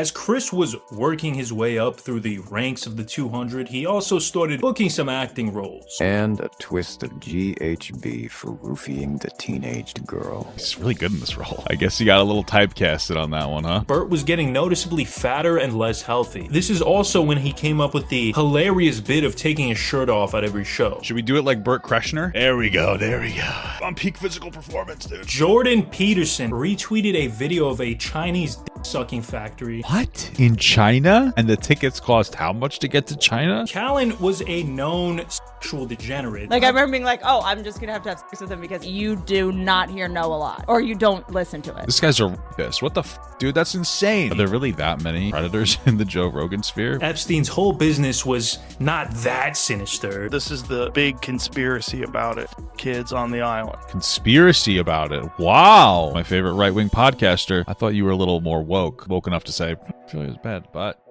As Chris was working his way up through the ranks of the 200, he also started booking some acting roles. And a twist of GHB for roofying the teenaged girl. He's really good in this role. I guess he got a little typecasted on that one, huh? Burt was getting noticeably fatter and less healthy. This is also when he came up with the hilarious bit of taking his shirt off at every show. Should we do it like Burt Kreschner? There we go, there we go. On peak physical performance, dude. Jordan Peterson retweeted a video of a Chinese dick-sucking factory. What? In China? And the tickets cost how much to get to China? Callan was a known sexual degenerate. Like, I remember being like, oh, I'm just gonna have sex with him because you do not hear no a lot. Or you don't listen to it. This guy's a rapist. What the dude, that's insane. Are there really that many predators in the Joe Rogan sphere? Epstein's whole business was not that sinister. This is the big conspiracy about it. Kids on the island. Conspiracy about it. Wow. My favorite right-wing podcaster. I thought you were a little more woke enough to say, I feel like it's bad, but...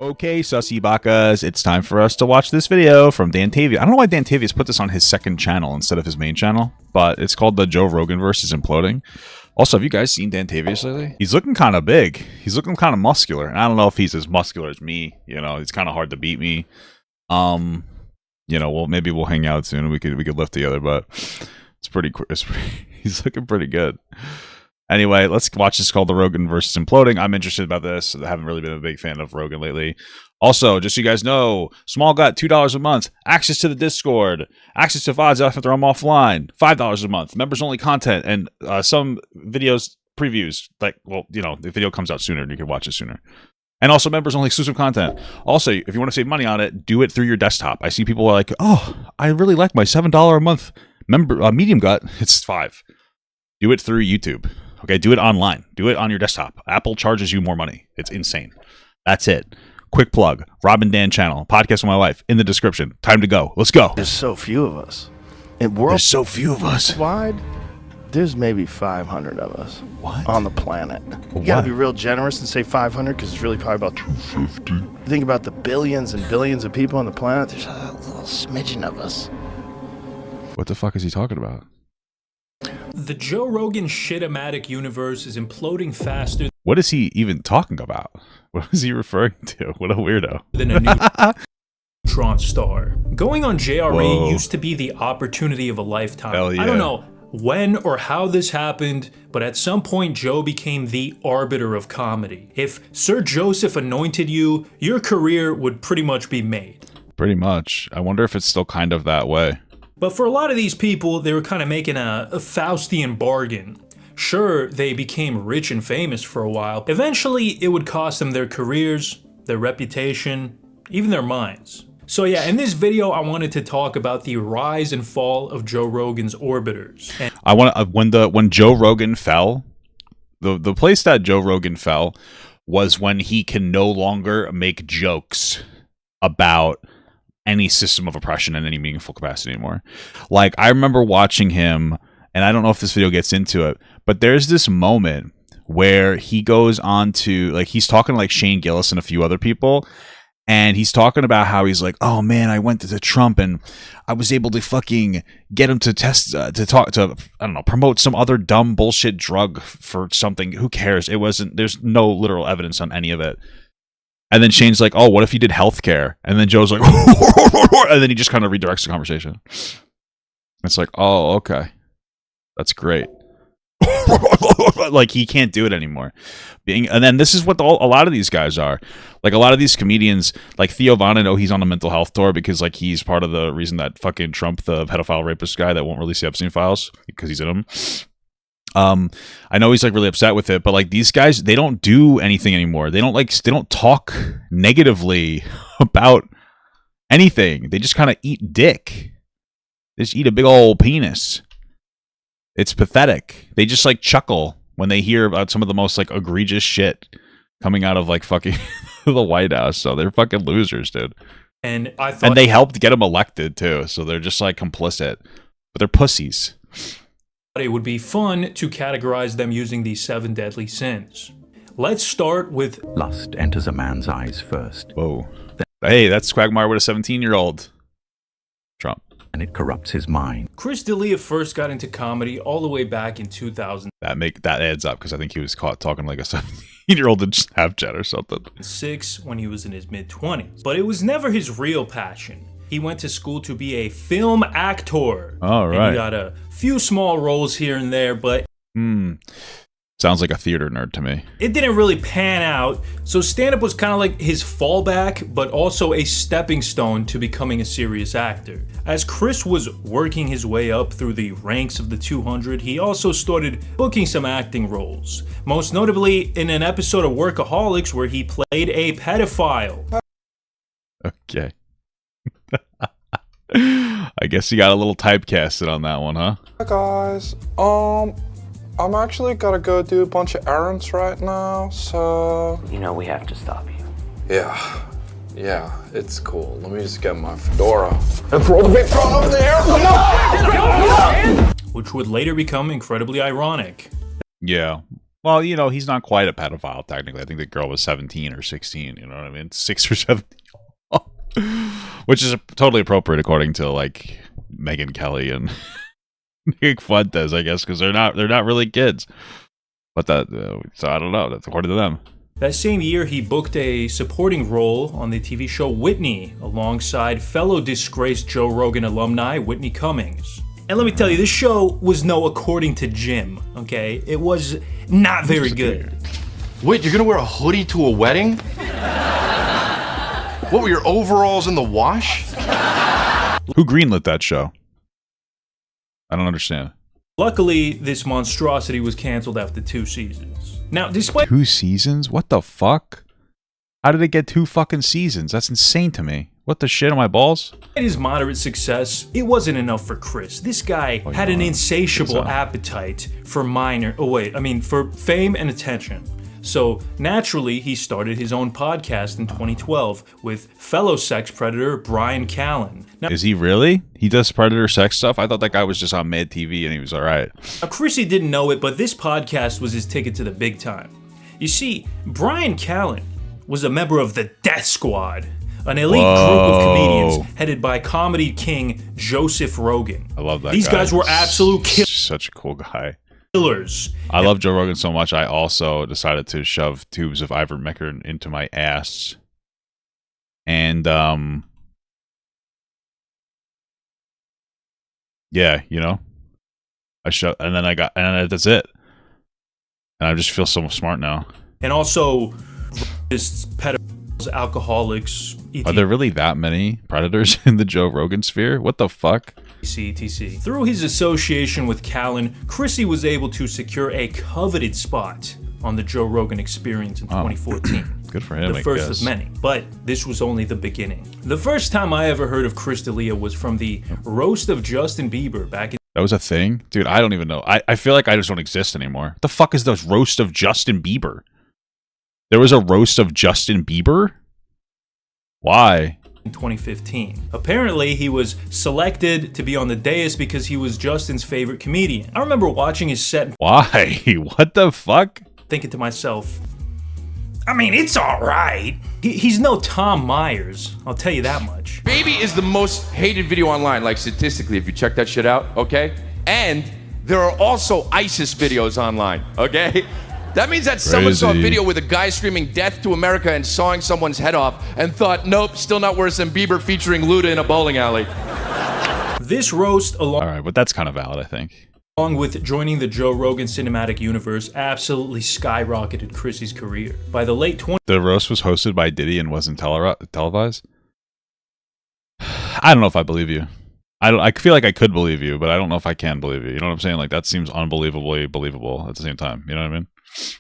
Okay, sussy bakas, it's time for us to watch this video from Dan Tavia. I don't know why Dan Tavia's put this on his second channel instead of his main channel, but it's called the Joe Rogan verse is imploding. Also, have you guys seen Dan Tavius lately? He's looking kind of big. He's looking kind of muscular. And I don't know if he's as muscular as me. You know, it's kind of hard to beat me. You know, well, maybe we'll hang out soon. We could lift together, but he's looking pretty good. Anyway, let's watch this called The Rogan versus Imploding. I'm interested about this. I haven't really been a big fan of Rogan lately. Also, just so you guys know, Small Gut, $2 a month, access to the Discord, access to VODs after I'm offline, $5 a month, members only content, and some videos previews. Like, well, you know, the video comes out sooner and you can watch it sooner. And also members only exclusive content. Also, if you want to save money on it, do it through your desktop. I see people are like, oh, I really like my $7 a month Medium Gut. It's $5. Do it through YouTube. Okay, do it online. Do it on your desktop. Apple charges you more money. It's insane. That's it. Quick plug. Rob and Dan channel. Podcast with my wife. In the description. Time to go. Let's go. There's so few of us. There's so few of us. Worldwide, there's maybe 500 of us. What? On the planet. You gotta be real generous and say 500 because it's really probably about 250. Think about the billions and billions of people on the planet. There's a little smidgen of us. What the fuck is he talking about? The Joe Rogan shit-o-matic universe is imploding faster What is he even talking about? What is he referring to? What a weirdo. than a new neutron star. Going on JRE Whoa. used to be the opportunity of a lifetime. Hell yeah. I don't know when or how this happened, but at some point Joe became the arbiter of comedy. If Sir Joseph anointed you, your career would pretty much be made. Pretty much. I wonder if it's still kind of that way. But for a lot of these people, they were kind of making a Faustian bargain. Sure, they became rich and famous for a while. Eventually, it would cost them their careers, their reputation, even their minds. So yeah, in this video, I wanted to talk about the rise and fall of Joe Rogan's orbiters. And I want when Joe Rogan fell, the place that Joe Rogan fell was when he can no longer make jokes about any system of oppression in any meaningful capacity anymore. Like, I remember watching him, and I don't know if this video gets into it, but there's this moment where he goes on to, like, he's talking to, like, Shane Gillis and a few other people, and he's talking about how he's like, oh man, I went to Trump and I was able to fucking get him to I don't know, promote some other dumb bullshit drug for something. Who cares? There's no literal evidence on any of it. And then Shane's like, oh, what if you did healthcare? And then Joe's like, and then he just kind of redirects the conversation. It's like, oh, okay. That's great. Like, he can't do it anymore. And then this is what a lot of these guys are. Like, a lot of these comedians, like Theo Von, I know he's on a mental health tour because, like, he's part of the reason that fucking Trump, the pedophile rapist guy that won't release the Epstein files because he's in them. I know he's like really upset with it, but like these guys, they don't do anything anymore. They don't talk negatively about anything. They just kind of eat dick. They just eat a big old penis. It's pathetic. They just like chuckle when they hear about some of the most like egregious shit coming out of like fucking the White House. So they're fucking losers, dude. And they helped get him elected too. So they're just like complicit, but they're pussies. It would be fun to categorize them using the 7 deadly sins. Let's start with Lust enters a man's eyes first. Whoa. Hey, that's Quagmire with a 17-year-old. Trump. and it corrupts his mind. Chris D'Elia first got into comedy all the way back in 2000. That adds up because I think he was caught talking like a 17-year-old in Snapchat or something. 6 when he was in his mid-20s. But it was never his real passion. He went to school to be a film actor. All right. And he got a few small roles here and there, but sounds like a theater nerd to me. It didn't really pan out, so stand-up was kind of like his fallback, but also a stepping stone to becoming a serious actor. As Chris was working his way up through the ranks of the 200, he also started booking some acting roles. Most notably in an episode of Workaholics where he played a pedophile. Okay. I guess you got a little typecasted on that one, huh? Hi guys, I'm actually gotta go do a bunch of errands right now, so... You know we have to stop you. Yeah, it's cool. Let me just get my fedora and throw the vape over there! Which would later become incredibly ironic. Yeah. Well, you know, he's not quite a pedophile, technically. I think the girl was 17 or 16, you know what I mean? 6 or 17. Which is totally appropriate according to, like, Megyn Kelly and... Nick Fuentes, I guess, because they're not really kids. But so I don't know. That's according to them. That same year, he booked a supporting role on the TV show Whitney, alongside fellow disgraced Joe Rogan alumni Whitney Cummings. And let me tell you, this show was no according to Jim, okay? It was not very good. Wait, you're gonna wear a hoodie to a wedding? What were your overalls in the wash? Who greenlit that show? I don't understand. Luckily, this monstrosity was canceled after 2 seasons. Now, despite 2 seasons? What the fuck? How did it get 2 fucking seasons? That's insane to me. What the shit on my balls? his moderate success, it wasn't enough for Chris. This guy had an insatiable appetite for for fame and attention. So naturally, he started his own podcast in 2012 with fellow sex predator Brian Callen. Now, is he really? He does predator sex stuff? I thought that guy was just on Mad TV and he was all right. Now, Chrissy didn't know it, but this podcast was his ticket to the big time. You see, Brian Callen was a member of the Death Squad, an elite group of comedians headed by comedy king Joseph Rogan. I love that These guy. guys were absolute Such a cool guy. killers. I love Joe Rogan so much, I also decided to shove tubes of ivermectin into my ass. And, yeah, you know, and then that's it. And I just feel so smart now. And also, pedophiles, alcoholics, etc. Are there really that many predators in the Joe Rogan sphere? What the fuck? etc. Through his association with Callen, Chrissy was able to secure a coveted spot on the Joe Rogan Experience in 2014. Good for him, The first of many, but this was only the beginning. The first time I ever heard of Chris D'Elia was from the roast of Justin Bieber back in... That was a thing? Dude, I don't even know. I feel like I just don't exist anymore. What the fuck is the roast of Justin Bieber? There was a roast of Justin Bieber? Why? In 2015. Apparently, he was selected to be on the dais because he was Justin's favorite comedian. I remember watching his set and Why? What the fuck? thinking to myself, I mean, it's alright. He's no Tom Myers, I'll tell you that much. Baby is the most hated video online, like statistically, if you check that shit out, okay? And there are also ISIS videos online, okay? That means that someone saw a video with a guy screaming death to America and sawing someone's head off and thought, nope, still not worse than Bieber featuring Luda in a bowling alley. This roast, Alright, but that's kind of valid, I think. along with joining the Joe Rogan cinematic universe, absolutely skyrocketed Chrissy's career. By the late 20s, The roast was hosted by Diddy and wasn't televised? I don't know if I believe you. I feel like I could believe you, but I don't know if I can believe you. You know what I'm saying? Like, that seems unbelievably believable at the same time. You know what I mean?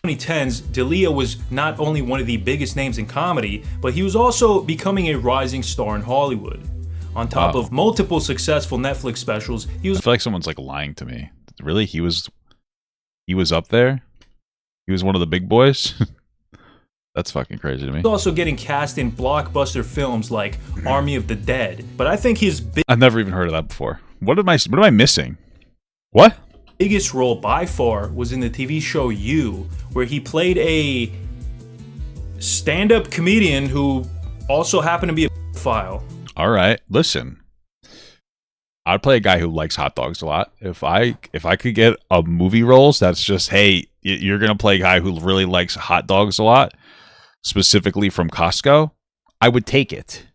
2010s, D'Elia was not only one of the biggest names in comedy, but he was also becoming a rising star in Hollywood. On top of multiple successful Netflix specials, he was I feel like someone's like lying to me. Really? He was up there? He was one of the big boys? That's fucking crazy to me. also getting cast in blockbuster films like Army of the Dead. But I think his I've never even heard of that before. What am I missing? What? biggest role by far was in the TV show You, where he played a stand-up comedian who also happened to be a pedophile. All right, listen. I'd play a guy who likes hot dogs a lot. If I could get a movie roles that's just, hey, you're gonna play a guy who really likes hot dogs a lot, specifically from Costco, I would take it.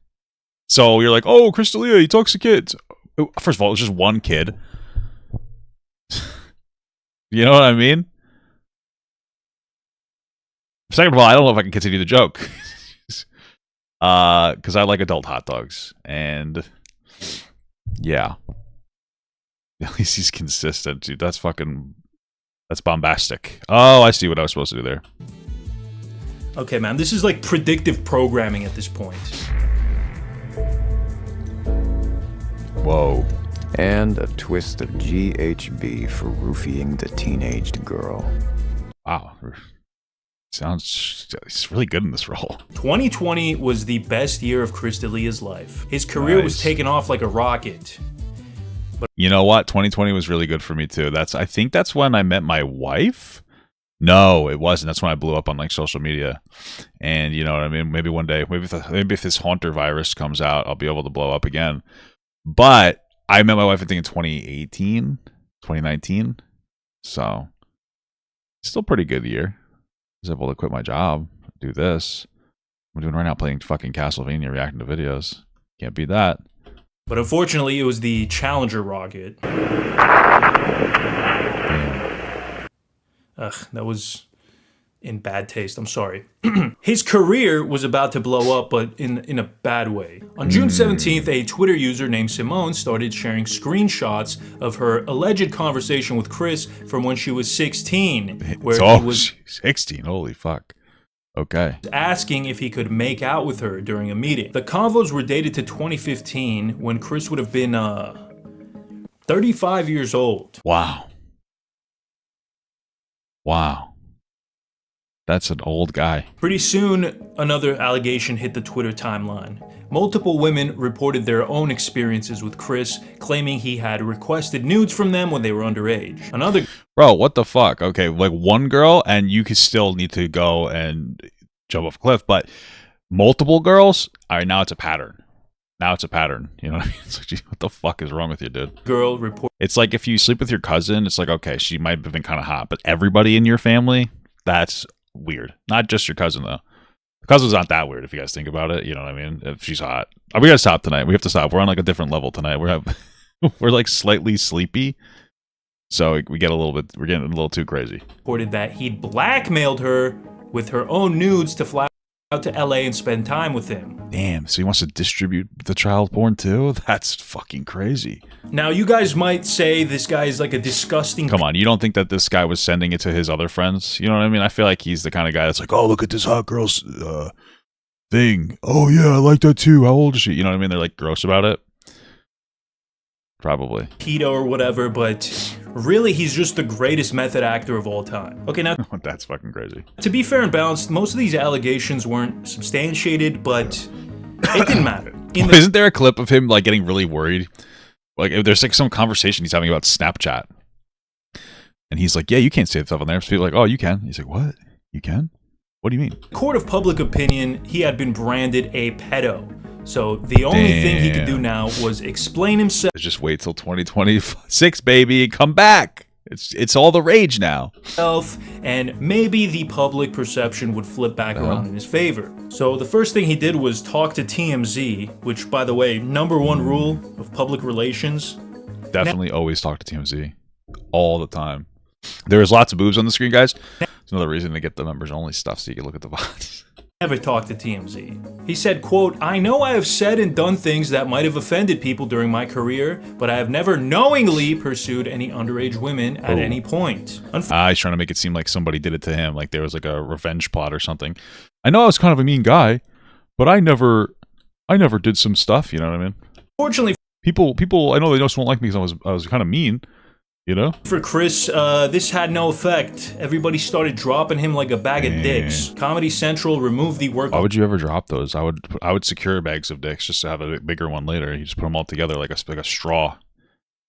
So you're like, oh, Crystalia, he talks to kids. First of all, it was just one kid. You know what I mean? Second of all, I don't know if I can continue the joke. Because I like adult hot dogs. And yeah. At least he's consistent, dude. That's bombastic. Oh, I see what I was supposed to do there. Okay, man, this is like predictive programming at this point. Whoa. And a twist of GHB for roofying the teenaged girl. Wow. He's really good in this role. 2020 was the best year of Crystalia's life. His career was taking off like a rocket. But you know what? 2020 was really good for me too. I think that's when I met my wife. No, it wasn't. That's when I blew up on like social media. And you know what I mean? Maybe one day, maybe if this haunter virus comes out, I'll be able to blow up again. But I met my wife, I think, in 2018, 2019. So, still pretty good year. I was able to quit my job, do this. I'm doing right now, playing fucking Castlevania, reacting to videos. Can't beat that. But unfortunately, it was the Challenger rocket. Ugh, that was in bad taste. I'm sorry. His career was about to blow up, but in a bad way. On June 17th, a Twitter user named Simone started sharing screenshots of her alleged conversation with Chris from when she was 16. Where he was 16, holy fuck. Okay. Asking if he could make out with her during a meeting. The convos were dated to 2015, when Chris would have been 35 years old. Wow. Wow. That's an old guy. Pretty soon, another allegation hit the Twitter timeline. Multiple women reported their own experiences with Chris, claiming he had requested nudes from them when they were underage. Another... Bro, what the fuck? Okay, like one girl, and you could still need to go and jump off a cliff, but multiple girls? All right, now it's a pattern. Now it's a pattern. You know what I mean? It's like, gee, what the fuck is wrong with you, dude? Girl report... It's like if you sleep with your cousin, it's like, okay, she might have been kind of hot, but everybody in your family, that's weird. Not just your cousin, though. The cousin's not that weird if you guys think about it. You know what I mean? If she's hot. We gotta stop tonight. We have to stop. We're on like a different level tonight. We're like slightly sleepy. So we're getting a little too crazy. Reported that he'd blackmailed her with her own nudes to fly out to LA and spend time with him. Damn, so he wants to distribute the child porn too? That's fucking crazy. Now, you guys might say this guy is like a disgusting... Come on, you don't think that this guy was sending it to his other friends? You know what I mean? I feel like he's the kind of guy that's like, oh, look at this hot girl's thing. Oh, yeah, I like that too. How old is she? You know what I mean? They're like gross about it. Probably. Pedo or whatever, but really he's just the greatest method actor of all time. Okay, now... That's fucking crazy. To be fair and balanced, most of these allegations weren't substantiated, but it didn't matter. Isn't there a clip of him like getting really worried? Like there's like some conversation he's having about Snapchat. And he's like, yeah, you can't say stuff on there. So people are like, oh, you can. He's like, what? You can? What do you mean? Court of public opinion, he had been branded a pedo. So the only thing he could do now was explain himself. Just wait till 2026, baby. Come back. It's all the rage now. And maybe the public perception would flip back around in his favor. So the first thing he did was talk to TMZ, which, by the way, #1 rule of public relations. Definitely always talk to TMZ. All the time. There's lots of boobs on the screen, guys. It's another reason to get the members only stuff so you can look at the VODs. Never talked to TMZ. He said, quote, I know I have said and done things that might have offended people during my career, but I have never knowingly pursued any underage women at any point. He's trying to make it seem like somebody did it to him, like there was like a revenge plot or something. I know I was kind of a mean guy, but I never did some stuff, you know what I mean? Fortunately, people, I know they just won't like me because I was kind of mean. You know? For Chris, this had no effect. Everybody started dropping him like a bag of dicks. Comedy Central removed the work... Why would you ever drop those? I would secure bags of dicks just to have a bigger one later. You just put them all together like a straw.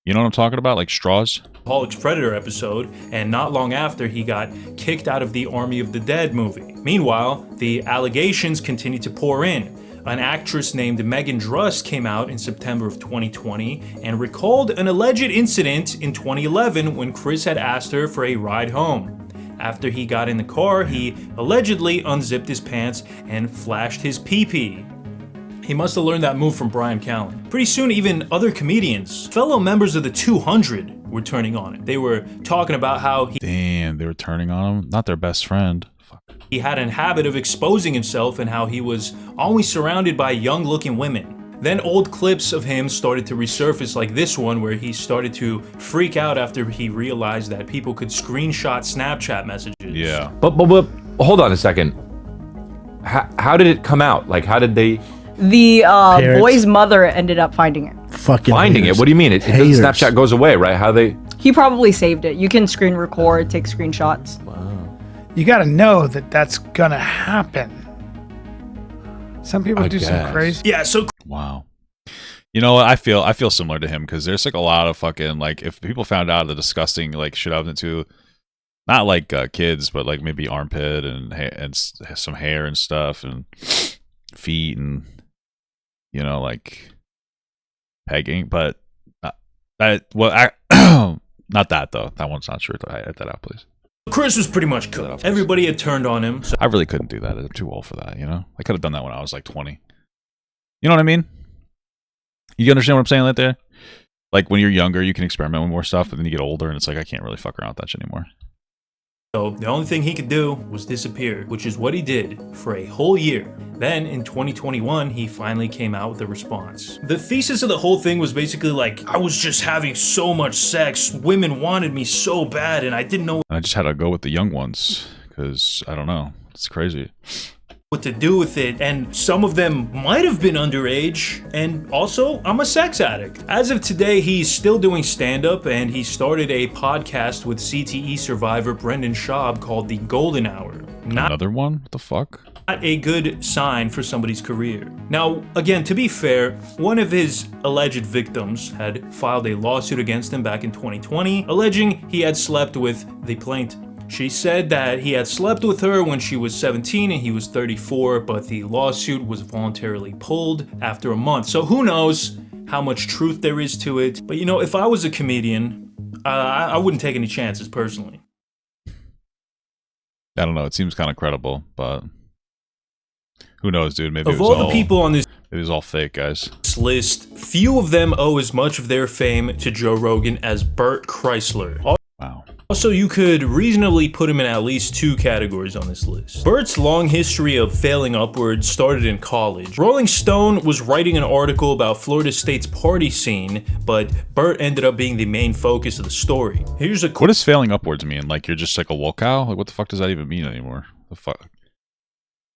You know what I'm talking about? Like straws? Alcoholics Predator episode, and not long after, he got kicked out of the Army of the Dead movie. Meanwhile, the allegations continued to pour in. An actress named Megan Druss came out in September of 2020 and recalled an alleged incident in 2011 when Chris had asked her for a ride home. After he got in the car, he allegedly unzipped his pants and flashed his pee-pee. He must have learned that move from Brian Callen. Pretty soon, even other comedians, fellow members of the 200, were turning on him. They were talking about how Damn, they were turning on him? Not their best friend. Fuck. he had a habit of exposing himself and how he was always surrounded by young-looking women. Then old clips of him started to resurface, like this one where he started to freak out after he realized that people could screenshot Snapchat messages. Yeah. But hold on a second. How did it come out? Like, how did they The boy's mother ended up finding it. Fucking finding haters. it? What do you mean? Haters. Snapchat goes away, right? How they? He probably saved it. You can screen record, take screenshots. You got to know that that's gonna happen. Some people I do some guess. crazy. Yeah, so Wow. You know what? I feel similar to him because there's like a lot of fucking like if people found out the disgusting like shit I've into, not like kids, but like maybe armpit and some hair and stuff and feet and like pegging, but not that though. That one's not true. Edit that out, please. Chris was pretty much cooked. Everybody had turned on him. So I really couldn't do that. I'm too old for that. I could have done that when I was like 20. You know what I mean? You understand what I'm saying right there? Like when you're younger, you can experiment with more stuff, but then you get older and it's like, I can't really fuck around with that shit anymore. So the only thing he could do was disappear, which is what he did for a whole year. Then in 2021, he finally came out with a response. The thesis of the whole thing was basically like, I was just having so much sex, women wanted me so bad, and I didn't know I just had to go with the young ones because I don't know. It's crazy. what to do with it, and some of them might have been underage, and also I'm a sex addict. As of today, he's still doing stand-up, and he started a podcast with CTE survivor Brendan Schaub called The Golden Hour. Not Another one? What the fuck? a good sign for somebody's career. Now, again, to be fair, one of his alleged victims had filed a lawsuit against him back in 2020, alleging he had slept with the plaintiff. She said that he had slept with her when she was 17 and he was 34, but the lawsuit was voluntarily pulled after a month. So who knows how much truth there is to it. But if I was a comedian, I wouldn't take any chances personally. I don't know. It seems kind of credible, but who knows, dude? Maybe Of all the people on this it was all fake, guys. list, few of them owe as much of their fame to Joe Rogan as Bert Kreischer. Wow. Also, you could reasonably put him in at least two categories on this list. Bert's long history of failing upwards started in college. Rolling Stone was writing an article about Florida State's party scene, but Bert ended up being the main focus of the story. Here's a What does failing upwards mean? Like you're just like a lolcow? Like what the fuck does that even mean anymore? The fuck?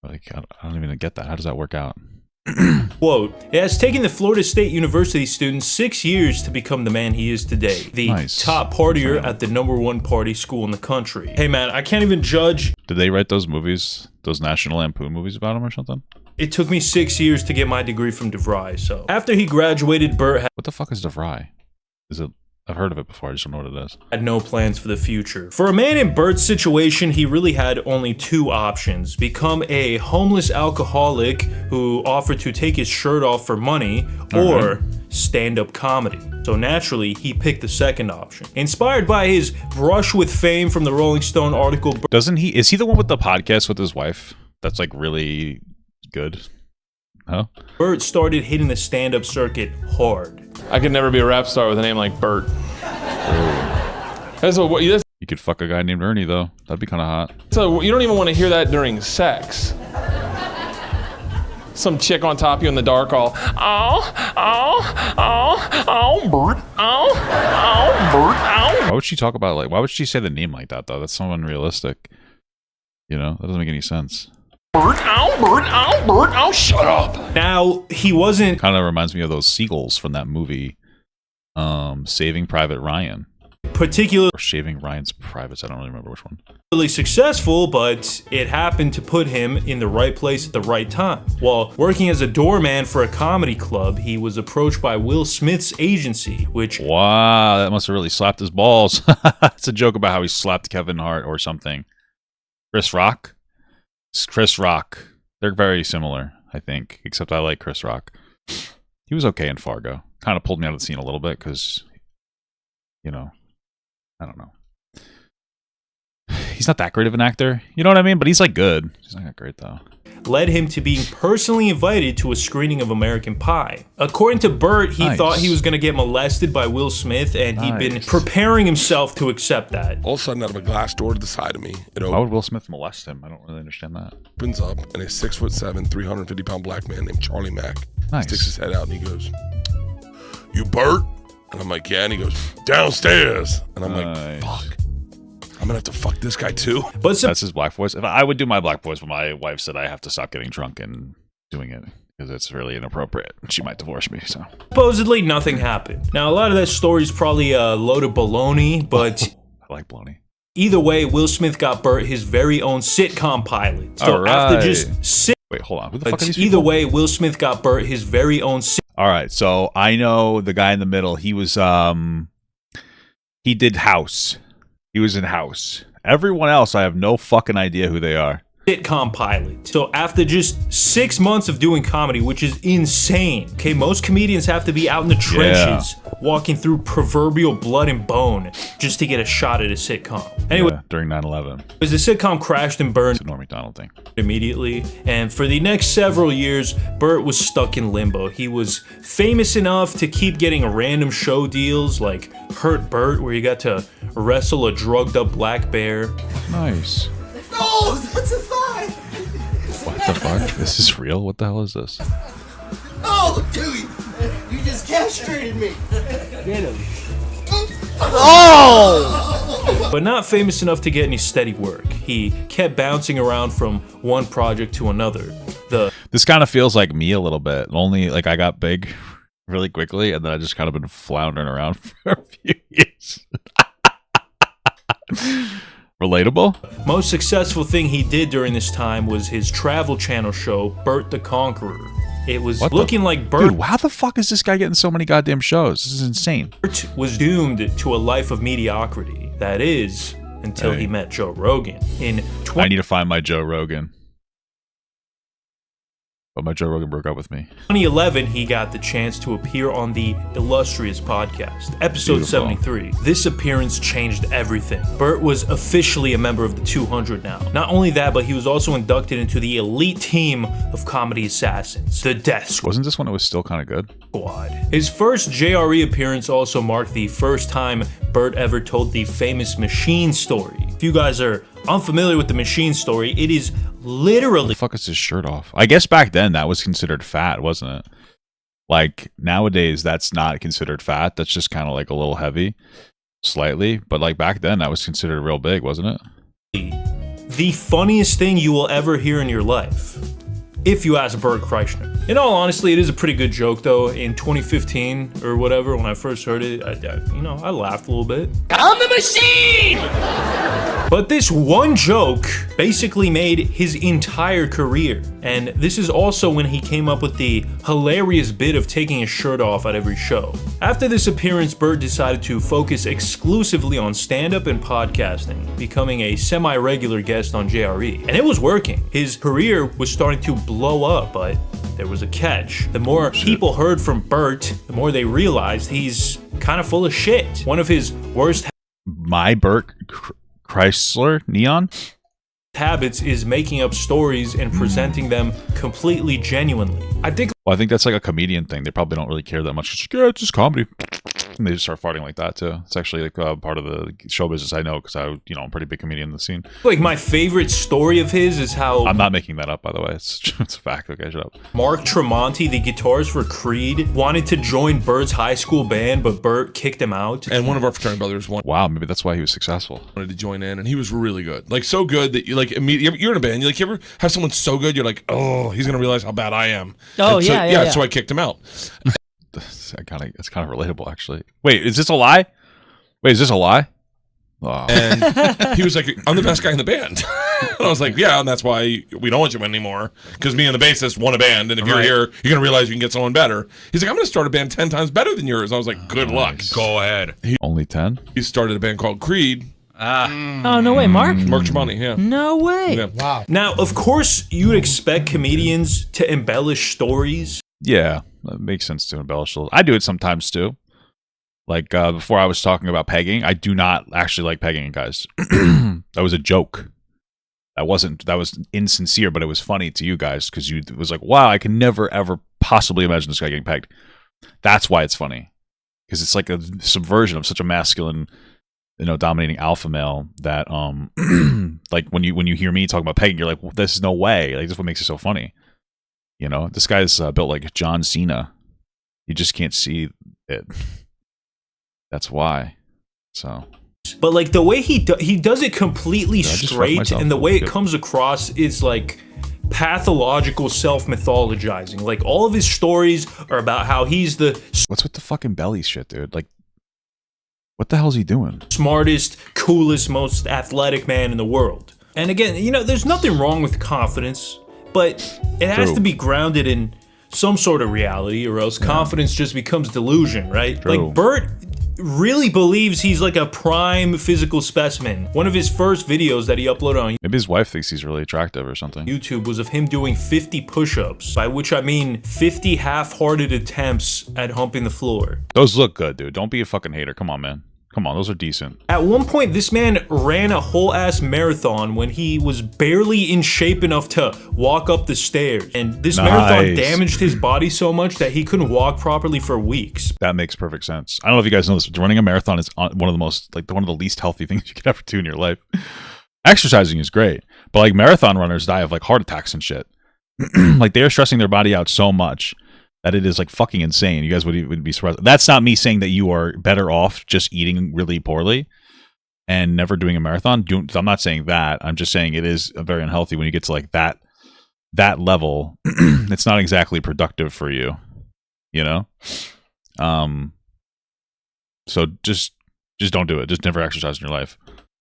Like I don't even get that. How does that work out? quote. It has taken the Florida State University student 6 years to become the man he is today. The Nice. top partier at the #1 party school in the country. Hey man, I can't even judge. Did they write those movies, those National Lampoon movies about him or something? It took me 6 years to get my degree from DeVry, so. After he graduated, Bert What the fuck is DeVry? Is it? I've heard of it before. I just don't know what it is. had no plans for the future. For a man in Bert's situation, he really had only two options. Become a homeless alcoholic who offered to take his shirt off for money, or stand-up comedy. So naturally, he picked the second option. Inspired by his brush with fame from the Rolling Stone article, Doesn't he? Is he the one with the podcast with his wife? That's like really good. Huh? Bert started hitting the stand-up circuit hard. I could never be a rap star with a name like Bert. That's what you You could fuck a guy named Ernie though. That'd be kind of hot. so you don't even want to hear that during sex. Some chick on top of you in the dark, all Bert, Bert, Why would she talk about why would she say the name like that though? That's so unrealistic. That doesn't make any sense. Bert, shut up. Now, he wasn't Kind of reminds me of those seagulls from that movie, Saving Private Ryan. particularly Or Shaving Ryan's Privates. I don't really remember which one. successful, but it happened to put him in the right place at the right time. While working as a doorman for a comedy club, he was approached by Will Smith's agency, which Wow, that must have really slapped his balls. It's a joke about how he slapped Kevin Hart or something. Chris Rock? It's Chris Rock. They're very similar. I think. Except I like Chris Rock. He was okay in Fargo. Kind of pulled me out of the scene a little bit because, you know, I don't know. He's not that great of an actor. You know what I mean? But he's like good. He's not that great though. Led him to being personally invited to a screening of American Pie. According to Burt, he thought he was going to get molested by Will Smith, and he'd been preparing himself to accept that. All of a sudden, out of a glass door to the side of me, Why would Will Smith molest him? I don't really understand that. Opens up, and a 6'7", 350-pound black man named Charlie Mack sticks his head out, and he goes, "You Burt?" And I'm like, "Yeah." And he goes, "Downstairs." And I'm like, "Fuck. I'm gonna have to fuck this guy too." But that's his black voice. If I would do my black voice, but my wife said I have to stop getting drunk and doing it because it's really inappropriate. She might divorce me. So supposedly nothing happened. Now a lot of that story is probably a load of baloney, but I like baloney. Either way, Will Smith got Burt his very own sitcom pilot. So after just wait, hold on. Who the fuck are these people? Either way, Will Smith got Burt his very own. All right, so I know the guy in the middle. He was he did House. He was in House. Everyone else, I have no fucking idea who they are. Sitcom pilot. So after just 6 months of doing comedy, which is insane. Okay, most comedians have to be out in the trenches, walking through proverbial blood and bone just to get a shot at a sitcom. Anyway, during 9/11, as the sitcom crashed and burned, it's a Norm Macdonald thing. Immediately, and for the next several years, Burt was stuck in limbo. He was famous enough to keep getting random show deals like Hurt Burt, where he got to wrestle a drugged up black bear. Nice. No, that's a thigh. What the fuck? This is real? What the hell is this? Oh, dude, you just castrated me. Get him. Oh! But not famous enough to get any steady work. He kept bouncing around from one project to another. This kind of feels like me a little bit. Only like I got big really quickly, and then I just kind of been floundering around for a few years. Relatable? Most successful thing he did during this time was his Travel Channel show, Burt the Conqueror. It was looking like Burt... Dude, how the fuck is this guy getting so many goddamn shows? This is insane. Burt was doomed to a life of mediocrity. That is, until he met Joe Rogan. I need to find my Joe Rogan. But my Joe Rogan broke up with me. 2011, he got the chance to appear on the Illustrious podcast, episode 73. This appearance changed everything. Burt was officially a member of the 200 now. Not only that, but he was also inducted into the elite team of comedy assassins, the Death Squad. Wasn't this when it was still kind of good? His first JRE appearance also marked the first time Burt ever told the famous machine story. If you guys are unfamiliar with the machine story, it is literally... The fuck is his shirt off? I guess back then that was considered fat, wasn't it? Like nowadays that's not considered fat. That's just kind of like a little heavy, slightly. But like back then that was considered real big, wasn't it? The funniest thing you will ever hear in your life, if you ask Burt Kreischer. In all honesty, it is a pretty good joke though. In 2015 or whatever, when I first heard it, I laughed a little bit. I'm the machine! But this one joke basically made his entire career. And this is also when he came up with the hilarious bit of taking his shirt off at every show. After this appearance, Burt decided to focus exclusively on stand-up and podcasting, becoming a semi-regular guest on JRE. And it was working. His career was starting to blow up, but there was a catch. The more people heard from Burt, the more they realized he's kind of full of shit. One of his worst Burt Chrysler Neon habits is making up stories and presenting them completely genuinely. I think that's like a comedian thing. They probably don't really care that much. It's like, yeah, it's just comedy. And they just start farting like that too. It's actually like part of the show business I know because I'm a pretty big comedian in the scene. Like my favorite story of his is how... I'm not making that up, by the way. It's a fact. Okay, shut up. Mark Tremonti, the guitarist for Creed, wanted to join Burt's high school band, but Burt kicked him out. And one of our fraternity brothers Wow, maybe that's why he was successful. Wanted to join in, and he was really good. Like so good that you like immediately. You're in a band. You ever have someone so good you're like, oh, he's gonna realize how bad I am. Oh and yeah. So I kicked him out. It's kind of relatable, actually. Wait, is this a lie? Wait, is this a lie? Oh. And he was like, I'm the best guy in the band. And I was like, yeah, and that's why we don't want you anymore. Because me and the bassist won a band, and if you're here, you're going to realize you can get someone better. He's like, I'm going to start a band 10 times better than yours. I was like, good luck. Go ahead. Only 10? He started a band called Creed. Oh, no way, Mark? Mark Tremonti, yeah. No way. Yeah. Wow. Now, of course, you would expect comedians to embellish stories. Yeah, that makes sense to embellish a little. I do it sometimes too. Like before I was talking about pegging, I do not actually like pegging, guys. That was a joke. That was insincere, but it was funny to you guys because it was like, wow, I can never ever possibly imagine this guy getting pegged. That's why it's funny, because it's like a subversion of such a masculine, dominating alpha male that like when you hear me talk about pegging, you're like, well, this is no way. Like, this is what makes it so funny. This guy's built like John Cena. You just can't see it. That's why. So. But like the way he does it completely straight, and the way it comes across is like pathological self-mythologizing. Like all of his stories are about how he's the what's with the fucking belly shit, dude? Like, what the hell is he doing? Smartest, coolest, most athletic man in the world. And again, there's nothing wrong with confidence, but it has to be grounded in some sort of reality, or else confidence just becomes delusion, right? True. Like Bert really believes he's like a prime physical specimen. One of his first videos that he uploaded on maybe his wife thinks he's really attractive or something. YouTube was of him doing 50 push-ups, by which I mean 50 half-hearted attempts at humping the floor. Those look good, dude. Don't be a fucking hater. Come on, man. Come on, those are decent. At one point, this man ran a whole-ass marathon when he was barely in shape enough to walk up the stairs. And this marathon damaged his body so much that he couldn't walk properly for weeks. That makes perfect sense. I don't know if you guys know this, but running a marathon is one of the most, like, one of the least healthy things you could ever do in your life. Exercising is great, but like marathon runners die of like heart attacks and shit. Like they are stressing their body out so much that it is like fucking insane. You guys would be surprised. That's not me saying that you are better off just eating really poorly and never doing a marathon. I'm not saying that. I'm just saying it is very unhealthy when you get to like that level. It's not exactly productive for you, So just don't do it. Just never exercise in your life.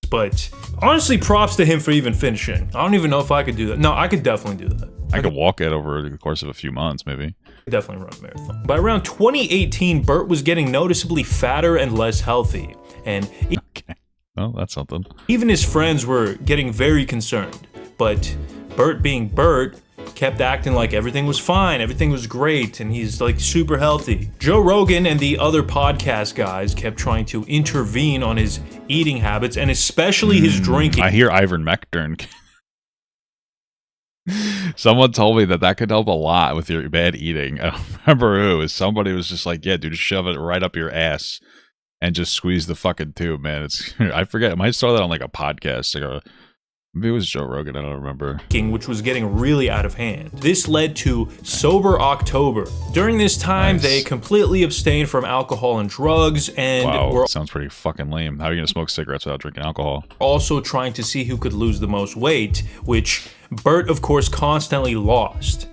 But honestly, props to him for even finishing. I don't even know if I could do that. No, I could definitely do that. I could walk it over the course of a few months, maybe. Definitely run a marathon. By around 2018, Bert was getting noticeably fatter and less healthy. And okay. Oh, that's something. Even his friends were getting very concerned. But Bert, being Bert, kept acting like everything was fine, everything was great, and he's like super healthy. Joe Rogan and the other podcast guys kept trying to intervene on his eating habits, and especially his drinking. I hear Ivan McDern. Someone told me that could help a lot with your bad eating. I don't remember who. Somebody was just like, yeah, dude, just shove it right up your ass and just squeeze the fucking tube, man. I forget. I might saw that on like a podcast. Maybe it was Joe Rogan, I don't remember. Which was getting really out of hand. This led to Sober October. During this time, they completely abstained from alcohol and drugs, and were sounds pretty fucking lame. How are you gonna smoke cigarettes without drinking alcohol? Also trying to see who could lose the most weight, which Bert, of course, constantly lost.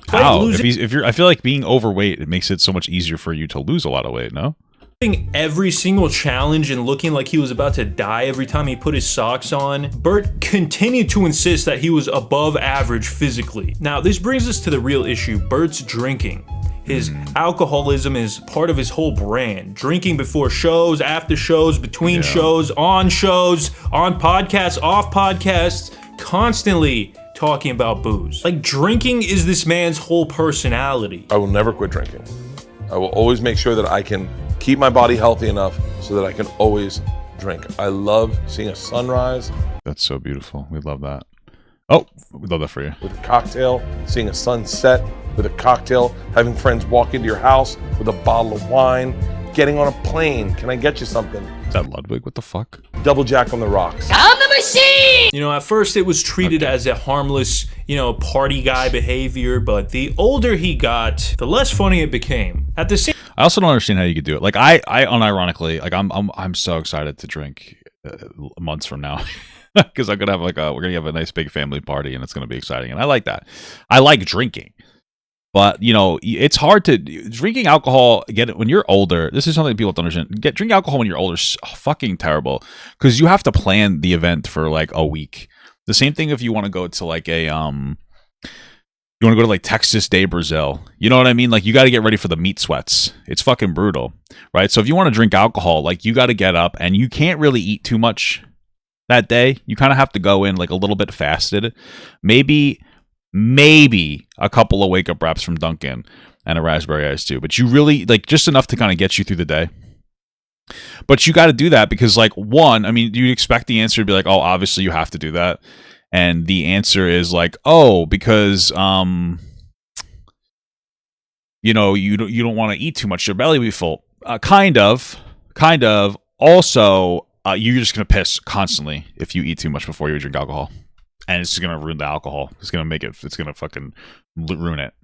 How? I feel like being overweight, it makes it so much easier for you to lose a lot of weight, no? Every single challenge and looking like he was about to die every time he put his socks on, Bert continued to insist that he was above average physically. Now, this brings us to the real issue, Bert's drinking. His alcoholism is part of his whole brand. Drinking before shows, after shows, between shows, on podcasts, off podcasts, constantly talking about booze. Like, drinking is this man's whole personality. I will never quit drinking. I will always make sure that I can keep my body healthy enough so that I can always drink. I love seeing a sunrise. That's so beautiful. We love that. Oh, we love that for you. With a cocktail, seeing a sunset with a cocktail, having friends walk into your house with a bottle of wine, getting on a plane. Can I get you something? Is that Ludwig? What the fuck? Double Jack on the rocks. On the machine! At first it was treated as a harmless, party guy behavior, but the older he got, the less funny it became. At the same I also don't understand how you could do it. Like I unironically, like I'm so excited to drink months from now because I'm gonna have we're gonna have a nice big family party and it's gonna be exciting. And I like that. I like drinking, but it's hard to drinking alcohol. Get it when you're older. This is something people don't understand. Drinking alcohol when you're older is fucking terrible because you have to plan the event for like a week. The same thing if you want to go to like a you want to go to like Texas Day Brazil. You know what I mean? Like you got to get ready for the meat sweats. It's fucking brutal, right? So if you want to drink alcohol, like you got to get up and you can't really eat too much that day, you kind of have to go in like a little bit fasted. Maybe a couple of wake up wraps from Dunkin' and a raspberry ice too. But you really like just enough to kind of get you through the day. But you got to do that because, like, one, I mean, you'd expect the answer to be like, oh, obviously you have to do that. And the answer is like, oh, because, you know, you don't want to eat too much. Your belly will be full. Kind of. Also, you're just going to piss constantly if you eat too much before you drink alcohol. And it's going to ruin the alcohol. It's going to fucking ruin it.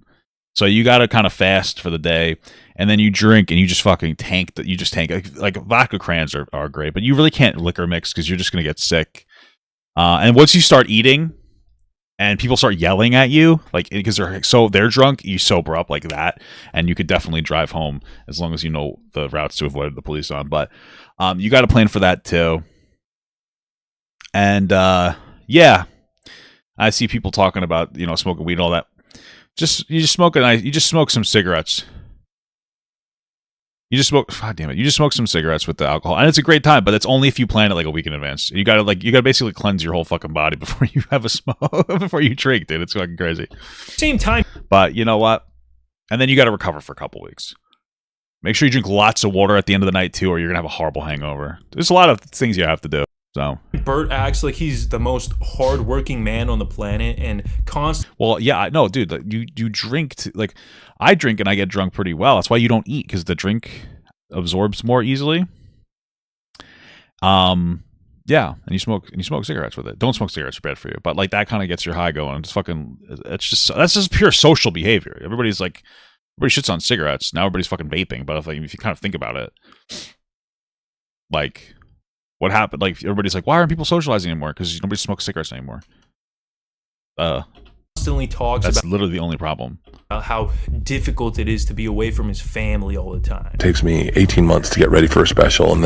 So you got to kind of fast for the day, and then you drink and you just fucking tank. You just tank. Like vodka crayons are great, but you really can't liquor mix because you're just gonna get sick. And once you start eating, and people start yelling at you, like because they're drunk, you sober up like that, and you could definitely drive home as long as you know the routes to avoid the police on. But you got to plan for that too. And yeah, I see people talking about smoking weed and all that. You just smoke some cigarettes. You just smoke some cigarettes with the alcohol, and it's a great time. But it's only if you plan it like a week in advance. You gotta basically cleanse your whole fucking body before you have a smoke, before you drink, dude. It's fucking crazy. Same time, but you know what? And then you got to recover for a couple weeks. Make sure you drink lots of water at the end of the night too, or you're gonna have a horrible hangover. There's a lot of things you have to do. So Bert acts like he's the most hardworking man on the planet and Well, yeah, I know, dude. You drink like I drink and I get drunk pretty well. That's why you don't eat because the drink absorbs more easily. Yeah, and you smoke cigarettes with it. Don't smoke cigarettes; are bad for you. But like that kind of gets your high going. That's just pure social behavior. Everybody shits on cigarettes. Now everybody's fucking vaping. But if you kind of think about it, like. What happened? Like everybody's like, why aren't people socializing anymore? Because nobody smokes cigarettes anymore. Constantly talks that's about literally the only problem. How difficult it is to be away from his family all the time. It takes me 18 months to get ready for a special, and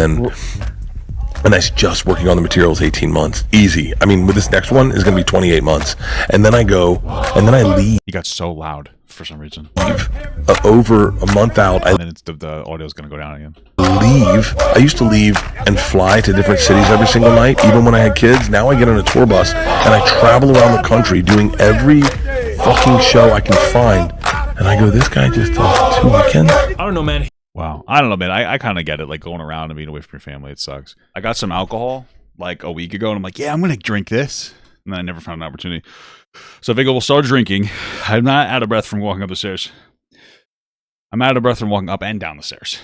that's just working on the materials 18 months. Easy. I mean, with this next one is going to be 28 months. And then I leave. You got so loud for some reason. Over a month out. And then the audio's going to go down again. I used to leave and fly to different cities every single night, even when I had kids. Now I get on a tour bus and I travel around the country doing every fucking show I can find. And I go, this guy just does 2 weekends? I don't know, man. Wow. I don't know, man. I kind of get it. Like going around and being away from your family, it sucks. I got some alcohol like a week ago and I'm like, yeah, I'm going to drink this. And then I never found an opportunity. So I figure we'll start drinking. I'm not out of breath from walking up the stairs. I'm out of breath from walking up and down the stairs.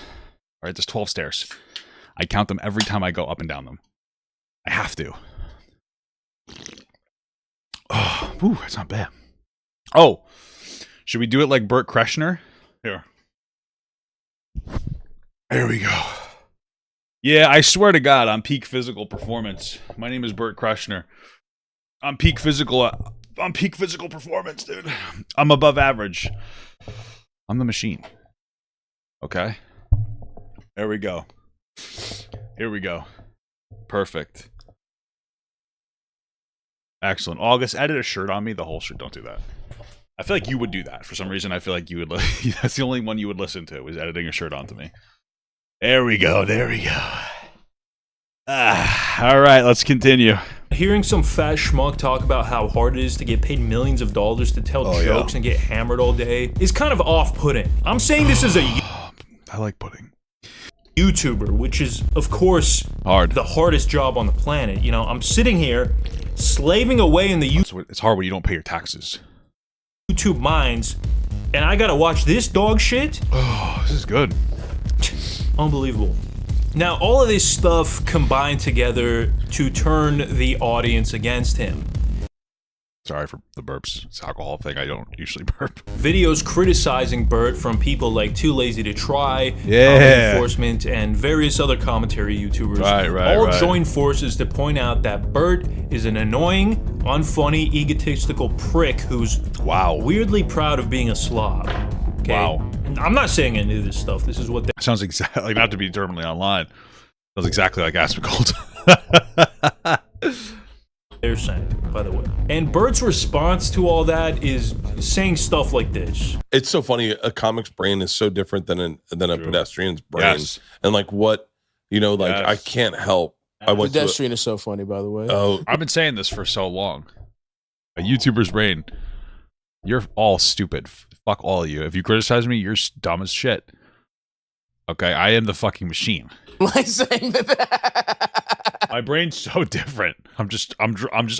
All right, there's 12 stairs. I count them every time I go up and down them. I have to. Oh, ooh, that's not bad. Oh, should we do it like Bert Kreschner? Here. There we go. Yeah, I swear to God, I'm peak physical performance. My name is Bert Kreschner. I'm peak physical performance, dude. I'm above average. I'm the machine. Okay. There we go. Here we go. Perfect. Excellent. August, added a shirt on me. The whole shirt. Don't do that. I feel like you would do that. For some reason, I feel like you would. That's the only one you would listen to, is editing a shirt onto me. There we go. There we go. All right, let's continue. Hearing some fat schmuck talk about how hard it is to get paid millions of dollars to tell jokes and get hammered all day is kind of off-putting. I'm saying this as a I like pudding. YouTuber, which is, of course, the hardest job on the planet. You know, I'm sitting here slaving away in the It's hard when you don't pay your taxes. YouTube mines, and I gotta watch this dog shit? Oh, this is good. Unbelievable. Now, all of this stuff combined together to turn the audience against him. Sorry for the burps. It's an alcohol thing. I don't usually burp. Videos criticizing Bert from people like Too Lazy to Try, Enforcement, and various other commentary YouTubers all join forces to point out that Bert is an annoying, unfunny, egotistical prick who's weirdly proud of being a slob. Okay? Wow. I'm not saying any of this stuff. This is what they sounds exactly like, not to be terminally online. Sounds exactly like Aspicold. They're saying, by the way. And Bert's response to all that is saying stuff like this. It's so funny. A comic's brain is so different than a pedestrian's brain. Yes. And like what, I can't help I went to Pedestrian is so funny, by the way. Oh, I've been saying this for so long. A YouTuber's brain. You're all stupid. Fuck all of you. If you criticize me, you're dumb as shit. Okay, I am the fucking machine. Like saying that. My brain's so different. I'm just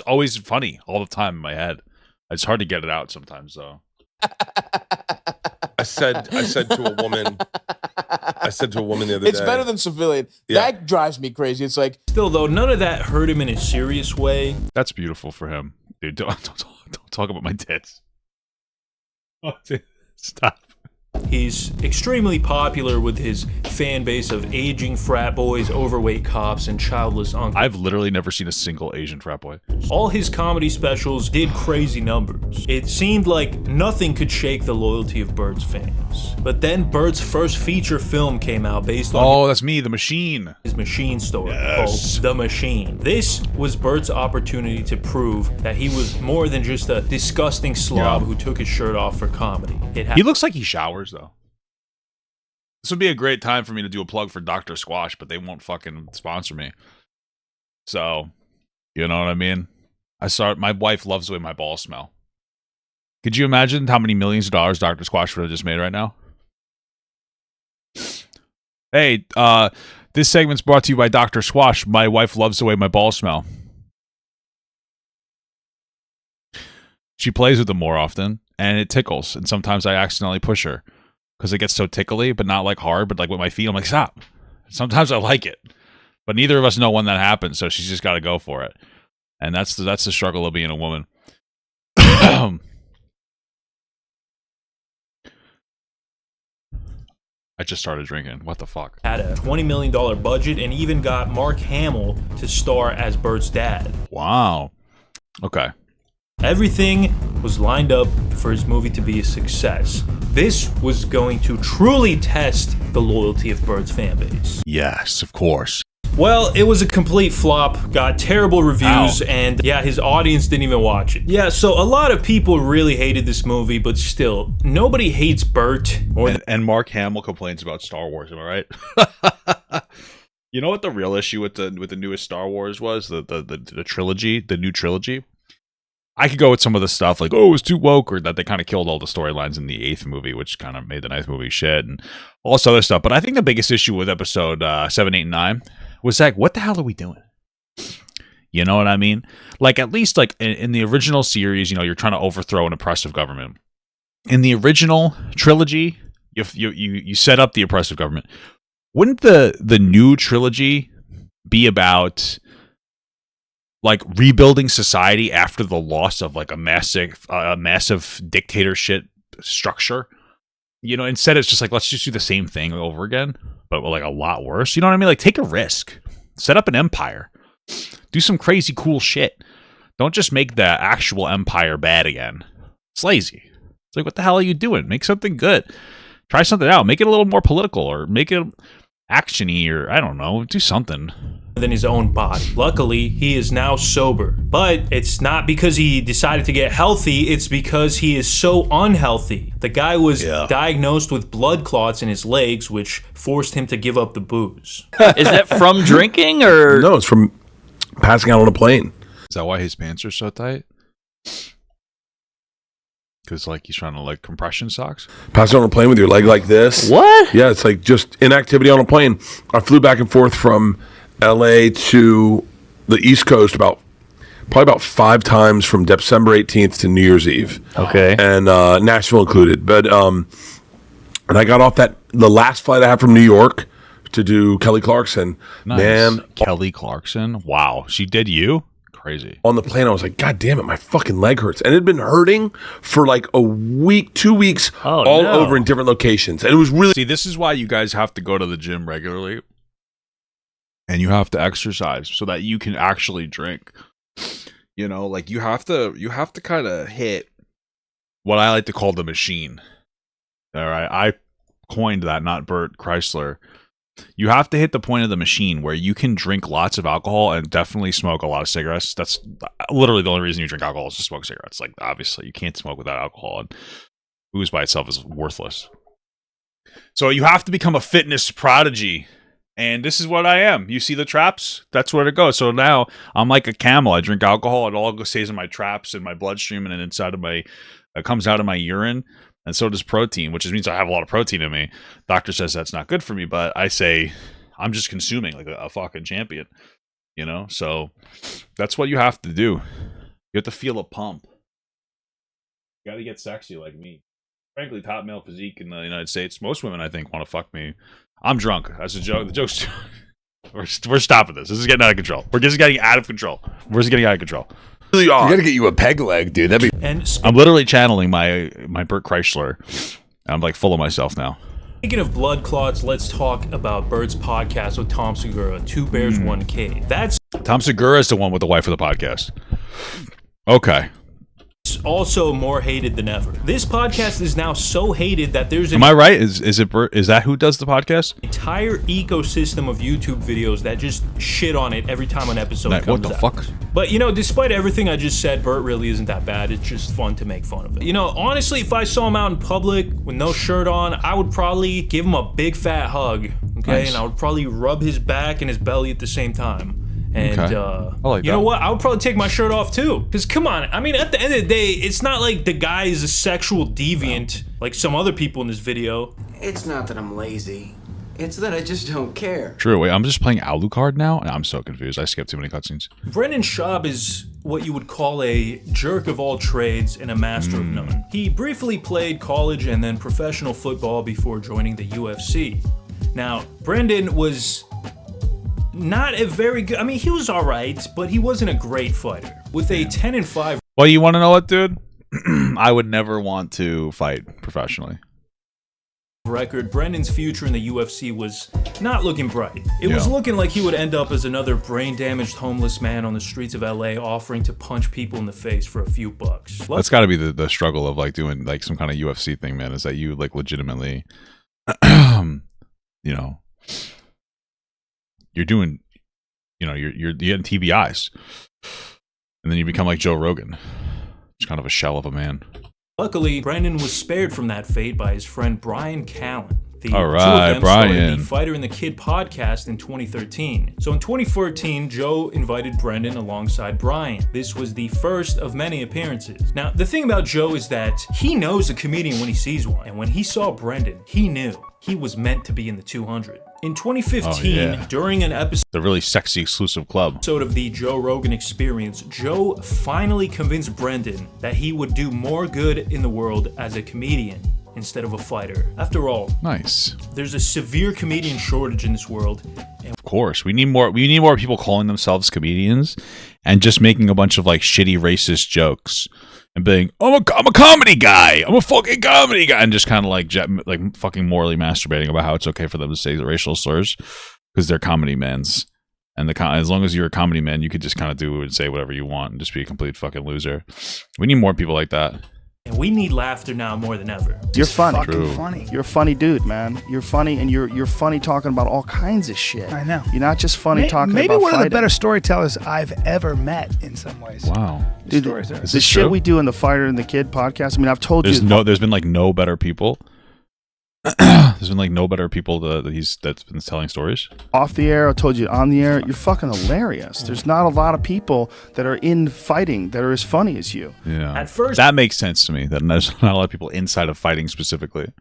always funny all the time in my head. It's hard to get it out sometimes, though. I said to a woman the other day. It's better than civilian. Yeah. That drives me crazy. It's like, Still, though, none of that hurt him in a serious way. That's beautiful for him. Dude, don't talk about my tits. Oh, dude, stop. He's extremely popular with his fan base of aging frat boys, overweight cops, and childless uncles. I've literally never seen a single Asian frat boy. All his comedy specials did crazy numbers. It seemed like nothing could shake the loyalty of Bert's fans. But then Bert's first feature film came out based on Oh, that's me, the machine. his machine story Yes. called The Machine. This was Bert's opportunity to prove that he was more than just a disgusting slob who took his shirt off for comedy. He looks like he showers, though. This would be a great time for me to do a plug for Dr. Squash, but they won't fucking sponsor me. So, you know what I mean? My wife loves the way my balls smell. Could you imagine how many millions of dollars Dr. Squash would have just made right now? Hey, this segment's brought to you by Dr. Squash. My wife loves the way my balls smell. She plays with them more often, and it tickles. And sometimes I accidentally push her because it gets so tickly, but not like hard, but like with my feet. I'm like, stop. Sometimes I like it, but neither of us know when that happens, so she's just got to go for it. And that's the struggle of being a woman. I just started drinking. What the fuck? Had a $20 million budget and even got Mark Hamill to star as Bert's dad. Wow. Okay. Everything was lined up for his movie to be a success. This was going to truly test the loyalty of Bert's fan base. Yes, of course. Well, it was a complete flop, got terrible reviews, and yeah, his audience didn't even watch it. Yeah, so a lot of people really hated this movie, but still, nobody hates Bert more than... And Mark Hamill complains about Star Wars, am I right? You know what the real issue with the newest Star Wars was? The trilogy, the new trilogy? I could go with some of the stuff like, oh, it was too woke, or that they kind of killed all the storylines in the 8th movie, which kind of made the 9th movie shit, and all this other stuff. But I think the biggest issue with episode 7, 8, and 9 was like, what the hell are we doing? You know what I mean? Like, at least like in the original series, you know, you're trying to overthrow an oppressive government. In the original trilogy, you set up the oppressive government. Wouldn't the new trilogy be about like rebuilding society after the loss of like a massive dictatorship structure? You know, instead it's just like, let's just do the same thing over again, but like a lot worse. You know what I mean? Like, take a risk, set up an empire, do some crazy cool shit. Don't just make the actual empire bad again. It's lazy. It's like, what the hell are you doing? Make something good. Try something out. Make it a little more political, or make it action-y, or I don't know, do something. Than his own body. Luckily, he is now sober. But it's not because he decided to get healthy, it's because he is so unhealthy. The guy was diagnosed with blood clots in his legs, which forced him to give up the booze. Is that from drinking, or? No, it's from passing out on a plane. Is that why his pants are so tight? Because like he's trying to like compression socks? Passing on a plane with your leg like this. What? Yeah, it's like just inactivity on a plane. I flew back and forth from LA to the East Coast probably about 5 times from December 18th to New Year's Eve. Okay. And Nashville included. But and I got off the last flight I had from New York to do Kelly Clarkson. Nice. Man, Kelly Clarkson? Wow. She did you? Crazy. On the plane, I was like, God damn it, my fucking leg hurts. And it had been hurting for like a week, 2 weeks, all over in different locations. And it was really... See, this is why you guys have to go to the gym regularly. And you have to exercise so that you can actually drink. You know, like you have to kind of hit what I like to call the machine. All right. I coined that, not Bert Chrysler. You have to hit the point of the machine where you can drink lots of alcohol and definitely smoke a lot of cigarettes. That's literally the only reason you drink alcohol is to smoke cigarettes. Like, obviously, you can't smoke without alcohol, and booze by itself is worthless. So you have to become a fitness prodigy And this is what I am. You see the traps? That's where it goes. So now I'm like a camel. I drink alcohol. It all stays in my traps and my bloodstream and then inside of my, it comes out of my urine. And so does protein, which means I have a lot of protein in me. Doctor says that's not good for me, but I say I'm just consuming like a fucking champion, you know? So that's what you have to do. You have to feel a pump. You got to get sexy like me. Frankly, top male physique in the United States. Most women, I think, want to fuck me. I'm drunk. That's a joke. The joke's... We're stopping this. This is getting out of control. We're just getting out of control. We're just getting out of control. You gotta get you a peg leg, dude. That'd be... And I'm literally channeling my Burt Kreischer. I'm like full of myself now. Speaking of blood clots, let's talk about Bert's podcast with Tom Segura, Two Bears, One Cave. That's Tom Segura is the one with the wife of the podcast. Okay. also more hated than ever. This podcast is now so hated that there's Am I right? Is it Bert? Is that who does the podcast? Entire ecosystem of YouTube videos that just shit on it every time an episode comes out. What the fuck? But you know, despite everything I just said, Bert really isn't that bad. It's just fun to make fun of it. You know, honestly, if I saw him out in public with no shirt on, I would probably give him a big fat hug. Okay, and I would probably rub his back and his belly at the same time. And you know what? I would probably take my shirt off too. Because come on, I mean, at the end of the day, it's not like the guy is a sexual deviant like some other people in this video. It's not that I'm lazy. It's that I just don't care. True. Wait, I'm just playing Alucard now? I'm so confused. I skipped too many cutscenes. Brendan Schaub is what you would call a jerk of all trades and a master of none. He briefly played college and then professional football before joining the UFC. Now, Brendan was not a very good, I mean, he was alright, but he wasn't a great fighter. With a 10-5 Well, you want to know what, dude? I would never want to fight professionally. record, Brendan's future in the UFC was not looking bright. It was looking like he would end up as another brain-damaged homeless man on the streets of LA offering to punch people in the face for a few bucks. That's got to be the struggle of like doing like some kind of UFC thing, man, is that you like legitimately, you know, you're doing, you know, you're getting TBIs, and then you become like Joe Rogan. It's kind of a shell of a man. Luckily, Brendan was spared from that fate by his friend Brian Callen. The All two right, of them Brian. started the Fighter and the Kid podcast in 2013. So in 2014, Joe invited Brendan alongside Brian. This was the first of many appearances. Now, the thing about Joe is that he knows a comedian when he sees one, and when he saw Brendan, he knew he was meant to be in the 200. In 2015, during an episode The really sexy exclusive club. of the Joe Rogan Experience, Joe finally convinced Brendan that he would do more good in the world as a comedian instead of a fighter. After all, Nice. there's a severe comedian shortage in this world. And Of course, we need more people calling themselves comedians and just making a bunch of like shitty racist jokes and being, I'm a comedy guy. I'm a fucking comedy guy, and just kind of like fucking morally masturbating about how it's okay for them to say the racial slurs because they're comedy mans. And as long as you're a comedy man, you could just kind of do and say whatever you want and just be a complete fucking loser. We need more people like that. we need laughter now more than ever. You're funny. Fucking funny. You're a funny dude, man. You're funny, and you're funny talking about all kinds of shit. I know. You're not just funny talking maybe about one of the fighting. better storytellers I've ever met in some ways. Wow. Dude, Stories are- Is the this shit true? we do in the Fighter and the Kid podcast. I mean, I've told There's you. there's been like no better people. There's been like no better people that's been telling stories. Off the air, I told you on the air, you're fucking hilarious. There's not a lot of people that are in fighting that are as funny as you. Yeah. At first- that makes sense to me. That there's not a lot of people inside of fighting specifically.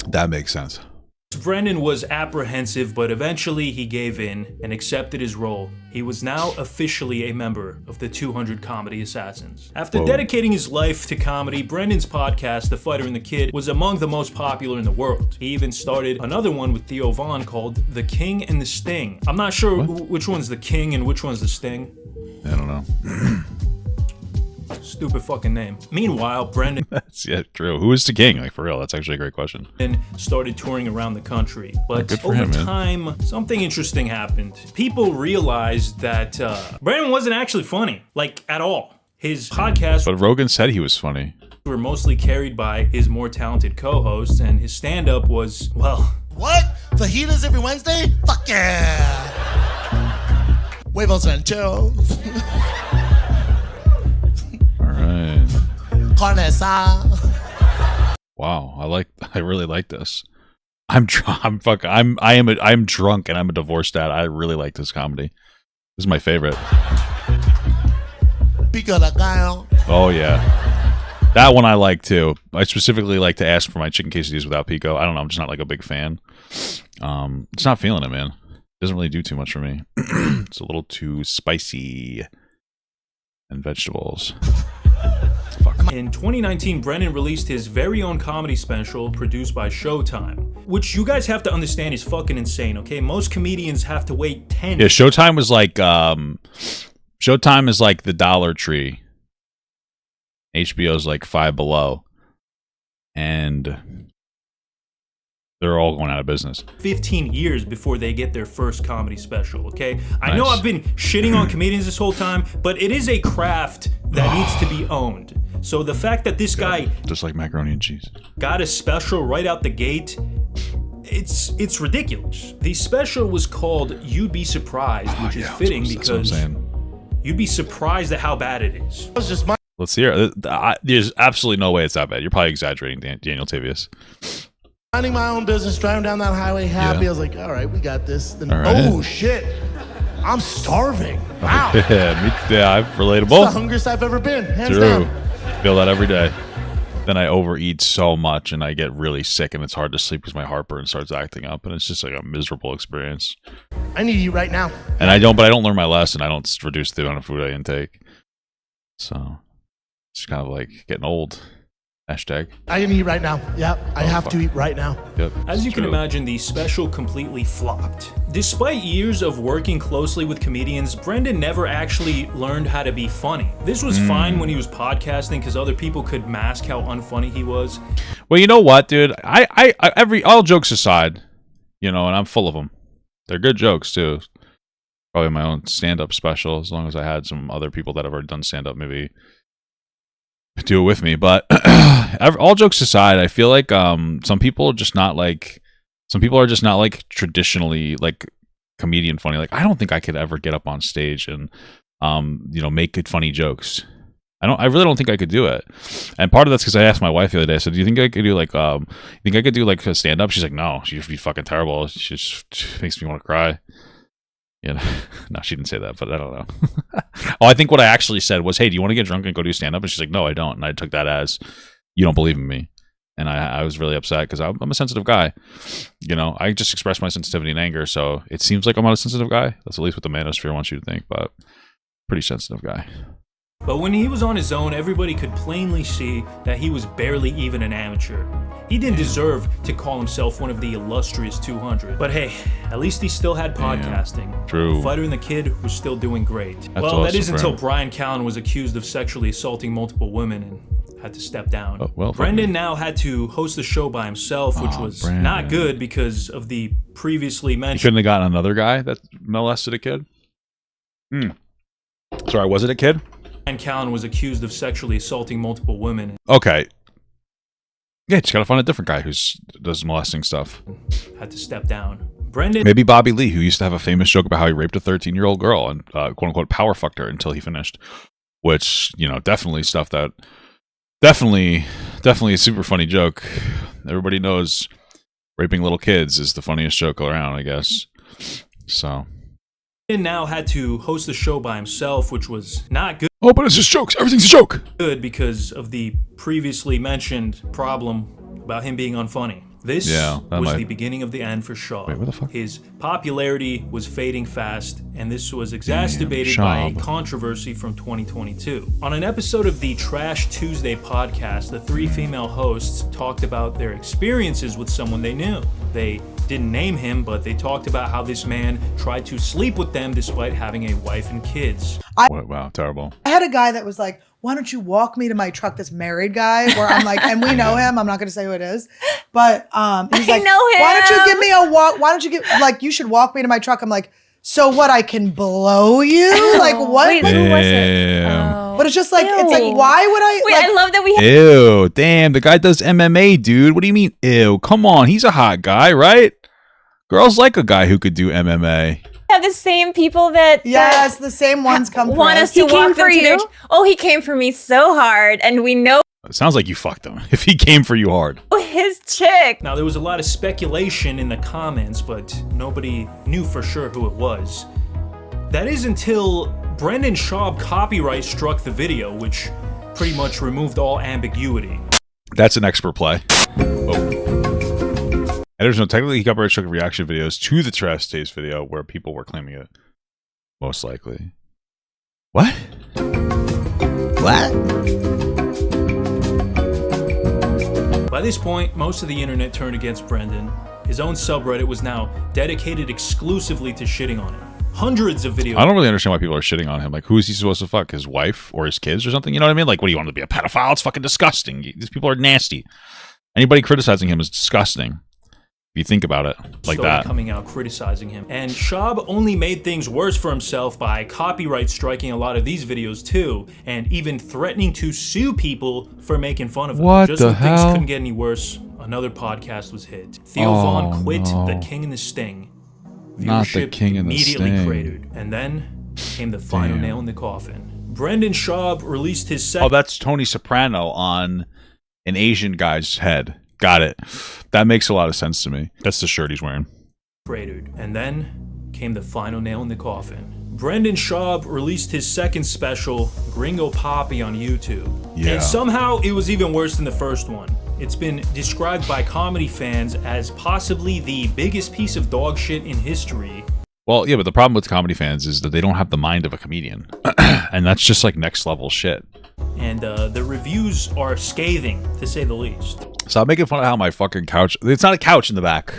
That makes sense. Brendan was apprehensive, but eventually he gave in and accepted his role. He was now officially a member of the 200 Comedy Assassins. After Whoa. dedicating his life to comedy, Brendan's podcast, The Fighter and the Kid, was among the most popular in the world. He even started another one with Theo Von called The King and the Sting. I'm not sure which one's the King and which one's the Sting. I don't know. Stupid fucking name. Meanwhile, Brendan That's true. Who is the king? Like for real, that's actually a great question. started touring around the country. But Good for over him, man. time, something interesting happened. People realized that Brendan wasn't actually funny, like at all. His podcasts But Rogan said he was funny. were mostly carried by his more talented co-hosts, and his stand-up was, well, What? Fajitas every Wednesday? Fuck yeah! Huevos rancheros. All right. Carne asada. Wow. I really like this. I'm drunk and I'm a divorced dad. I really like this comedy. This is my favorite. Oh yeah, that one I like too. I specifically like to ask for my chicken quesadillas without pico. I don't know. I'm just not like a big fan. Just not feeling it, man. Doesn't really do too much for me. It's a little too spicy. And vegetables. In 2019, Brendan released his very own comedy special produced by Showtime, which you guys have to understand is fucking insane, okay? Most comedians have to wait 10 Yeah, Showtime was like Showtime is like the Dollar Tree. HBO's like Five Below. And they're all going out of business. 15 years before they get their first comedy special, okay? I know I've been shitting on comedians this whole time, but it is a craft that needs to be owned. So the fact that this guy just like macaroni and cheese got a special right out the gate, it's ridiculous. The special was called You'd Be Surprised, which is fitting because you'd be surprised at how bad it is. Let's hear it. There's absolutely no way it's that bad. You're probably exaggerating, Daniel Tavius. Minding my own business, driving down that highway happy. I was like, all right, we got this. Then, oh shit, I'm starving. Wow. Yeah, relatable. It's the hungriest I've ever been, hands down. Feel that every day. Then I overeat so much and I get really sick and it's hard to sleep because my heartburn starts acting up and it's just like a miserable experience. I need to eat right now. And I don't learn my lesson. I don't reduce the amount of food I intake. So it's kind of like getting old. Hashtag. I can eat right now. Yep, I have to eat right now. Yep. As you can imagine, the special completely flopped. Despite years of working closely with comedians, Brendan never actually learned how to be funny. This was fine when he was podcasting because other people could mask how unfunny he was. Well, you know what, dude? All jokes aside, you know, and I'm full of them. They're good jokes too. Probably my own stand-up special, as long as I had some other people that have already done stand-up, maybe do it with me. But all jokes aside, I feel like some people are just not like traditionally like comedian funny. Like I don't think I could ever get up on stage and make good funny jokes. I really don't think I could do it. And part of that's because I asked my wife the other day, I said, do you think I could do like a stand up? She's like, no, she'd be fucking terrible. She just makes me want to cry. Yeah, no, she didn't say that, but I don't know. Oh, I think what I actually said was, hey, do you want to get drunk and go do stand-up? And she's like, no, I don't. And I took that as, you don't believe in me. And I was really upset because I'm a sensitive guy. You know, I just express my sensitivity and anger, so it seems like I'm not a sensitive guy. That's at least what the manosphere wants you to think, but pretty sensitive guy. But when he was on his own, everybody could plainly see that he was barely even an amateur. He didn't deserve to call himself one of the illustrious 200. But hey, at least he still had podcasting. True. Fighter and the Kid was still doing great. That's well, that awesome is for until him. Brian Callen was accused of sexually assaulting multiple women and had to step down. Oh, well, Brendan now had to host the show by himself, which was not good because of the previously You mentioned... couldn't have gotten another guy that molested a kid? Sorry, was it a kid? Brian Callen was accused of sexually assaulting multiple women. Okay. Yeah, just gotta find a different guy who does molesting stuff. Had to step down. Brendan... Maybe Bobby Lee, who used to have a famous joke about how he raped a 13-year-old girl and quote-unquote power fucked her until he finished. Which, you know, definitely stuff that... Definitely a super funny joke. Everybody knows raping little kids is the funniest joke around, I guess. So... now had to host the show by himself, which was not good. Oh, but it's just jokes. Everything's a joke. Good because of the previously mentioned problem about him being unfunny. This was the beginning of the end for Shaw. Wait, what the fuck? His popularity was fading fast, and this was exacerbated by a controversy from 2022. On an episode of the Trash Tuesday podcast, the three female hosts talked about their experiences with someone they knew. They didn't name him, but they talked about how this man tried to sleep with them despite having a wife and kids. Wow, terrible. I had a guy that was like, why don't you walk me to my truck, this married guy, where I'm like, and we know him, I'm not going to say who it is, but he's like, know him. why don't you give me a walk, why don't you give, like, you should walk me to my truck. I'm like, so what, I can blow you? Like, what? Wait, who was it? Oh. But it's just like, it's like, why would I? Wait, like, I love that we Ew, damn, the guy does MMA, dude. What do you mean, ew? Come on, he's a hot guy, right? Girls like a guy who could do MMA. have the same people that yes, the same ones come want us to walk them to their. Oh, he came for me so hard, and we know. It sounds like you fucked him if he came for you hard. his chick. Now, there was a lot of speculation in the comments, but nobody knew for sure who it was. That is until Brendan Schaub copyright struck the video, which pretty much removed all ambiguity. That's an expert play. Oh. And there's no technically copyright struck reaction videos to the Trash Taste video where people were claiming it. Most likely. What? What? By this point, most of the internet turned against Brendan. His own subreddit was now dedicated exclusively to shitting on him. Hundreds of videos. I don't really understand why people are shitting on him. Like, who is he supposed to fuck? His wife or his kids or something? You know what I mean? Like, what do you want him to be, a pedophile? It's fucking disgusting. These people are nasty. Anybody criticizing him is disgusting. If you think about it like that. Coming out criticizing him. And Schaub only made things worse for himself by copyright striking a lot of these videos too, and even threatening to sue people for making fun of him. What Just the when hell? things couldn't get any worse, another podcast was hit. Theo Von quit The King and the Sting. Not The Viewership King and the immediately Sting. cratered. And then came the final nail in the coffin. Brendan Schaub released his second... Oh, that's Tony Soprano on an Asian guy's head. Got it. That makes a lot of sense to me. That's the shirt he's wearing. Cratered. And then came the final nail in the coffin. Brendan Schaub released his second special, Gringo Poppy, on YouTube. Yeah. And somehow it was even worse than the first one. It's been described by comedy fans as possibly the biggest piece of dog shit in history. Well, yeah, but the problem with comedy fans is that they don't have the mind of a comedian. And that's just like next level shit. And the reviews are scathing, to say the least. Stop making fun of how my fucking couch... It's not a couch in the back.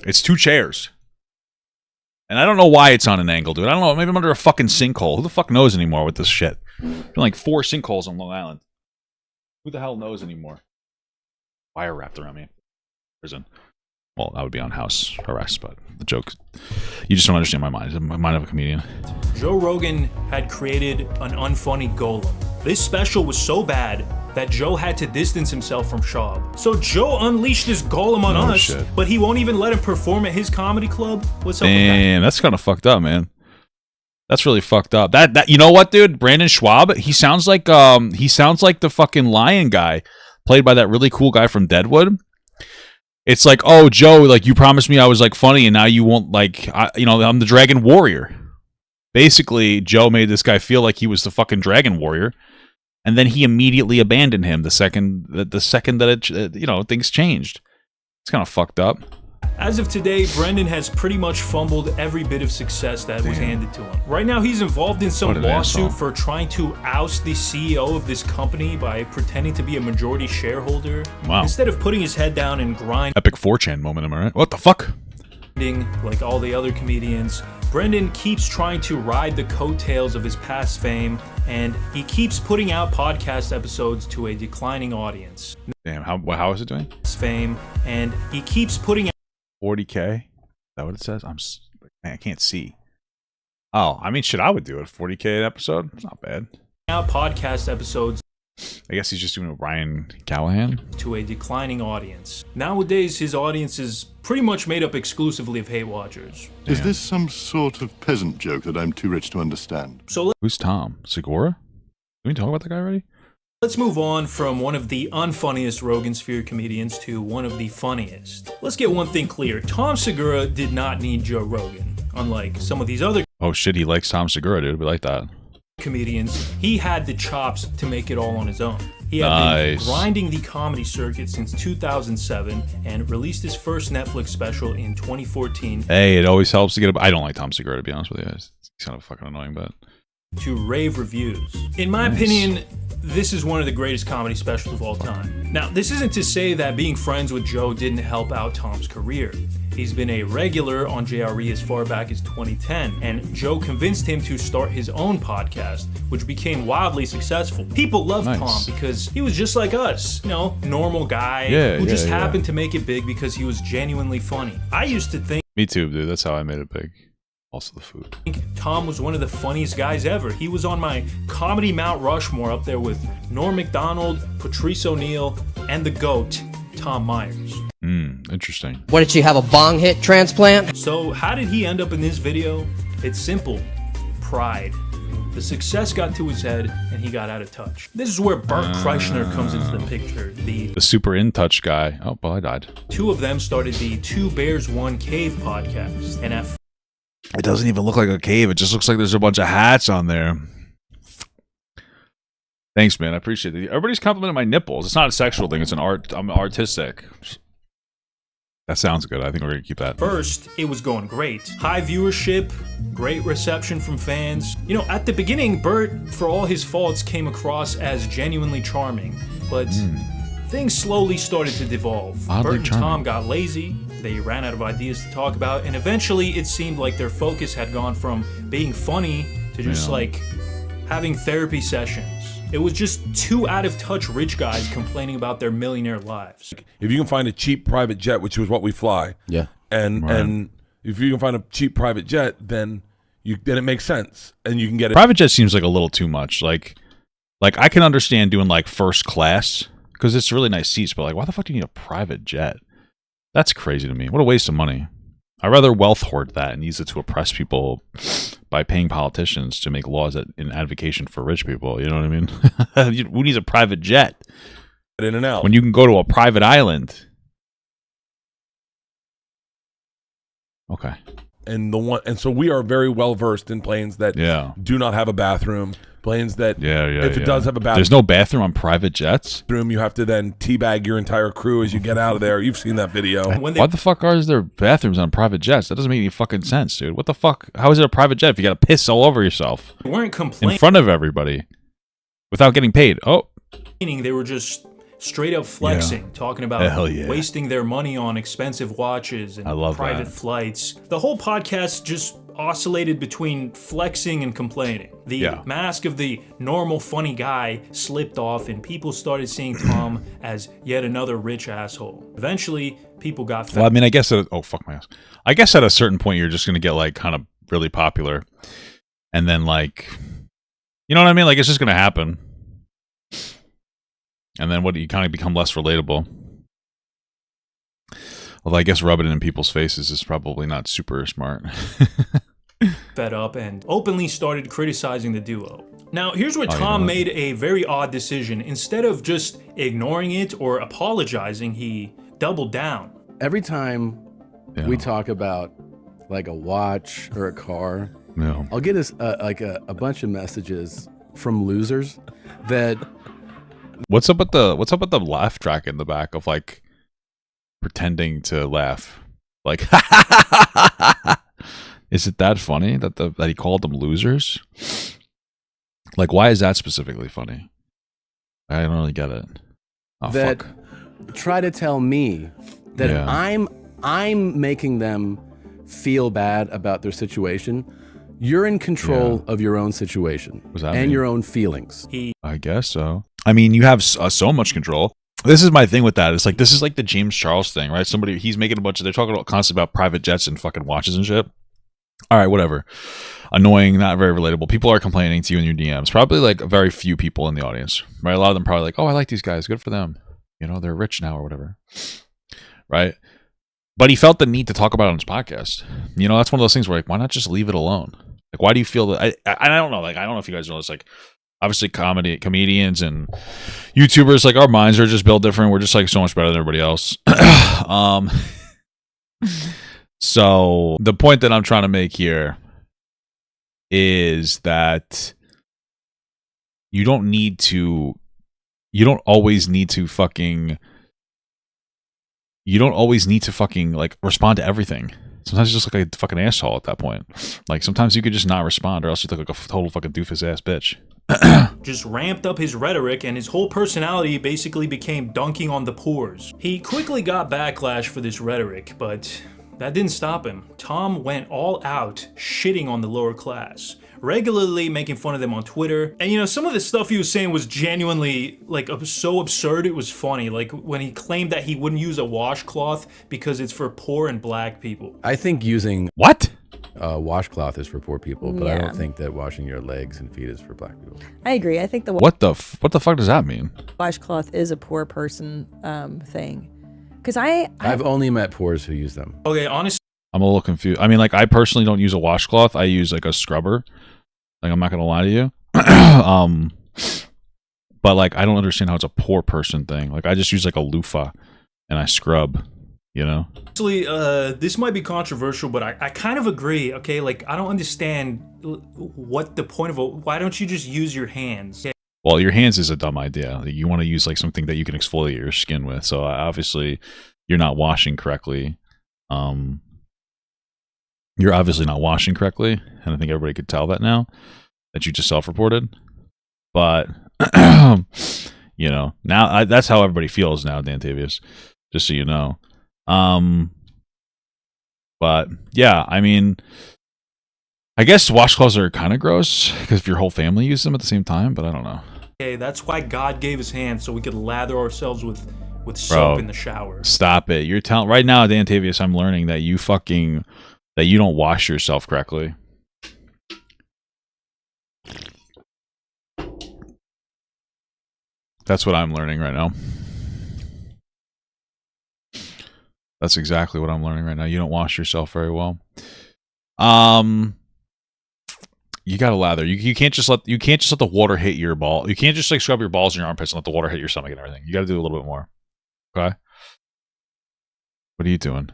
It's 2 chairs. And I don't know why it's on an angle, dude. I don't know. Maybe I'm under a fucking sinkhole. Who the fuck knows anymore with this shit? There's been like 4 sinkholes on Long Island. Who the hell knows anymore? Wire wrapped around me. Prison. Well, that would be on house arrest, but the joke... You just don't understand my mind. My mind of a comedian. Joe Rogan had created an unfunny golem. This special was so bad that Joe had to distance himself from Schaub. So Joe unleashed this golem on us, shit. but he won't even let him perform at his comedy club? What's up with that? Damn, that's kind of fucked up, man. That's really fucked up. That you know what, dude? Brandon Schwab, he sounds like the fucking lion guy, played by that really cool guy from Deadwood. It's like, oh, Joe, like you promised me I was like funny, and now you won't like, I'm the Dragon Warrior. Basically, Joe made this guy feel like he was the fucking Dragon Warrior, and then he immediately abandoned him the second that it, things changed. It's kind of fucked up. As of today, Brendan has pretty much fumbled every bit of success that was handed to him. Right now, he's involved in some What an lawsuit asshole. for trying to oust the CEO of this company by pretending to be a majority shareholder. Wow. Instead of putting his head down and grinding Epic 4chan moment, am I right? What the fuck? like all the other comedians, Brendan keeps trying to ride the coattails of his past fame, and he keeps putting out podcast episodes to a declining audience. Damn, how is it doing? His fame, and he keeps putting out 40K? Is that what it says? I can't see. Oh, I mean, shit, I would do it. 40K an episode? It's not bad. podcast episodes I guess he's just doing a Ryan Callahan. To a declining audience. Nowadays, his audience is pretty much made up exclusively of hate watchers. Is this some sort of peasant joke that I'm too rich to understand? So Who's Tom? Segura? Did we talk about that guy already? let's move on from one of the unfunniest Rogan Sphere comedians to one of the funniest. Let's get one thing clear. Tom Segura did not need Joe Rogan. Unlike some of these other Oh shit, he likes Tom Segura, dude. We like that. comedians, he had the chops to make it all on his own. He had been Nice. grinding the comedy circuit since 2007 and released his first Netflix special in 2014 Hey, it always helps to get I don't like Tom Segura, to be honest with you. He's kind of fucking annoying, but... to rave reviews. In my opinion, this is one of the greatest comedy specials of all time. Now, this isn't to say that being friends with Joe didn't help out Tom's career. He's been a regular on JRE as far back as 2010, and Joe convinced him to start his own podcast, which became wildly successful. People loved Nice. Tom because he was just like us, normal guy who just happened to make it big because he was genuinely funny. I used to think Me too, dude. That's how I made it big. Also the food. Tom was one of the funniest guys ever. He was on my comedy Mount Rushmore up there with Norm Macdonald, Patrice O'Neill, and the GOAT, Tom Myers. Interesting. What, did she have a bong hit transplant? So how did he end up in this video? It's simple. Pride. The success got to his head, and he got out of touch. This is where Bert Kreischer comes into the picture. The super in touch guy. Oh, well, I died. Two of them started the Two Bears, One Cave podcast, and at It doesn't even look like a cave. It just looks like there's a bunch of hats on there. Thanks, man. I appreciate it. Everybody's complimenting my nipples. It's not a sexual thing. It's an art. I'm artistic. That sounds good. I think we're going to keep that. First, it was going great. High viewership, great reception from fans. You know, at the beginning, Bert, for all his faults, came across as genuinely charming. But things slowly started to devolve. Oddly Bert and charming. Tom got lazy. They ran out of ideas to talk about. And eventually, it seemed like their focus had gone from being funny to just like having therapy sessions. It was just two out-of-touch rich guys complaining about their millionaire lives. If you can find a cheap private jet, which is what we fly, and if you can find a cheap private jet, then it makes sense, and you can get it. Private jet seems like a little too much. Like I can understand doing like first class because it's really nice seats, but like, why the fuck do you need a private jet? That's crazy to me. What a waste of money. I'd rather wealth hoard that and use it to oppress people by paying politicians to make laws in advocation for rich people. You know what I mean? Who needs a private jet? In and out. When you can go to a private island. Okay. And so we are very well versed in planes that do not have a bathroom. Planes that if it does have a bathroom, there's no bathroom on private jets. You have to then teabag your entire crew as you get out of there. You've seen that video. Why the fuck are there bathrooms on private jets? That doesn't make any fucking sense, dude. What the fuck? How is it a private jet if you got to piss all over yourself? They weren't complaining In front of everybody without getting paid. Oh. They were just straight up flexing, talking about wasting their money on expensive watches and private flights. The whole podcast just oscillated between flexing and complaining. The mask of the normal funny guy slipped off and people started seeing Tom as yet another rich asshole. Eventually, people got fed. Well, I mean, I guess fuck my ass. I guess at a certain point you're just going to get like kind of really popular and then like, you know what I mean? Like it's just going to happen. And then you kind of become less relatable. Although I guess rubbing it in people's faces is probably not super smart. Fed up and openly started criticizing the duo. Now, here's where Tom made a very odd decision. Instead of just ignoring it or apologizing, he doubled down. Every time we talk about like a watch or a car, I'll get a bunch of messages from losers that. What's up with the laugh track in the back of like pretending to laugh? Like, is it that funny that he called them losers? Like, why is that specifically funny? I don't really get it. Oh, that try to tell me that I'm making them feel bad about their situation. You're in control of your own situation and your own feelings. I guess so. I mean, you have so much control. This is my thing with that. It's like, this is like the James Charles thing, right? He's making they're talking constantly about private jets and fucking watches and shit. All right, whatever. Annoying, not very relatable. People are complaining to you in your DMs. Probably like very few people in the audience, right? A lot of them probably like, oh, I like these guys. Good for them. You know, they're rich now or whatever. Right? But he felt the need to talk about it on his podcast. You know, that's one of those things where like, why not just leave it alone? Like, why do you feel that? I don't know. Like, I don't know if you guys know this. Like, obviously, comedians and YouTubers, like, our minds are just built different. We're just like so much better than everybody else. So the point that I'm trying to make here is that you don't always need to fucking like respond to everything. Sometimes you're just like a fucking asshole at that point. Like sometimes you could just not respond or else you look like a total fucking doofus ass bitch. Just ramped up his rhetoric and his whole personality basically became dunking on the poors. He quickly got backlash for this rhetoric, but that didn't stop him. Tom went all out shitting on the lower class, regularly making fun of them on Twitter. And you know, some of the stuff he was saying was genuinely like so absurd it was funny. Like when he claimed that he wouldn't use a washcloth because it's for poor and black people. I think using washcloth is for poor people, but I don't think that washing your legs and feet is for black people. I agree. I think the what the fuck does that mean? Washcloth is a poor person thing. Because I've only met poors who use them. Okay, honestly, I'm a little confused. I mean, like, I personally don't use a washcloth. I use like a scrubber. Like, I'm not gonna lie to you. But like, I don't understand how it's a poor person thing. Like, I just use like a loofah and I scrub. You know. Actually, this might be controversial, but I kind of agree. Okay, like I don't understand what the point of why don't you just use your hands? Well, your hands is a dumb idea. You want to use like something that you can exfoliate your skin with. So obviously, you're not washing correctly. You're obviously not washing correctly, and I think everybody could tell that now that you just self-reported. But you know, now that's how everybody feels now, Dantavius. Just so you know. But yeah, I mean, I guess washcloths are kind of gross because if your whole family uses them at the same time, but I don't know. Okay, that's why God gave his hands so we could lather ourselves with soap in the shower. Stop it! You're telling right now, Dantavius. I'm learning that you don't wash yourself correctly. That's what I'm learning right now. That's exactly what I'm learning right now. You don't wash yourself very well. You gotta lather. You can't just let the water hit your ball. You can't just like scrub your balls and your armpits and let the water hit your stomach and everything. You gotta do a little bit more. Okay. What are you doing?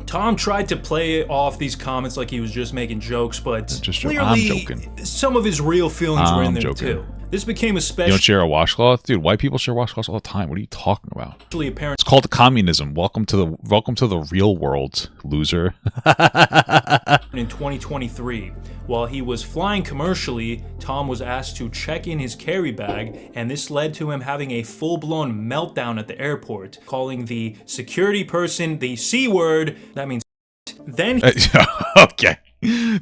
Tom tried to play off these comments like he was just making jokes, but clearly I'm joking. Some of his real feelings were in there too. This became a special. You don't share a washcloth, dude. White people share washcloths all the time. What are you talking about? Apparent. It's called communism. Welcome to the real world, loser. In 2023, while he was flying commercially, Tom was asked to check in his carry bag, and this led to him having a full-blown meltdown at the airport, calling the security person the C word. That means. Then. Okay,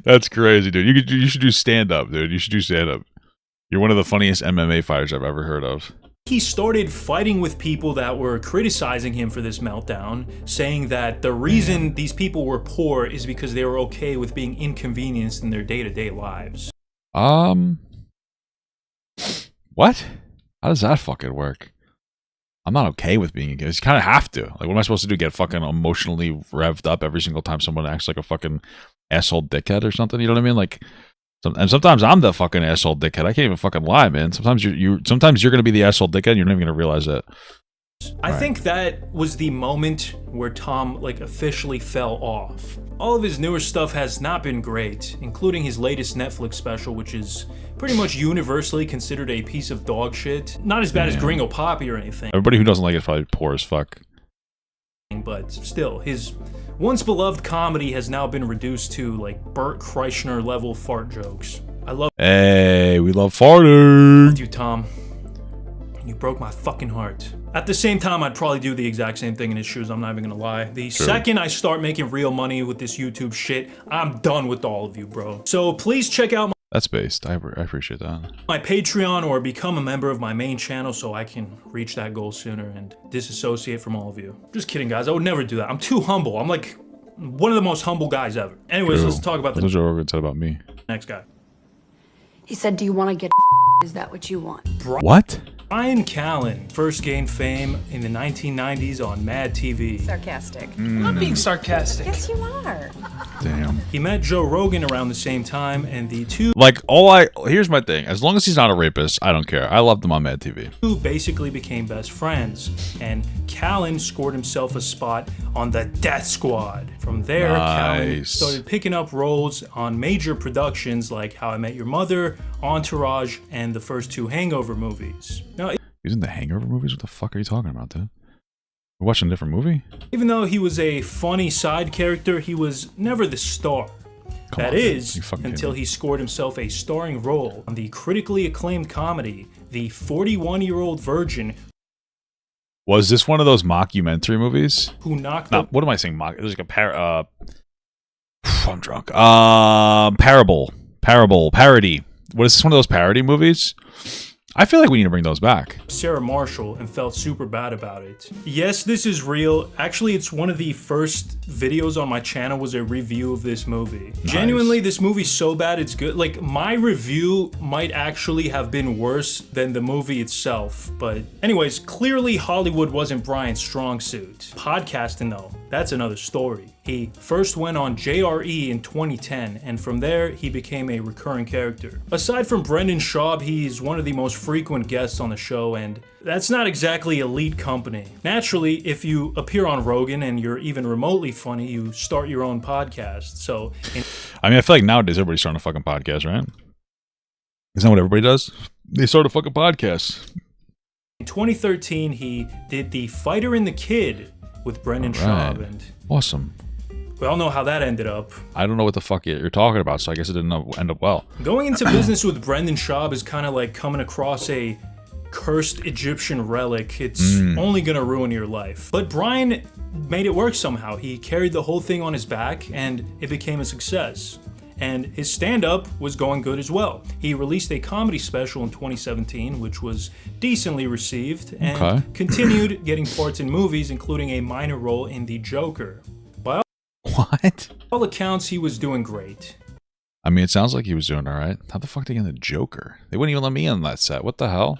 that's crazy, dude. You should do stand up, dude. You should do stand up. You're one of the funniest MMA fighters I've ever heard of. He started fighting with people that were criticizing him for this meltdown, saying that the reason these people were poor is because they were okay with being inconvenienced in their day-to-day lives. What? How does that fucking work? I'm not okay with being against. You kind of have to. Like, what am I supposed to do? Get fucking emotionally revved up every single time someone acts like a fucking asshole dickhead or something? You know what I mean? Like, and sometimes I'm the fucking asshole dickhead. I can't even fucking lie, man. Sometimes you're gonna be the asshole dickhead. And you're not even gonna realize it. I think that was the moment where Tom like officially fell off. All of his newer stuff has not been great, including his latest Netflix special, which is pretty much universally considered a piece of dog shit. Not as bad as Gringo Poppy or anything. Everybody who doesn't like it is probably poor as fuck. But still, his once beloved comedy has now been reduced to like Bert Kreischer level fart jokes. I love. Hey, we love farting. You, Tom. You broke my fucking heart. At the same time, I'd probably do the exact same thing in his shoes. I'm not even gonna lie. The second I start making real money with this YouTube shit, I'm done with all of you, bro. So please check out That's based. I appreciate that. my Patreon or become a member of my main channel so I can reach that goal sooner and disassociate from all of you. Just kidding, guys. I would never do that. I'm too humble. I'm like one of the most humble guys ever. Anyways, let's talk about What Joe Rogan said about me. Next guy. He said, do you want to get is that what you want? What? Brian Callen first gained fame in the 1990s on Mad TV. Sarcastic. I'm not being sarcastic. Yes, you are. Damn. He met Joe Rogan around the same time, and the two here's my thing. As long as he's not a rapist, I don't care. I love them on Mad TV. basically became best friends, and Callen scored himself a spot on the Death Squad. From there, Callen started picking up roles on major productions like How I Met Your Mother, Entourage, and the first two Hangover movies. Now, He's in the Hangover movies? What the fuck are you talking about, dude? We're watching a different movie? even though he was a funny side character, he was never the star. That is, until he scored himself a starring role on the critically acclaimed comedy, The 41-Year-Old Virgin. Was this one of those mockumentary movies? Who knocked No, what am I saying? Mock? It was like a I'm drunk. Parody. What is this? One of those parody movies? I feel like we need to bring those back. Sarah Marshall and felt super bad about it. Yes, this is real. Actually, it's one of the first videos on my channel was a review of this movie. Nice. Genuinely, this movie's so bad it's good. Like, my review might actually have been worse than the movie itself. But anyways, clearly Hollywood wasn't Brian's strong suit. Podcasting though, that's another story. He first went on JRE in 2010, and from there, he became a recurring character. Aside from Brendan Schaub, he's one of the most frequent guests on the show, and that's not exactly elite company. Naturally, if you appear on Rogan and you're even remotely funny, you start your own podcast. So, I mean, I feel like nowadays everybody's starting a fucking podcast, right? Isn't that what everybody does? They start a fucking podcast. In 2013, he did The Fighter and the Kid with Brendan Schaub, and awesome. We all know how that ended up. I don't know what the fuck you're talking about, so I guess it didn't end up well. Going into business with Brendan Schaub is kind of like coming across a cursed Egyptian relic. It's only gonna ruin your life. But Brian made it work somehow. He carried the whole thing on his back, and it became a success. And his stand-up was going good as well. He released a comedy special in 2017, which was decently received, and continued getting parts in movies, including a minor role in The Joker. By all accounts, he was doing great. I mean, it sounds like he was doing all right. How the fuck did he get in The Joker? They wouldn't even let me on that set. What the hell?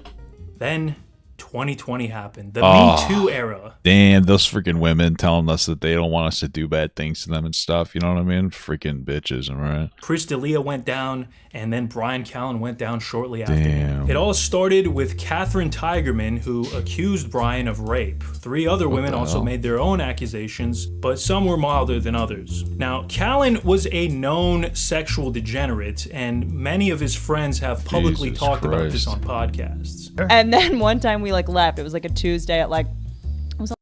Then 2020 happened, the Me Too era. Damn, those freaking women telling us that they don't want us to do bad things to them and stuff. You know what I mean? Freaking bitches, am I right? Chris D'Elia went down, and then Brian Callen went down shortly after him. It all started with Catherine Tigerman, who accused Brian of rape. 3 other women also made their own accusations, but some were milder than others. Now, Callen was a known sexual degenerate, and many of his friends have publicly talked about this on podcasts. And then one time we left. It was like a Tuesday at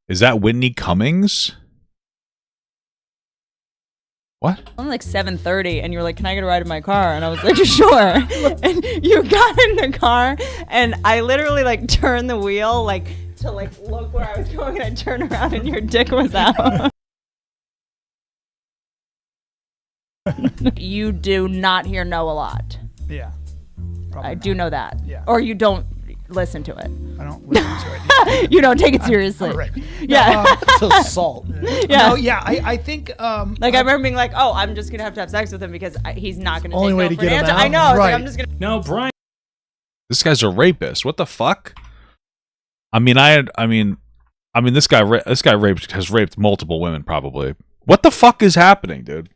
Is that Whitney Cummings? What? Only 7:30, and you were like, "Can I get a ride in my car?" And I was like, "Sure." And you got in the car, and I literally turned the wheel to look where I was going, and I turned around, and your dick was out. You do not hear no a lot. Yeah. I do know that. Yeah. Or you don't listen to it. I don't listen to it. You don't take it seriously. Right. Yeah. It's assault. Yeah. No, yeah. I think. I remember being like, "Oh, I'm just gonna have to have sex with him because he's not gonna Only take way no to for get an him answer." out. I know. I was Right. like, I'm just gonna. No, Brian. This guy's a rapist. What the fuck? I mean, this guy has raped multiple women probably. What the fuck is happening, dude?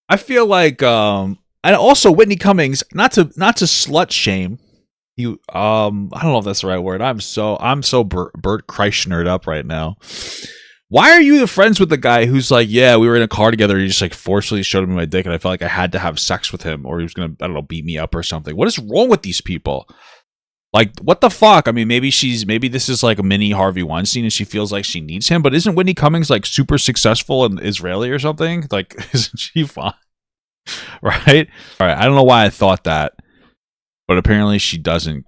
I feel like, and also Whitney Cummings, not to slut shame you. I don't know if that's the right word. I'm so Bert Kreischer'd up right now. Why are you the friends with the guy who's like, yeah, we were in a car together. He just forcefully showed me my dick, and I felt like I had to have sex with him, or he was gonna, I don't know, beat me up or something. What is wrong with these people? What the fuck? I mean, maybe this is like a mini Harvey Weinstein, and she feels like she needs him. But isn't Whitney Cummings super successful and Israeli or something? Isn't she fine? Right? All right. I don't know why I thought that, but apparently she doesn't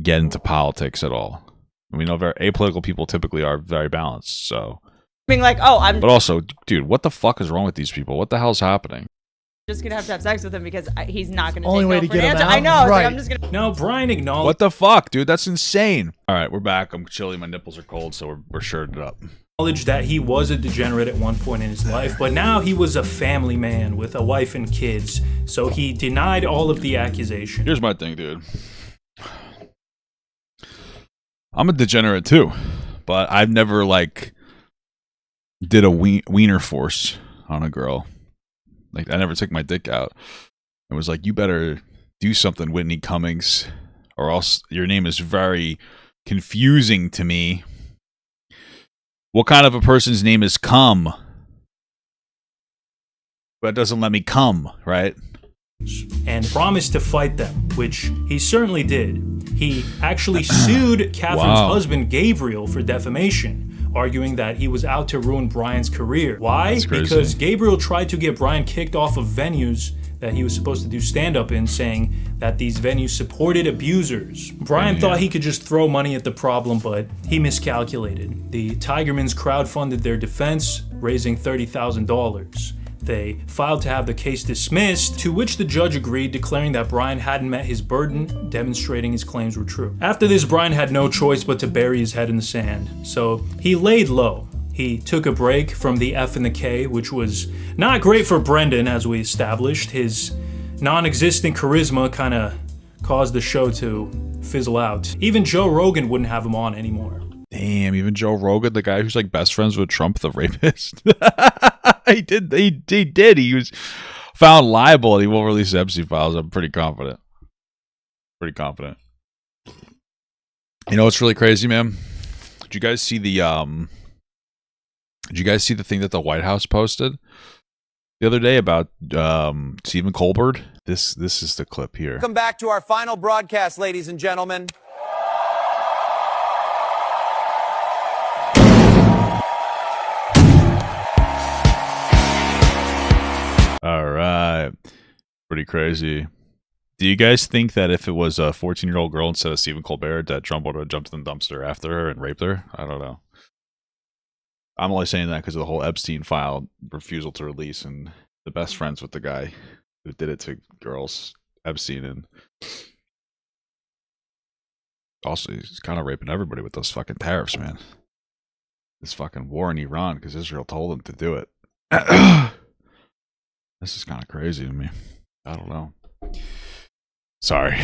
get into politics at all. We know very apolitical people typically are very balanced. So Being like, "Oh, I'm." But also, dude, what the fuck is wrong with these people? What the hell's happening? Just gonna have to have sex with him because he's not gonna Only take way no to for get an him answer. out. I know. I was Right. like, I'm just gonna. No, Brian acknowledged. What the fuck, dude? That's insane. All right, we're back. I'm chilly. My nipples are cold, so we're shirted up. That he was a degenerate at one point in his life, but now he was a family man with a wife and kids, so he denied all of the accusations. Here's my thing, dude. I'm a degenerate too, but I've never did a wiener force on a girl. I never took my dick out. It was like, you better do something, Whitney Cummings, or else your name is very confusing to me. What kind of a person's name is cum? But doesn't let me come, right? And promised to fight them, which he certainly did. He actually sued Catherine's husband, Gabriel, for defamation, arguing that he was out to ruin Brian's career. Why? Because Gabriel tried to get Brian kicked off of venues that he was supposed to do stand-up in, saying that these venues supported abusers. Brian thought he could just throw money at the problem, but he miscalculated. The Tigermans crowdfunded their defense, raising $30,000. They filed to have the case dismissed, to which the judge agreed, declaring that Brian hadn't met his burden, demonstrating his claims were true. After this, Brian had no choice but to bury his head in the sand, so he laid low. He took a break from the F and the K, which was not great for Brendan, as we established. His non-existent charisma kind of caused the show to fizzle out. Even Joe Rogan wouldn't have him on anymore. Damn, even Joe Rogan, the guy who's like best friends with Trump, the rapist. He did. He was found liable and he won't release the Epstein files. I'm pretty confident. You know what's really crazy, man? Did you guys see the thing that the White House posted the other day about Stephen Colbert? This is the clip here. Welcome back to our final broadcast, ladies and gentlemen. All right. Pretty crazy. Do you guys think that if it was a 14-year-old girl instead of Stephen Colbert, that Trump would have jumped in the dumpster after her and raped her? I don't know. I'm only saying that because of the whole Epstein file refusal to release and the best friends with the guy who did it to girls, Epstein, and also he's kind of raping everybody with those fucking tariffs, man. This fucking war in Iran because Israel told him to do it. This is kind of crazy to me. I don't know. Sorry.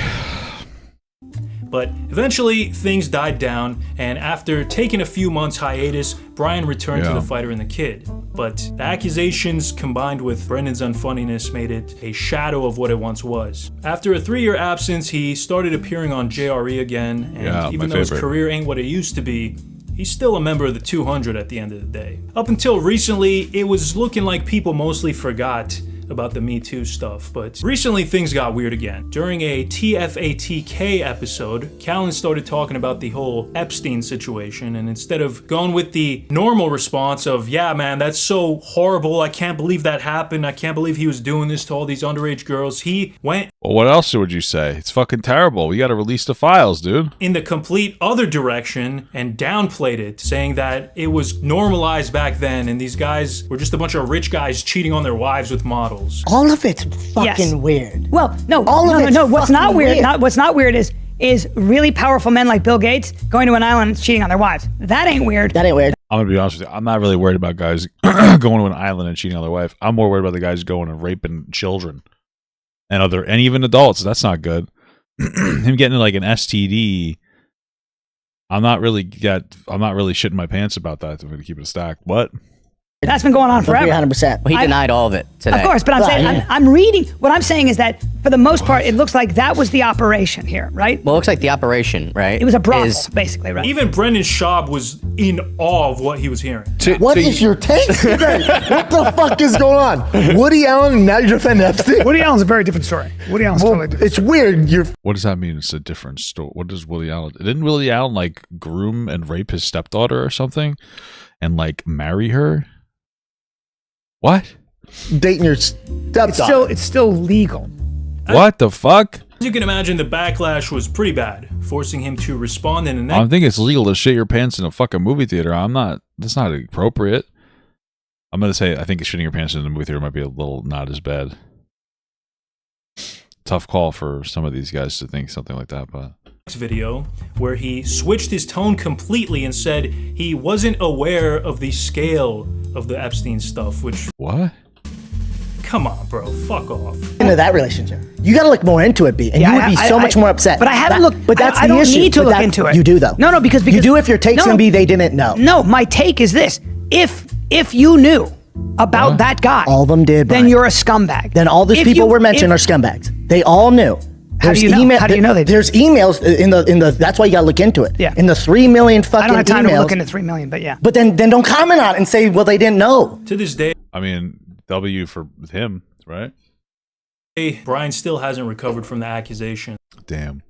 But eventually, things died down, and after taking a few months hiatus, Brian returned to The Fighter and the Kid. But the accusations combined with Brendan's unfunniness made it a shadow of what it once was. After a 3-year absence, he started appearing on JRE again, and even though his career ain't what it used to be, he's still a member of the 200 at the end of the day. Up until recently, it was looking like people mostly forgot about the Me Too stuff, but recently things got weird again. During a TFATK episode, Callan started talking about the whole Epstein situation, and instead of going with the normal response of, yeah man, that's so horrible, I can't believe that happened, I can't believe he was doing this to all these underage girls, he went well, what else would you say? It's fucking terrible. We gotta release the files, dude. In the complete other direction and downplayed it, saying that it was normalized back then and these guys were just a bunch of rich guys cheating on their wives with models. All of it's fucking weird. Well, no, what's not weird? What's not weird is really powerful men like Bill Gates going to an island and cheating on their wives. That ain't weird. That ain't weird. I'm gonna be honest with you. I'm not really worried about guys going to an island and cheating on their wife. I'm more worried about the guys going and raping children and even adults. That's not good. Him getting like an STD. I'm not really shitting my pants about that. I'm gonna keep it a stack. What? That's been going on forever. 300%. Well, he denied all of it today. Of course, but I'm saying, I'm reading, what I'm saying is that for the most part, it looks like that was the operation here, right? Well, it looks like the operation, right? It was a brothel, basically, right? Even Brendan Schaub was in awe of what he was hearing. What is your take? What the fuck is going on? Woody Allen, now you're defending Epstein? Woody Allen's a very different story. Woody Allen's totally different. It's weird. What does that mean? It's a different story. What does Woody Allen? Didn't Woody Allen like groom and rape his stepdaughter or something, and like marry her? What? Dating your stepdaughter. It's still legal. What the fuck? As you can imagine, the backlash was pretty bad, forcing him to respond in a I think it's legal to shit your pants in a fucking movie theater. That's not appropriate. I'm gonna say I think shitting your pants in the movie theater might be a little not as bad. Tough call for some of these guys to think something like that, but video where he switched his tone completely and said he wasn't aware of the scale of the Epstein stuff, which... What? Come on, bro. Fuck off. Into that relationship. You gotta look more into it, B, and you would be so much more upset. But I haven't looked... But that's I the don't issue. need to look into it. You do, though. No, because... You do if your take's gonna be they didn't know. No, my take is this. If you knew about that guy... All of them did, then you're a scumbag. Then all these people we're mentioning are scumbags. They all knew. How do you know? How do you know they did? There's emails in the. That's why you gotta look into it. Yeah. In the 3 million fucking emails. I don't have time to look into 3 million, but yeah. But then don't comment on it and say, well, they didn't know. To this day, I mean, W for him, right? Brian still hasn't recovered from the accusation. Damn.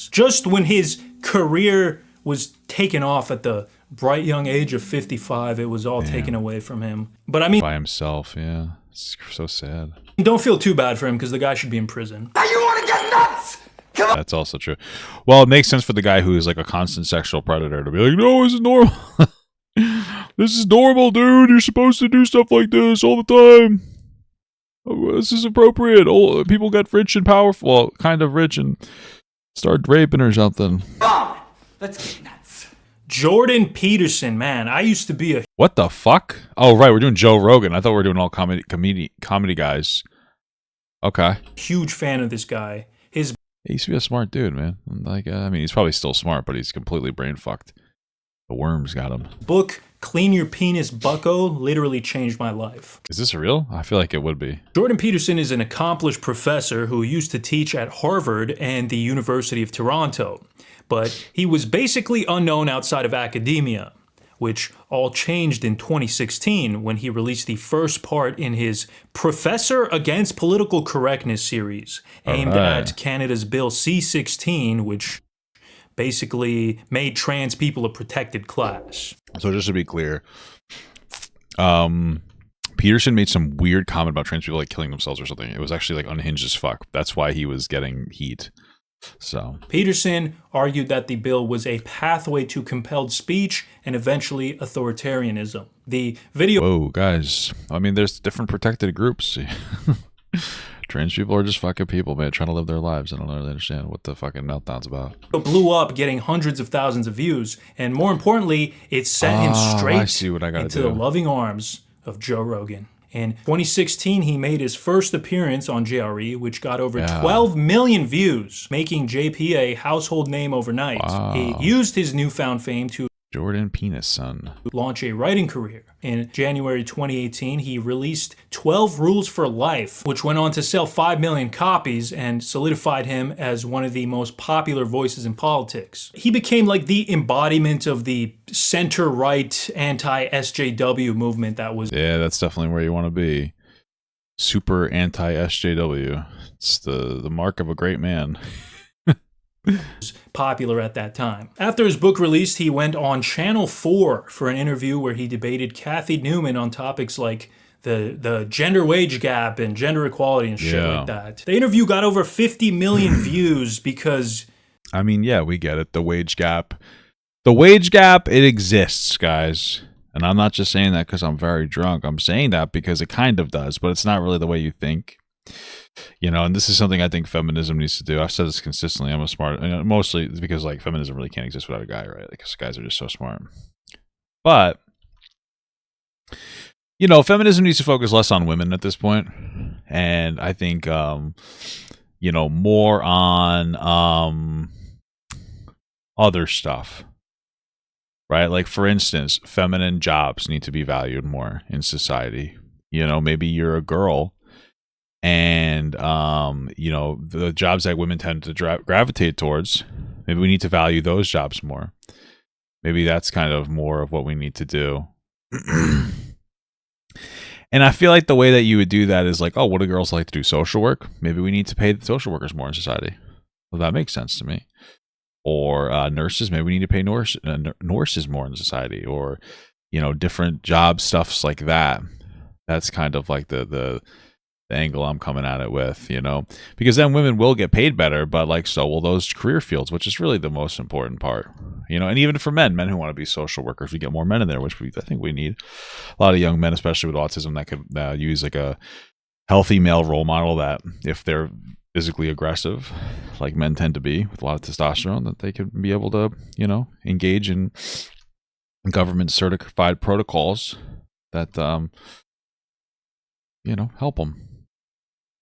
Just when his career was taken off at the bright young age of 55, it was all taken away from him. But I mean, by himself, yeah. It's so sad. Don't feel too bad for him because the guy should be in prison. Now you want to get nuts? Come on. That's also true. Well, it makes sense for the guy who is like a constant sexual predator to be like, no, it's normal. This is normal, dude. You're supposed to do stuff like this all the time. This is appropriate. Oh, people get rich and powerful, well, kind of rich, and start raping or something. Let's get nuts. Jordan Peterson, man, I used to be a What the fuck? Oh, right, we're doing Joe Rogan. I thought we were doing all comedy guys. Okay. huge fan of this guy. His He used to be a smart dude, man. Like, I mean, he's probably still smart, but he's completely brain fucked. The worms got him. book, Clean Your Penis, Bucko, literally changed my life. Is this real? I feel like it would be. Jordan Peterson is an accomplished professor who used to teach at Harvard and the University of Toronto, but he was basically unknown outside of academia, which all changed in 2016 when he released the first part in his Professor Against Political Correctness series, aimed at Canada's Bill C-16, which basically made trans people a protected class. So just to be clear, Peterson made some weird comment about trans people like killing themselves or something. It was actually like unhinged as fuck. That's why he was getting heat. So Peterson argued that the bill was a pathway to compelled speech and eventually authoritarianism. The video... Whoa, guys. I mean, there's different protected groups. Trans people are just fucking people, man, trying to live their lives. I don't really understand what the fucking meltdown's about. blew up, getting hundreds of thousands of views, and more importantly, it sent him straight into the loving arms of Joe Rogan. In 2016, he made his first appearance on JRE, which got over 12 million views, making JP a household name overnight. Wow. He used his newfound fame to Jordan Penis Son launch a writing career. In January 2018, he released 12 Rules for Life, which went on to sell 5 million copies and solidified him as one of the most popular voices in politics. He became like the embodiment of the center-right anti-SJW movement that was... Yeah, that's definitely where you want to be. Super anti-SJW. It's the mark of a great man. popular at that time. After his book released, he went on Channel 4 for an interview where he debated Kathy Newman on topics like the gender wage gap and gender equality and shit like that. The interview got over 50 million views because... I mean, yeah, we get it. The wage gap. The wage gap, it exists, guys. And I'm not just saying that because I'm very drunk. I'm saying that because it kind of does, but it's not really the way you think. You know, and this is something I think feminism needs to do. I've said this consistently. I'm a smart, mostly because like feminism really can't exist without a guy, right? Because guys are just so smart. But, you know, feminism needs to focus less on women at this point. And I think, you know, more on other stuff, right? Like, for instance, feminine jobs need to be valued more in society. You know, maybe you're a girl and, you know, the jobs that women tend to gravitate towards, maybe we need to value those jobs more. Maybe that's kind of more of what we need to do. And I feel like the way that you would do that is like, oh, what do girls like to do? Social work? Maybe we need to pay the social workers more in society. Well, that makes sense to me. Or nurses, maybe we need to pay nurses more in society. Or, you know, different job stuffs like that. That's kind of like the angle I'm coming at it with, you know, because then women will get paid better, but like, so will those career fields, which is really the most important part, you know. And even for men who want to be social workers, we get more men in there, which I think we need a lot of young men, especially with autism, that could use like a healthy male role model that if they're physically aggressive, like men tend to be with a lot of testosterone, that they could be able to, you know, engage in government certified protocols that, you know, help them.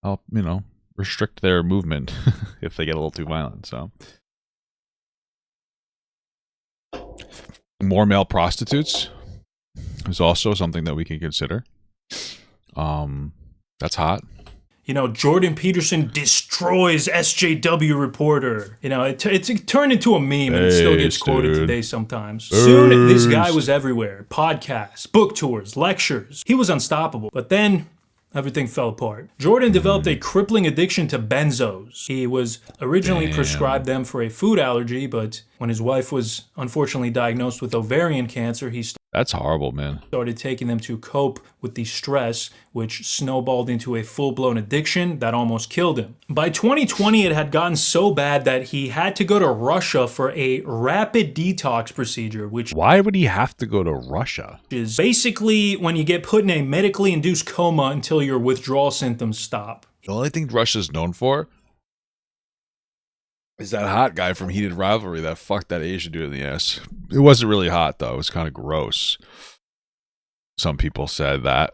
Help, you know, restrict their movement if they get a little too violent. So more male prostitutes is also something that we can consider. That's hot. You know, Jordan Peterson destroys SJW reporter. You know, it turned into a meme and it still gets quoted today sometimes. Soon, this guy was everywhere. Podcasts, book tours, lectures. He was unstoppable. But then everything fell apart. Jordan developed a crippling addiction to benzos. He was originally prescribed them for a food allergy, but when his wife was unfortunately diagnosed with ovarian cancer, he That's horrible, man. Started taking them to cope with the stress, which snowballed into a full-blown addiction that almost killed him. By 2020, it had gotten so bad that he had to go to Russia for a rapid detox procedure, which... Why would he have to go to Russia? ...is basically when you get put in a medically induced coma until your withdrawal symptoms stop. The only thing Russia's known for is that hot guy from Heated Rivalry that fucked that Asian dude in the ass. It wasn't really hot, though. It was kind of gross. Some people said that.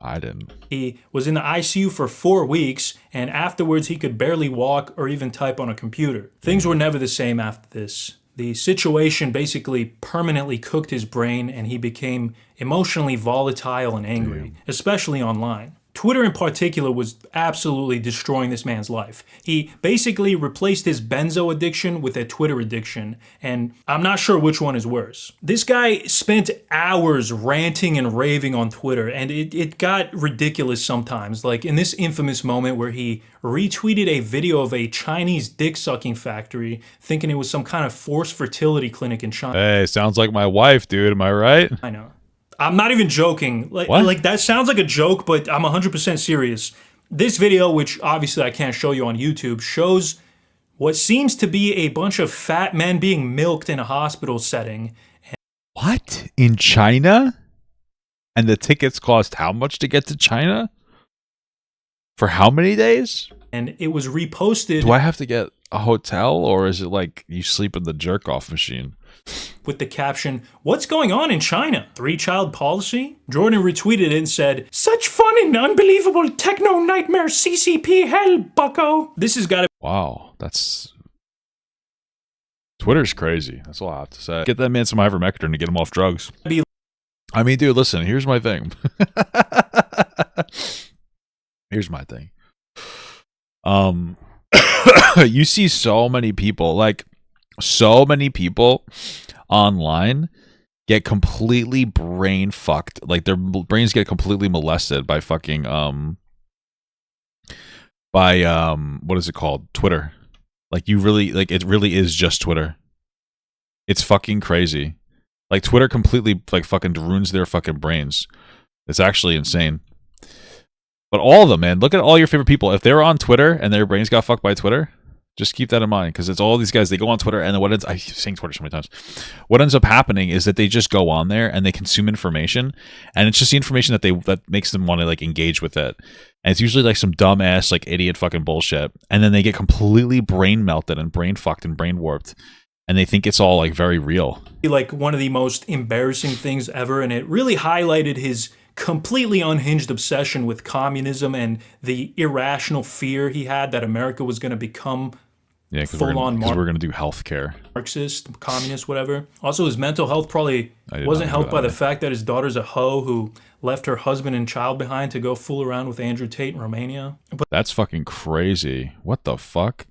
I didn't. He was in the ICU for 4 weeks, and afterwards he could barely walk or even type on a computer. Things were never the same after this. The situation basically permanently cooked his brain, and he became emotionally volatile and angry, especially online. Twitter in particular was absolutely destroying this man's life. He basically replaced his benzo addiction with a Twitter addiction, and I'm not sure which one is worse. This guy spent hours ranting and raving on Twitter, and it got ridiculous sometimes. Like in this infamous moment where he retweeted a video of a Chinese dick-sucking factory, thinking it was some kind of forced fertility clinic in China. Hey, sounds like my wife, dude. Am I right? I know. I'm not even joking. Like that sounds like a joke, but I'm 100% serious. This video, which obviously I can't show you on YouTube, shows what seems to be a bunch of fat men being milked in a hospital setting. What? In China? And the tickets cost how much to get to China? For how many days? And it was reposted. Do I have to get a hotel, or is it like you sleep in the jerk-off machine? With the caption, "What's going on in China? 3-child policy?" Jordan retweeted it and said, "Such fun and unbelievable techno nightmare CCP hell, bucko." This has got to... Wow, that's... Twitter's crazy. That's all I have to say. Get that man some ivermectin to get him off drugs. I mean, dude, listen, here's my thing. Here's my thing. You see so many people, like, so many people online get completely brain fucked. Like their brains get completely molested by fucking what is it called? Twitter. Like you really, like it really is just Twitter. It's fucking crazy. Like Twitter completely like fucking ruins their fucking brains. It's actually insane. But all of them, man, look at all your favorite people. If they're on Twitter and their brains got fucked by Twitter, just keep that in mind, because it's all these guys. They go on Twitter, and what ends, I keep saying Twitter so many times. What ends up happening is that they just go on there and they consume information, and it's just the information that makes them want to like engage with it. And it's usually like some dumbass, like idiot fucking bullshit, and then they get completely brain melted and brain fucked and brain warped, and they think it's all like very real. Like one of the most embarrassing things ever, and it really highlighted his completely unhinged obsession with communism and the irrational fear he had that America was going to become full-on because we're going to do healthcare. Marxist, communist, whatever. Also, his mental health probably wasn't helped by the fact that his daughter's a hoe who left her husband and child behind to go fool around with Andrew Tate in Romania. But that's fucking crazy. What the fuck?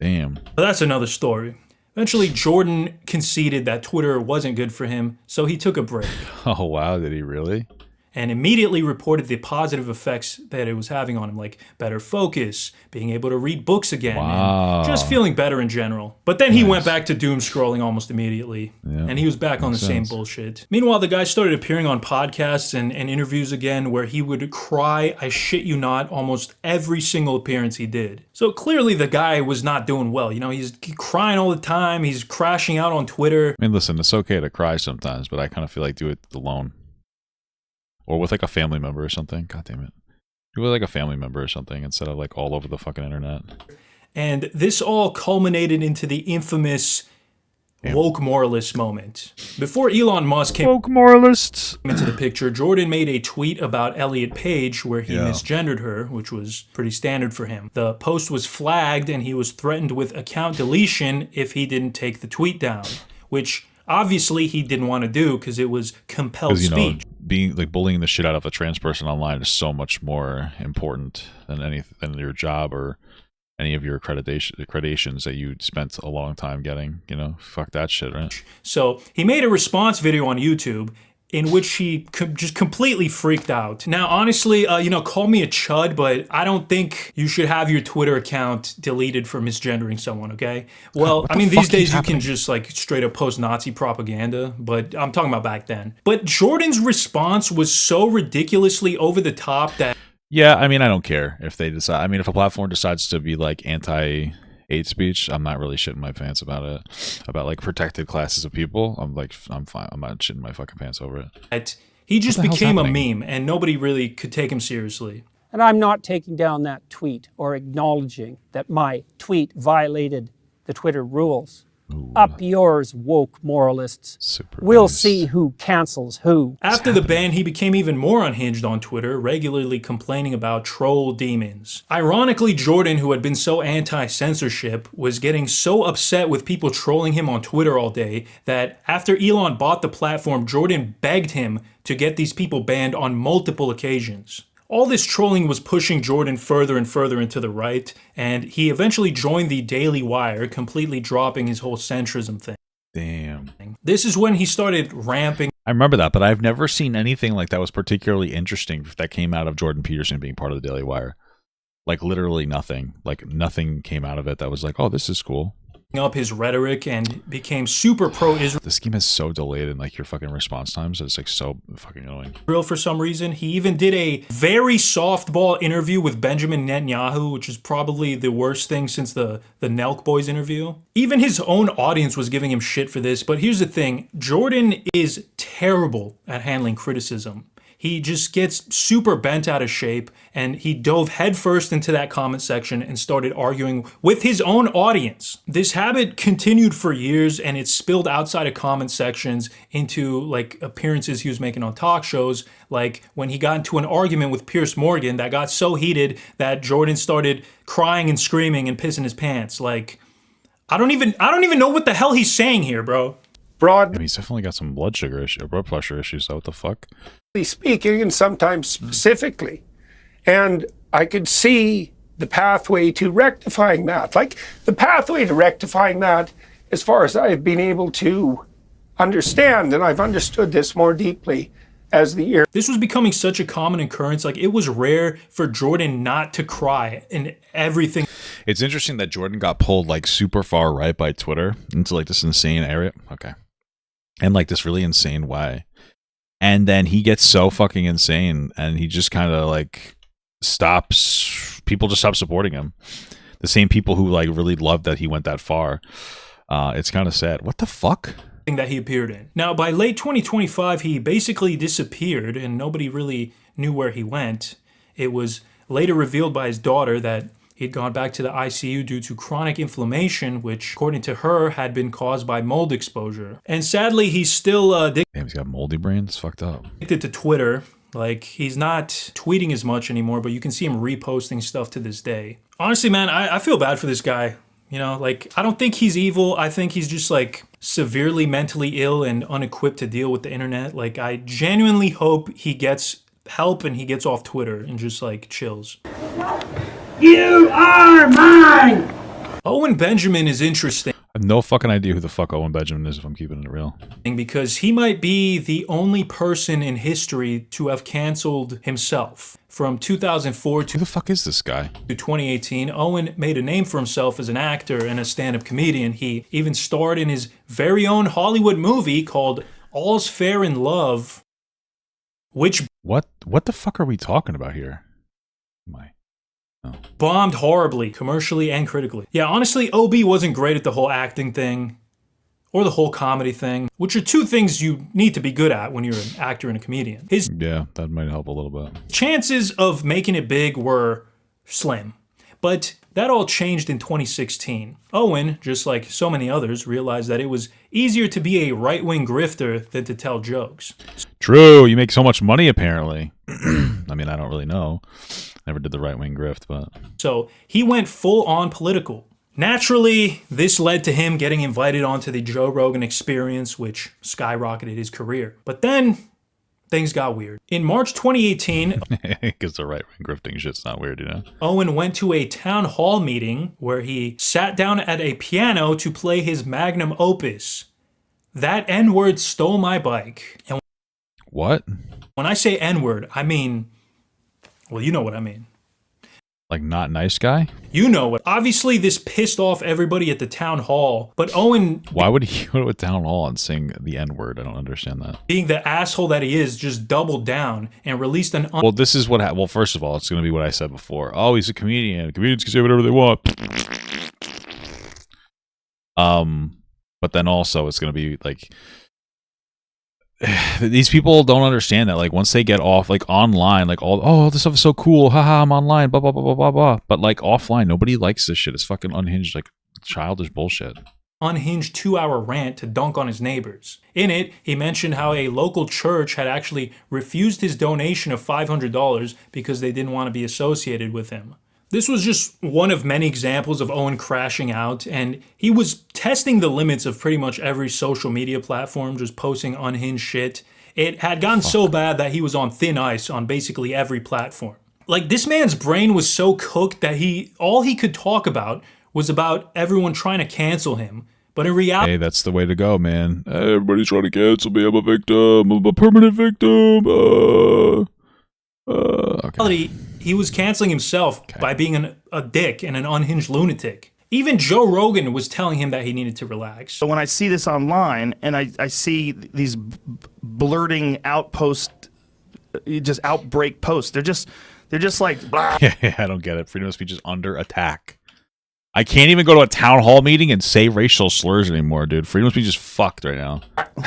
Damn. But that's another story. Eventually, Jordan conceded that Twitter wasn't good for him, so he took a break. Oh, wow. Did he really? And immediately reported the positive effects that it was having on him, like better focus, being able to read books again, and just feeling better in general. But then he went back to doom scrolling almost immediately, and he was back on the same bullshit. Meanwhile, the guy started appearing on podcasts and interviews again, where he would cry, I shit you not, almost every single appearance he did. So clearly the guy was not doing well. You know, he's crying all the time, he's crashing out on Twitter. I mean, listen, it's okay to cry sometimes, but I kind of feel like do it alone. Or with like a family member or something. God damn it. Do it with like a family member or something instead of like all over the fucking internet. And this all culminated into the infamous woke moralist moment. Before Elon Musk came woke moralists into the picture, Jordan made a tweet about Elliot Page where he misgendered her, which was pretty standard for him. The post was flagged and he was threatened with account deletion if he didn't take the tweet down, which obviously he didn't want to do because it was compelled speech. Being like bullying the shit out of a trans person online is so much more important than your job or any of your accreditations that you spent a long time getting. You know, fuck that shit, right? So he made a response video on YouTube in which he just completely freaked out. Now, honestly, call me a chud, but I don't think you should have your Twitter account deleted for misgendering someone, okay? Well, I mean, these days you can just like straight up post Nazi propaganda, but I'm talking about back then. But Jordan's response was so ridiculously over the top that... Yeah, I mean, I don't care if they decide. I mean, if a platform decides to be like anti-hate speech, I'm not really shitting my pants about it. About like protected classes of people, I'm fine. I'm not shitting my fucking pants over it. He just became a meme, and nobody really could take him seriously. And I'm not taking down that tweet or acknowledging that my tweet violated the Twitter rules. Up yours, woke moralists. We'll see who cancels who. After the ban, he became even more unhinged on Twitter, regularly complaining about troll demons. Ironically, Jordan, who had been so anti-censorship, was getting so upset with people trolling him on Twitter all day that after Elon bought the platform, Jordan begged him to get these people banned on multiple occasions. All this trolling was pushing Jordan further and further into the right, and he eventually joined the Daily Wire, completely dropping his whole centrism thing. Damn. This is when he started ramping. I remember that, but I've never seen anything like that was particularly interesting that came out of Jordan Peterson being part of the Daily Wire. Like literally nothing. Like nothing came out of it that was like, oh, this is cool. Up his rhetoric and became super pro-Israel. This game is so delayed in like your fucking response times. It's like so fucking annoying. For some reason, he even did a very softball interview with Benjamin Netanyahu, which is probably the worst thing since the Nelk Boys interview. Even his own audience was giving him shit for this. But here's the thing: Jordan is terrible at handling criticism. He just gets super bent out of shape, and he dove headfirst into that comment section and started arguing with his own audience. This habit continued for years, and it spilled outside of comment sections into like appearances he was making on talk shows, like when he got into an argument with Piers Morgan that got so heated that Jordan started crying and screaming and pissing his pants. Like, I don't even know what the hell he's saying here, bro. I mean, he's definitely got some blood pressure issues, so what the fuck? Speaking and sometimes specifically. And I could see the pathway to rectifying that. Like the pathway to rectifying that, as far as I've been able to understand, and I've understood this more deeply as the year. This was becoming such a common occurrence. Like it was rare for Jordan not to cry in everything. It's interesting that Jordan got pulled like super far right by Twitter into like this insane area. Okay. And like this really insane way. And then he gets so fucking insane and he just kind of like people just stop supporting him. The same people who like really loved that he went that far. It's kind of sad. What the fuck? That he appeared in. Now, by late 2025, he basically disappeared and nobody really knew where he went. It was later revealed by his daughter that he'd gone back to the ICU due to chronic inflammation, which, according to her, had been caused by mold exposure. And sadly, he's still damn, he's got moldy brain. It's fucked up. Addicted to Twitter. Like, he's not tweeting as much anymore, but you can see him reposting stuff to this day. Honestly, man, I feel bad for this guy. You know, like, I don't think he's evil. I think he's just, like, severely mentally ill and unequipped to deal with the internet. Like, I genuinely hope he gets help and he gets off Twitter and just, like, chills. You are mine! Owen Benjamin is interesting. I have no fucking idea who the fuck Owen Benjamin is, if I'm keeping it real. Because he might be the only person in history to have canceled himself. From 2004 to... Who the fuck is this guy? To 2018, Owen made a name for himself as an actor and a stand-up comedian. He even starred in his very own Hollywood movie called All's Fair in Love, which... What the fuck are we talking about here? Bombed horribly, commercially and critically. Yeah, honestly, OB wasn't great at the whole acting thing or the whole comedy thing, which are two things you need to be good at when you're an actor and a comedian. Yeah, that might help a little bit. Chances of making it big were slim, but that all changed in 2016. Owen, just like so many others, realized that it was easier to be a right-wing grifter than to tell jokes. True, you make so much money apparently. I mean, I don't really know. Never did the right-wing grift, but... So he went full-on political. Naturally, this led to him getting invited onto the Joe Rogan Experience, which skyrocketed his career. But then, things got weird. In March 2018... Because the right-wing grifting shit's not weird, you know? Owen went to a town hall meeting where he sat down at a piano to play his magnum opus. That N-word stole my bike. And what? When I say N-word, I mean, well, you know what I mean. Like not nice guy? You know what? Obviously, this pissed off everybody at the town hall, but Owen... Why would he go to a town hall and sing the N-word? I don't understand that. Being the asshole that he is, just doubled down and released an... Well, this is what... well, first of all, it's going to be what I said before. Oh, he's a comedian. Comedians can say whatever they want. But then also, it's going to be like... These people don't understand that, like, once they get off, like, online, like, oh, this stuff is so cool, haha, I'm online, blah, blah, blah, blah, blah, blah. But, like, offline, nobody likes this shit. It's fucking unhinged, like, childish bullshit. Unhinged 2-hour rant to dunk on his neighbors. In it, he mentioned how a local church had actually refused his donation of $500 because they didn't want to be associated with him. This was just one of many examples of Owen crashing out, and he was testing the limits of pretty much every social media platform, just posting unhinged shit. It had gotten so bad that he was on thin ice on basically every platform. Like, this man's brain was so cooked that all he could talk about was about everyone trying to cancel him. But in reality... Hey, that's the way to go, man. Everybody's trying to cancel me. I'm a victim. I'm a permanent victim. Okay. He was canceling himself by being a dick and an unhinged lunatic. Even Joe Rogan was telling him that he needed to relax. So when I see this online and I see these blurting outpost, just outbreak posts, they're just like, blah. Yeah, I don't get it. Freedom of speech is under attack. I can't even go to a town hall meeting and say racial slurs anymore, dude. Freedom of speech is fucked right now.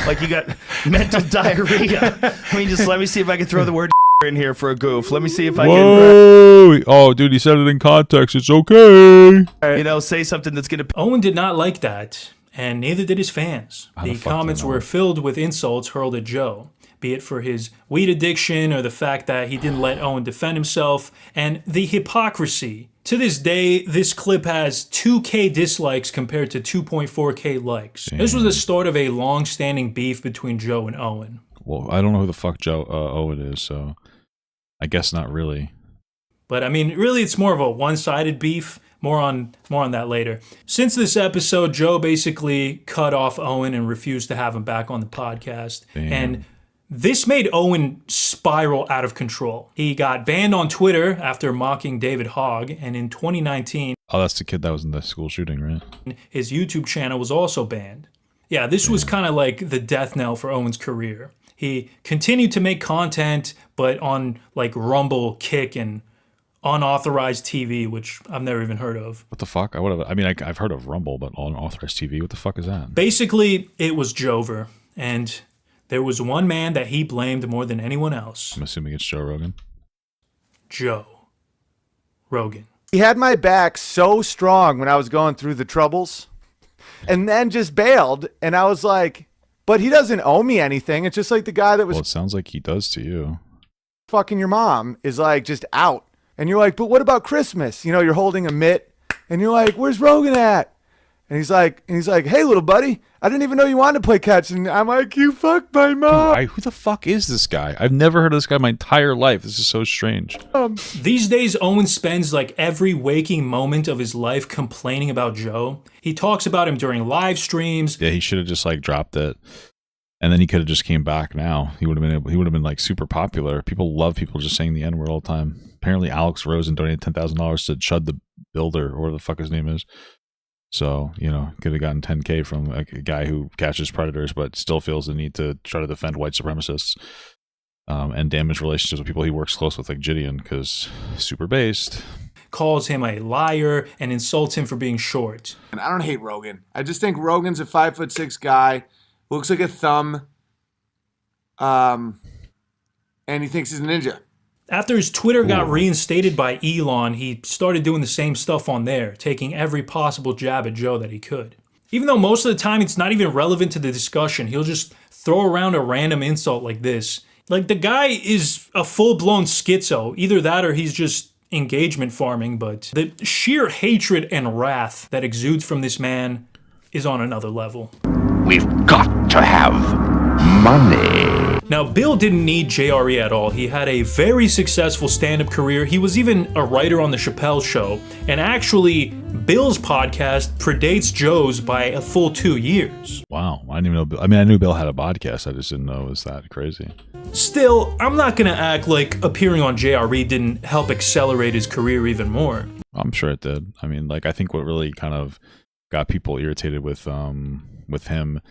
Like you got mental diarrhea. I mean, just let me see if I can throw the word in here for a goof. Let me see if I can. Oh, dude, he said it in context. It's okay. You know, say something that's going to... Owen did not like that, and neither did his fans. The comments were filled with insults hurled at Joe, be it for his weed addiction or the fact that he didn't let Owen defend himself, and the hypocrisy. To this day, this clip has 2K dislikes compared to 2.4K likes. Damn. This was the start of a long-standing beef between Joe and Owen. Well, I don't know who the fuck Owen is, so I guess not really. But I mean, really, it's more of a one-sided beef. More on that later. Since this episode, Joe basically cut off Owen and refused to have him back on the podcast. Damn. And this made Owen spiral out of control. He got banned on Twitter after mocking David Hogg, and in 2019... Oh, that's the kid that was in the school shooting, right? His YouTube channel was also banned. Yeah, this was kind of like the death knell for Owen's career. He continued to make content, but on like Rumble, Kick, and unauthorized TV, which I've never even heard of. What the fuck? I've heard of Rumble, but unauthorized TV, what the fuck is that? Basically, it was Jover, and there was one man that he blamed more than anyone else. I'm assuming it's Joe Rogan. Joe Rogan. He had my back so strong when I was going through the troubles, and then just bailed, and I was like, but he doesn't owe me anything. It's just like the guy that was... Well, it sounds like he does to you. Fucking your mom is like just out. And you're like, but what about Christmas? You know, you're holding a mitt, and you're like, where's Rogan at? And he's like, hey, little buddy, I didn't even know you wanted to play catch. And I'm like, you fucked my mom. Dude, who the fuck is this guy? I've never heard of this guy my entire life. This is so strange. These days, Owen spends like every waking moment of his life complaining about Joe. He talks about him during live streams. Yeah, he should have just like dropped it. And then he could have just came back now. He would have been like super popular. People love people just saying the N-word all the time. Apparently Alex Rosen donated $10,000 to Chud the Builder, or whatever the fuck his name is. So, you know, could have gotten $10K from a guy who catches predators, but still feels the need to try to defend white supremacists and damage relationships with people he works close with, like Gideon, because super based. Calls him a liar and insults him for being short. And I don't hate Rogan. I just think Rogan's a 5'6" guy, looks like a thumb, and he thinks he's a ninja. After his Twitter got reinstated by Elon, he started doing the same stuff on there, taking every possible jab at Joe that he could. Even though most of the time it's not even relevant to the discussion, he'll just throw around a random insult like this. Like, the guy is a full-blown schizo. Either that or he's just engagement farming, but the sheer hatred and wrath that exudes from this man is on another level. We've got to have money. Now, Bill didn't need JRE at all. He had a very successful stand-up career. He was even a writer on The Chappelle Show. And actually, Bill's podcast predates Joe's by a full 2 years. Wow, I didn't even know. I mean, I knew Bill had a podcast. I just didn't know it was that crazy. Still, I'm not gonna act like appearing on JRE didn't help accelerate his career even more. I'm sure it did. I mean, like, I think what really kind of got people irritated with him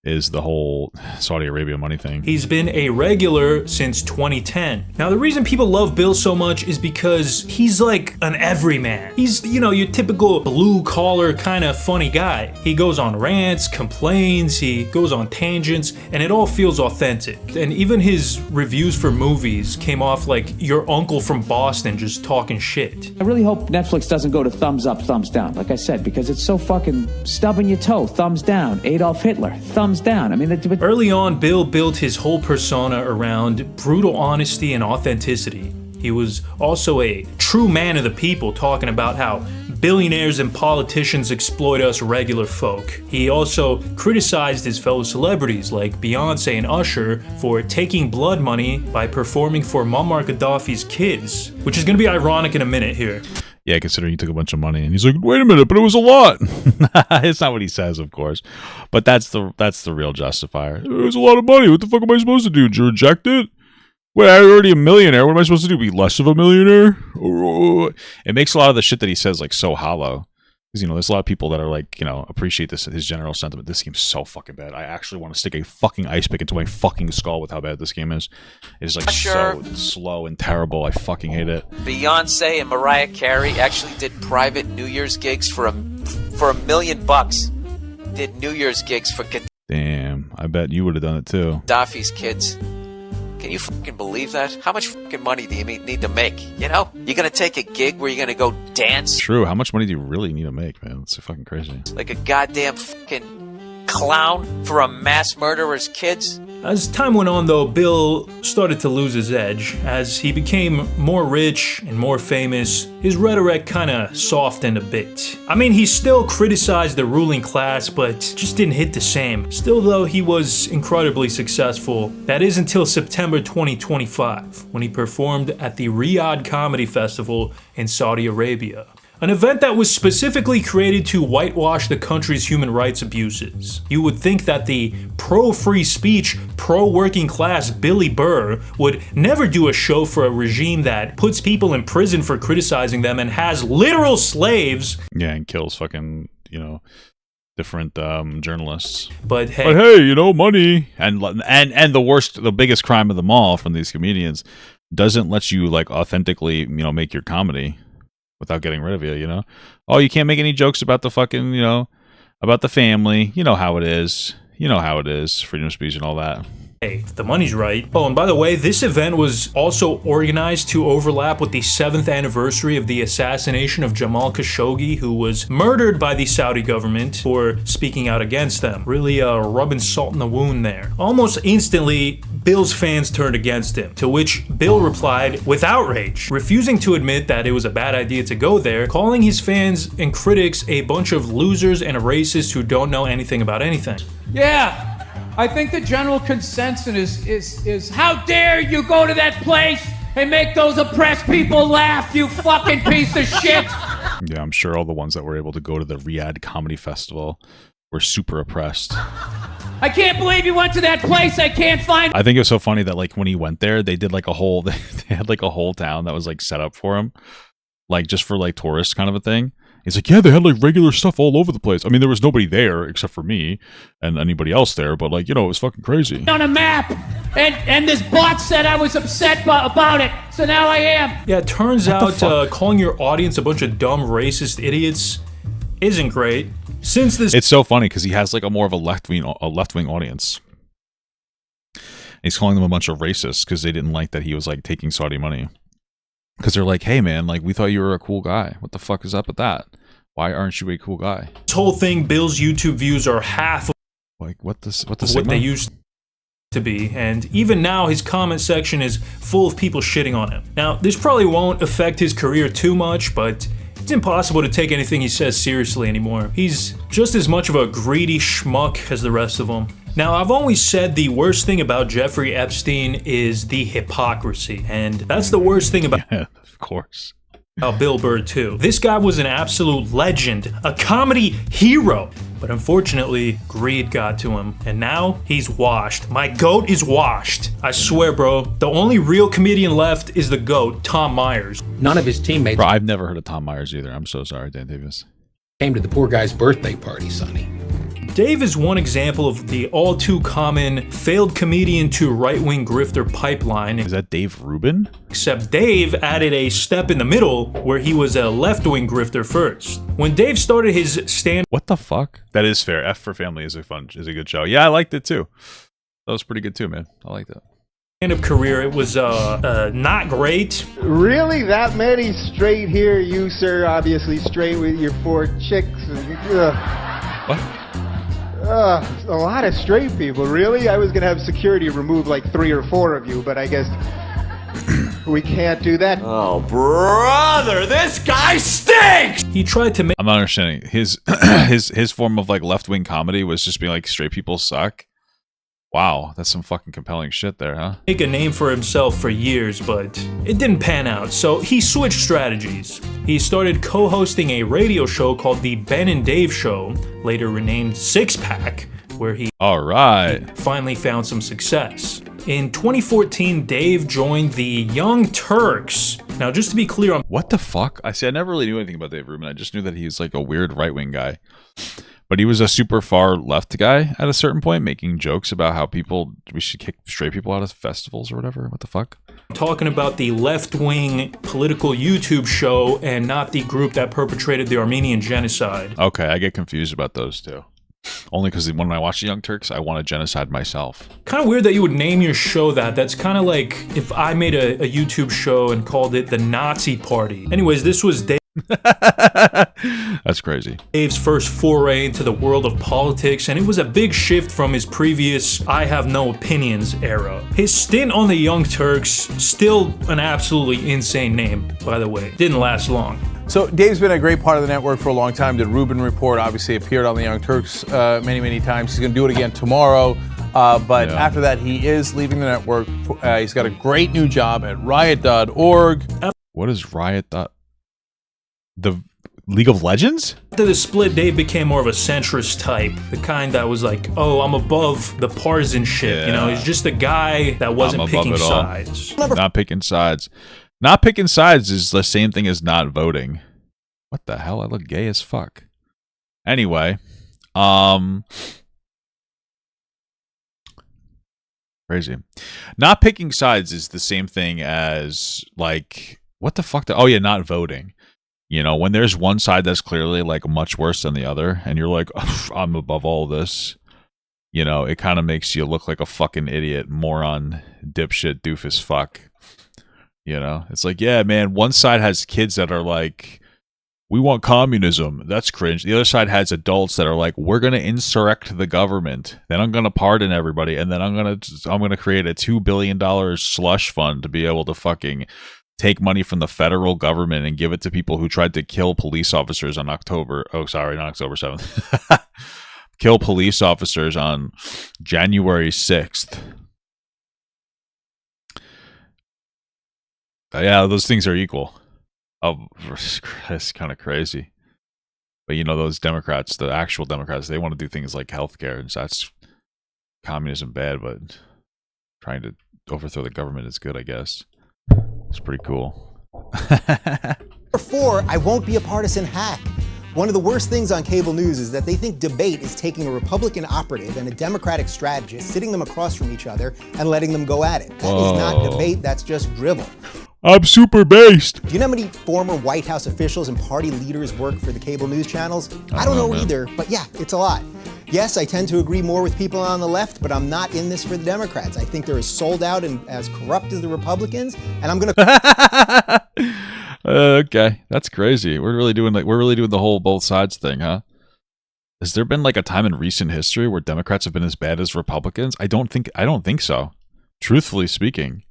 is the whole Saudi Arabia money thing. He's been a regular since 2010. Now, the reason people love Bill so much is because he's like an everyman. He's, you know, your typical blue-collar kind of funny guy. He goes on rants, complains, he goes on tangents, and it all feels authentic. And even his reviews for movies came off like your uncle from Boston just talking shit. I really hope Netflix doesn't go to thumbs up, thumbs down, like I said, because it's so fucking stubbing your toe, thumbs down, Adolf Hitler, thumbs down. I mean, early on, Bill built his whole persona around brutal honesty and authenticity. He was also a true man of the people, talking about how billionaires and politicians exploit us regular folk. He also criticized his fellow celebrities like Beyonce and Usher for taking blood money by performing for Muammar Gaddafi's kids, which is going to be ironic in a minute here. Yeah, considering he took a bunch of money, and he's like, "Wait a minute, but it was a lot." It's not what he says, of course, but that's the real justifier. It was a lot of money. What the fuck am I supposed to do? Did you reject it? Wait, I'm already a millionaire. What am I supposed to do? Be less of a millionaire? It makes a lot of the shit that he says like so hollow. Because, you know, there's a lot of people that are like, you know, appreciate his general sentiment. This game's so fucking bad. I actually want to stick a fucking ice pick into my fucking skull with how bad this game is. It's like so slow and terrible. I fucking hate it. Beyonce and Mariah Carey actually did private New Year's gigs for $1 million. Did New Year's gigs for Damn, I bet you would have done it too. Gaddafi's kids. Can you fucking believe that? How much fucking money do you need to make? You know? You're gonna take a gig where you're gonna go dance? True. How much money do you really need to make, man? It's fucking crazy. Like a goddamn fucking clown for a mass murderer's kids? As time went on, though, Bill started to lose his edge. As he became more rich and more famous, his rhetoric kind of softened a bit. I mean, he still criticized the ruling class, but just didn't hit the same. Still, though, he was incredibly successful. That is until September 2025, when he performed at the Riyadh Comedy Festival in Saudi Arabia. An event that was specifically created to whitewash the country's human rights abuses. You would think that the pro-free speech, pro-working class Billy Burr would never do a show for a regime that puts people in prison for criticizing them and has literal slaves. Yeah, and kills fucking, you know, different journalists. But hey, you know, money and the biggest crime of them all from these comedians doesn't let you like authentically, you know, make your comedy without getting rid of you, you know? Oh, you can't make any jokes about the fucking, you know, about the family. You know how it is. You know how it is. Freedom of speech and all that. Hey, if the money's right. Oh, and by the way, this event was also organized to overlap with the 7th anniversary of the assassination of Jamal Khashoggi, who was murdered by the Saudi government for speaking out against them. Really rubbing salt in the wound there. Almost instantly, Bill's fans turned against him, to which Bill replied with outrage, refusing to admit that it was a bad idea to go there, calling his fans and critics a bunch of losers and racists who don't know anything about anything. Yeah, I think the general consensus is how dare you go to that place and make those oppressed people laugh, you fucking piece of shit! Yeah, I'm sure all the ones that were able to go to the Riyadh Comedy Festival were super oppressed. I can't believe you went to that place. I can't find. I think it was so funny that like when he went there, they did like they had like a whole town that was like set up for him, like just for like tourists kind of a thing. He's like, yeah, they had like regular stuff all over the place. I mean, there was nobody there except for me and anybody else there, but like, you know, it was fucking crazy. On a map, and this bot said I was upset about it, so now I am. Yeah, it turns out calling your audience a bunch of dumb racist idiots isn't great. Since this, it's so funny because he has like a more of a left-wing audience. He's calling them a bunch of racists because they didn't like that he was like taking Saudi money. Because they're like, hey man, like we thought you were a cool guy. What the fuck is up with that? Why aren't you a cool guy? This whole thing, Bill's YouTube views are half of like what they used to be, and even now his comment section is full of people shitting on him. Now, this probably won't affect his career too much, but it's impossible to take anything he says seriously anymore. He's just as much of a greedy schmuck as the rest of them. Now, I've always said the worst thing about Jeffrey Epstein is the hypocrisy, and that's the worst thing about yeah, of course. Bill Burr too. This guy was an absolute legend, a comedy hero. But unfortunately, greed got to him, and now he's washed. My GOAT is washed. I swear, bro, the only real comedian left is the GOAT, Tom Myers. None of his teammates Bro, I've never heard of Tom Myers either. I'm so sorry, Dan Davis. came to the poor guy's birthday party, Sonny. Dave is one example of the all too common failed comedian to right-wing grifter pipeline. Is that Dave Rubin? Except Dave added a step in the middle where he was a left-wing grifter first. When Dave started his stand— What the fuck? That is fair. F for Family is a good show. Yeah, I liked it too. That was pretty good too, man. I liked it. Stand-up career, it was not great. Really? That many straight here, you sir, obviously straight with your 4 chicks. What? A lot of straight people, really? I was gonna have security remove like 3 or 4 of you, but I guess we can't do that. Oh, brother, this guy stinks! He tried to make— I'm not understanding. His his form of like left-wing comedy was just being like, straight people suck. Wow, that's some fucking compelling shit there, huh? Make a name for himself for years, but it didn't pan out, so he switched strategies. He started co-hosting a radio show called The Ben and Dave Show, later renamed Six Pack, where he finally found some success. In 2014, Dave joined the Young Turks. Now, just to be clear on— What the fuck? I never really knew anything about Dave Rubin. I just knew that he was like a weird right-wing guy. But he was a super far left guy at a certain point, making jokes about how we should kick straight people out of festivals or whatever. What the fuck? Talking about the left-wing political YouTube show and not the group that perpetrated the Armenian genocide. Okay, I get confused about those two. Only because when I watch the Young Turks, I want to genocide myself. Kind of weird that you would name your show that. That's kind of like if I made a YouTube show and called it The Nazi Party. Anyways, this was Dave. That's crazy. Dave's first foray into the world of politics, and it was a big shift from his previous I have no opinions era. His stint on the Young Turks, still an absolutely insane name, by the way, didn't last long. So Dave's been a great part of the network for a long time. The Rubin Report obviously appeared on the Young Turks many times. He's going to do it again tomorrow. But after that, he is leaving the network. He's got a great new job at riot.org. What is Riot? The League of Legends? After the split, Dave became more of a centrist type. The kind that was like, oh, I'm above the partisanship. Yeah. You know, he's just a guy that wasn't picking sides. Not picking sides. Not picking sides is the same thing as not voting. What the hell? I look gay as fuck. Anyway, crazy. Not picking sides is the same thing as like, what the fuck? Oh yeah, not voting. You know, when there's one side that's clearly like much worse than the other, and you're like, I'm above all this, you know, it kind of makes you look like a fucking idiot, moron, dipshit, doofus fuck. You know, it's like, yeah, man, one side has kids that are like, we want communism. That's cringe. The other side has adults that are like, we're going to insurrect the government. Then I'm going to pardon everybody. And then I'm going to create a $2 billion slush fund to be able to fucking take money from the federal government and give it to people who tried to kill police officers on October 7th. Kill police officers on January 6th. Yeah, those things are equal. Oh, that's kind of crazy. But you know, those Democrats, the actual Democrats, they want to do things like healthcare, and so that's communism bad, but trying to overthrow the government is good, I guess. It's pretty cool. Number 4, I won't be a partisan hack. One of the worst things on cable news is that they think debate is taking a Republican operative and a Democratic strategist, sitting them across from each other and letting them go at it. That is not debate, that's just drivel. I'm super based. Do you know how many former White House officials and party leaders work for the cable news channels? I don't know either, but yeah, it's a lot. Yes, I tend to agree more with people on the left, but I'm not in this for the Democrats. I think they're as sold out and as corrupt as the Republicans, and I'm gonna. Okay, that's crazy. We're really doing the whole both sides thing, huh? Has there been like a time in recent history where Democrats have been as bad as Republicans? I don't think so. Truthfully speaking.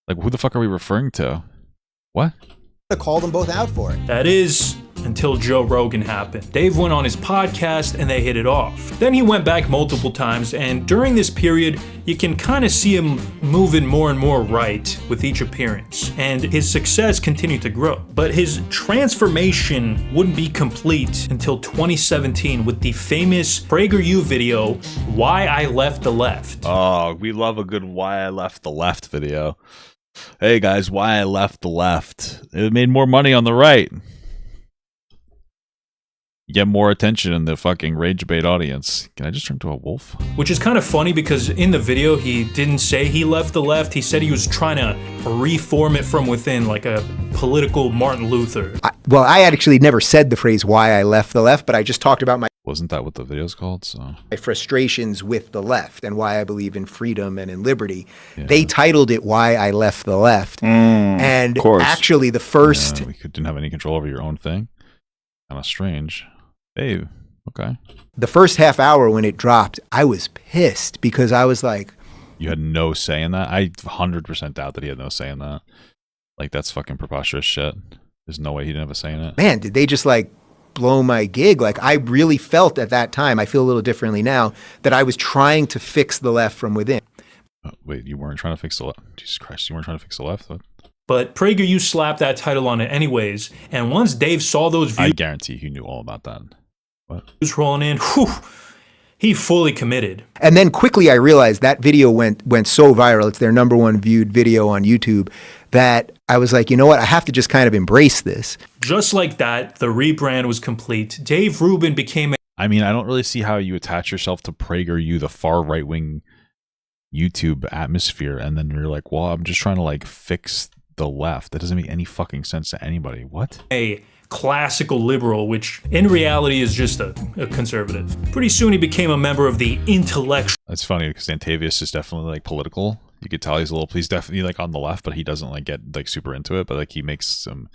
Like, who the fuck are we referring to? What? To call them both out for it. That is until Joe Rogan happened. Dave went on his podcast and they hit it off. Then he went back multiple times, and during this period, you can kind of see him moving more and more right with each appearance, and his success continued to grow. But his transformation wouldn't be complete until 2017 with the famous PragerU video, Why I Left the Left. Oh, we love a good Why I Left the Left video. Hey guys, Why I Left the Left. It made more money on the right. Get more attention in the fucking rage bait audience. Can I just turn to a wolf? Which is kind of funny because in the video he didn't say he left the left. He said he was trying to reform it from within, like a political Martin Luther. I actually never said the phrase "why I left the left," but I just talked about my Wasn't that what the video's called? So my frustrations with the left and why I believe in freedom and in liberty. Yeah. They titled it "Why I Left the Left," and actually the first we didn't have any control over your own thing. Kind of strange. Dave, okay. The first half hour when it dropped, I was pissed because I was like... You had no say in that? I 100% doubt that he had no say in that. Like, that's fucking preposterous shit. There's no way he didn't have a say in it. Man, did they just, like, blow my gig? Like, I really felt at that time, I feel a little differently now, that I was trying to fix the left from within. Wait, you weren't trying to fix the left? Jesus Christ, you weren't trying to fix the left? What? But PragerU slapped that title on it anyways, and once Dave saw those views... I guarantee he knew all about that. What? Rolling in, whew, he fully committed. And then quickly I realized that video went so viral, it's their #1 viewed video on YouTube, that I was like, you know what, I have to just kind of embrace this. Just like that, the rebrand was complete. Dave Rubin became I mean, I don't really see how you attach yourself to PragerU, the far right-wing YouTube atmosphere, and then you're like, well, I'm just trying to like fix the left. That doesn't make any fucking sense to anybody. What? A classical liberal, which in reality is just a conservative. Pretty soon he became a member of the intellectual... That's funny because Antavius is definitely like political. You could tell he's definitely like on the left, but he doesn't like get like super into it, but like he makes some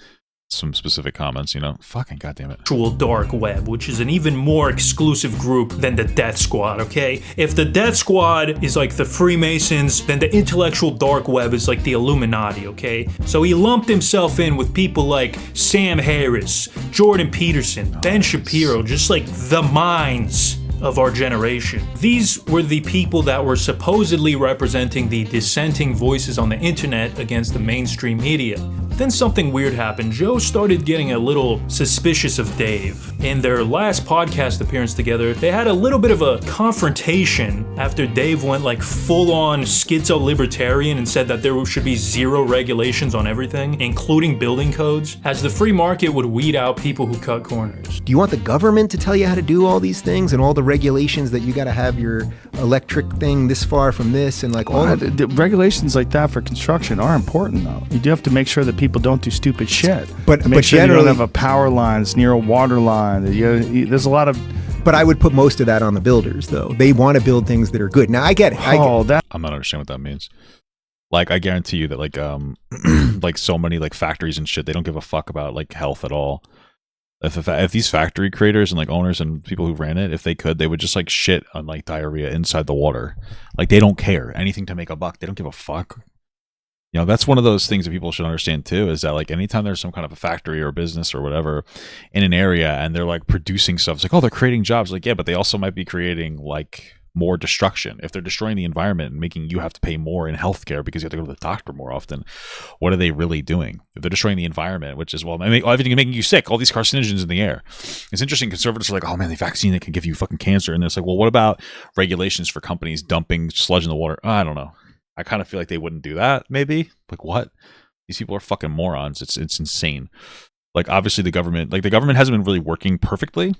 specific comments, you know. Fucking goddamn it. Dark web, which is an even more exclusive group than the Death Squad, okay? If the Death Squad is like the Freemasons, then the intellectual dark web is like the Illuminati, okay? So he lumped himself in with people like Sam Harris, Jordan Peterson, Ben Shapiro, just like the minds of our generation. These were the people that were supposedly representing the dissenting voices on the internet against the mainstream media. Then something weird happened. Joe started getting a little suspicious of Dave. In their last podcast appearance together, they had a little bit of a confrontation after Dave went like full-on schizo-libertarian and said that there should be zero regulations on everything, including building codes, as the free market would weed out people who cut corners. Do you want the government to tell you how to do all these things and all the regulations that you got to have your electric thing this far from this and like all the regulations like that for construction are important though. You do have to make sure that people don't do stupid shit. But make sure generally, you don't have a power line that's near a water line. There's a lot of... But I would put most of that on the builders though. They want to build things that are good. Now I get it. I'm not understanding what that means. Like I guarantee you that like like so many like factories and shit, they don't give a fuck about like health at all. If these factory creators and like owners and people who ran it, if they could, they would just like shit on like diarrhea inside the water. Like they don't care. Anything to make a buck. They don't give a fuck. You know, that's one of those things that people should understand too, is that like anytime there's some kind of a factory or a business or whatever in an area and they're like producing stuff, it's like, oh, they're creating jobs. Like, yeah, but they also might be creating like more destruction. If they're destroying the environment and making you have to pay more in healthcare because you have to go to the doctor more often, what are they really doing? If they're destroying the environment, which is, well, everything is making you sick, all these carcinogens in the air. It's interesting. Conservatives are like, oh man, the vaccine that can give you fucking cancer. And it's like, well, what about regulations for companies dumping sludge in the water? I don't know. I kind of feel like they wouldn't do that, maybe. Like, what? These people are fucking morons. It's insane. Like, obviously the government hasn't been really working perfectly.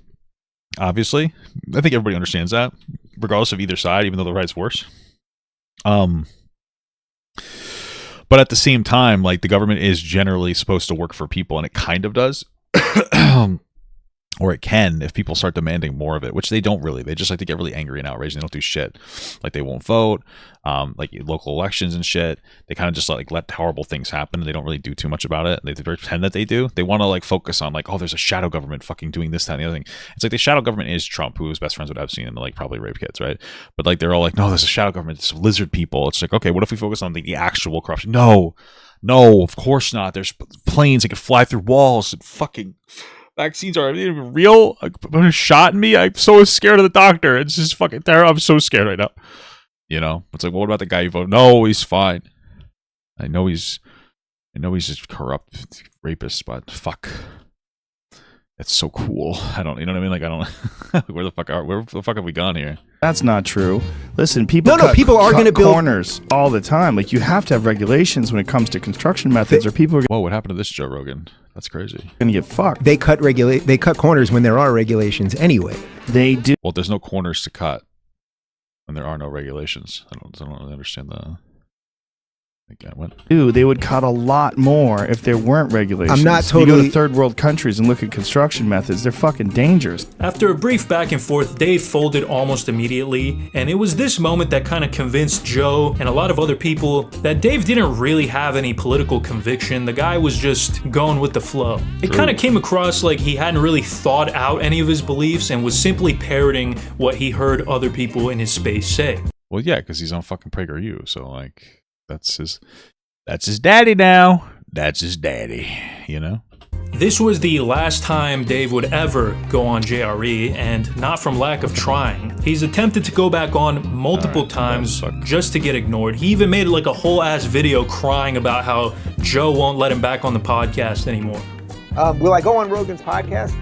Obviously. I think everybody understands that, regardless of either side, even though the right's worse. But at the same time, like, the government is generally supposed to work for people, and it kind of does. Or it can if people start demanding more of it, which they don't really. They just like to get really angry and outraged and they don't do shit. Like they won't vote, like local elections and shit. They kind of just like let horrible things happen and they don't really do too much about it. They pretend that they do. They want to like focus on like, oh, there's a shadow government fucking doing this, that, and the other thing. It's like the shadow government is Trump, who is best friends with Epstein and like probably rape kids, right? But like they're all like, no, there's a shadow government. It's lizard people. It's like, okay, what if we focus on the actual corruption? No, of course not. There's planes that can fly through walls and fucking... Vaccines aren't even real. Put a shot in me. I'm so scared of the doctor. It's just fucking terrible. I'm so scared right now. You know, it's like, well, what about the guy you voted? No, he's fine. I know he's just corrupt rapist, but fuck. That's so cool. I don't, you know what I mean? Like, I don't, where the fuck have we gone here? That's not true. Listen, people people are going to build corners all the time. Like, you have to have regulations when it comes to construction methods, or people are Whoa, what happened to this Joe Rogan? That's crazy. going to get fucked. They cut corners when there are regulations anyway. They do. Well, there's no corners to cut when there are no regulations. I don't really understand the. They would cut a lot more if there weren't regulations. I'm not You go totally- to third world countries and look at construction methods. They're fucking dangerous. After a brief back and forth, Dave folded almost immediately, and it was this moment that kind of convinced Joe and a lot of other people that Dave didn't really have any political conviction. The guy was just going with the flow. It kind of came across like he hadn't really thought out any of his beliefs and was simply parroting what he heard other people in his space say. Well, yeah, because he's on fucking PragerU, so like. That's his daddy now. That's his daddy, you know? This was the last time Dave would ever go on JRE, and not from lack of trying. He's attempted to go back on multiple times just to get ignored. He even made like a whole ass video crying about how Joe won't let him back on the podcast anymore. Will I go on Rogan's podcast?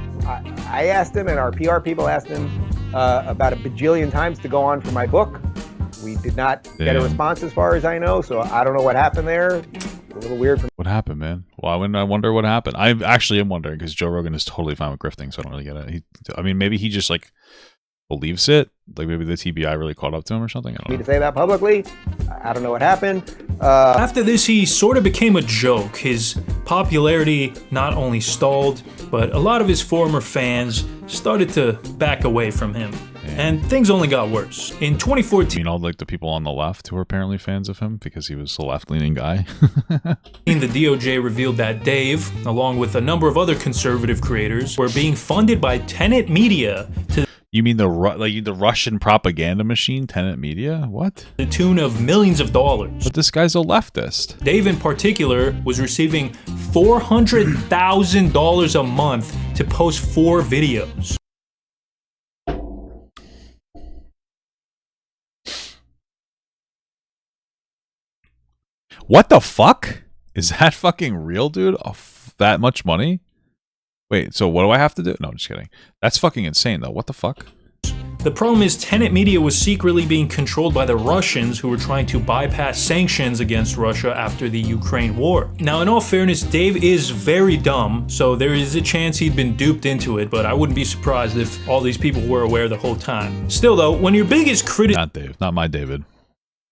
I asked him, and our PR people asked him about a bajillion times to go on for my book. We did not get a response as far as I know, so I don't know what happened there. A little weird. What happened, man? Well, I wonder what happened. I actually am wondering because Joe Rogan is totally fine with grifting, so I don't really get it. I mean, maybe he just like believes it. Like maybe the TBI really caught up to him or something. I don't know. To say that publicly, I don't know what happened. After this, he sort of became a joke. His popularity not only stalled, but a lot of his former fans started to back away from him. And things only got worse. In 2014, you know, like the people on the left who are apparently fans of him because he was a left-leaning guy. the DOJ revealed that Dave, along with a number of other conservative creators, were being funded by Tenet Media to You mean the Russian propaganda machine, Tenet Media? What? the tune of millions of dollars. But this guy's a leftist. Dave in particular was receiving $400,000 a month to post 4 videos. What the fuck? Is that fucking real, dude? That much money? Wait, so what do I have to do? No, I'm just kidding. That's fucking insane, though. What the fuck? The problem is Tenet Media was secretly being controlled by the Russians who were trying to bypass sanctions against Russia after the Ukraine war. Now, in all fairness, Dave is very dumb, so there is a chance he'd been duped into it, but I wouldn't be surprised if all these people were aware the whole time. Still though, when your biggest critic— Not Dave. Not my David.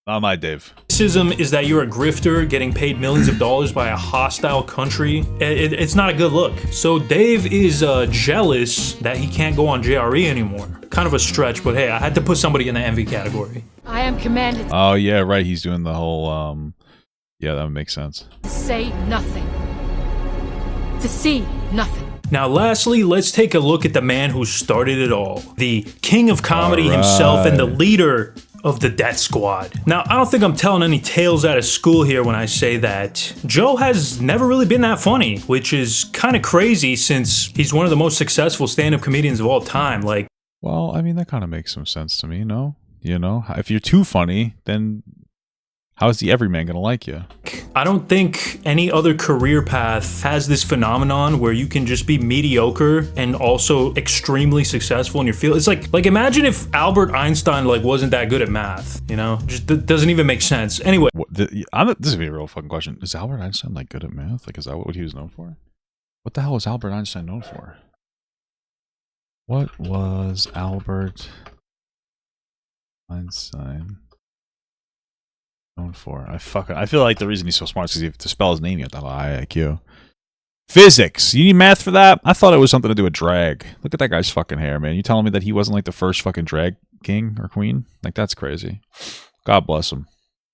Not my Dave. Criticism is that you're a grifter getting paid millions of dollars by a hostile country. It's not a good look. So Dave is jealous that he can't go on JRE anymore. Kind of a stretch, but hey, I had to put somebody in the envy category. I am commanded Oh yeah, right. He's doing the whole. Yeah, that would make sense. to say nothing, to see nothing. Now lastly, let's take a look at the man who started it all. The king of comedy himself and the leader of the Death Squad. Now, I don't think I'm telling any tales out of school here when I say that Joe has never really been that funny, which is kind of crazy since he's one of the most successful stand-up comedians of all time. Like, well, I mean, that kind of makes some sense to me, no? You know, if you're too funny, then how is the everyman gonna like you? I don't think any other career path has this phenomenon where you can just be mediocre and also extremely successful in your field. It's like imagine if Albert Einstein wasn't that good at math, you know? Just doesn't even make sense. Anyway. This is gonna be a real fucking question. Is Albert Einstein good at math? Is that what he was known for? What the hell was Albert Einstein known for? What was Albert Einstein known for? I feel like the reason he's so smart is because you have to spell his name, you have to have a high IQ. Physics. You need math for that? I thought it was something to do with drag. Look at that guy's fucking hair, man. You telling me that he wasn't the first fucking drag king or queen? That's crazy. God bless him.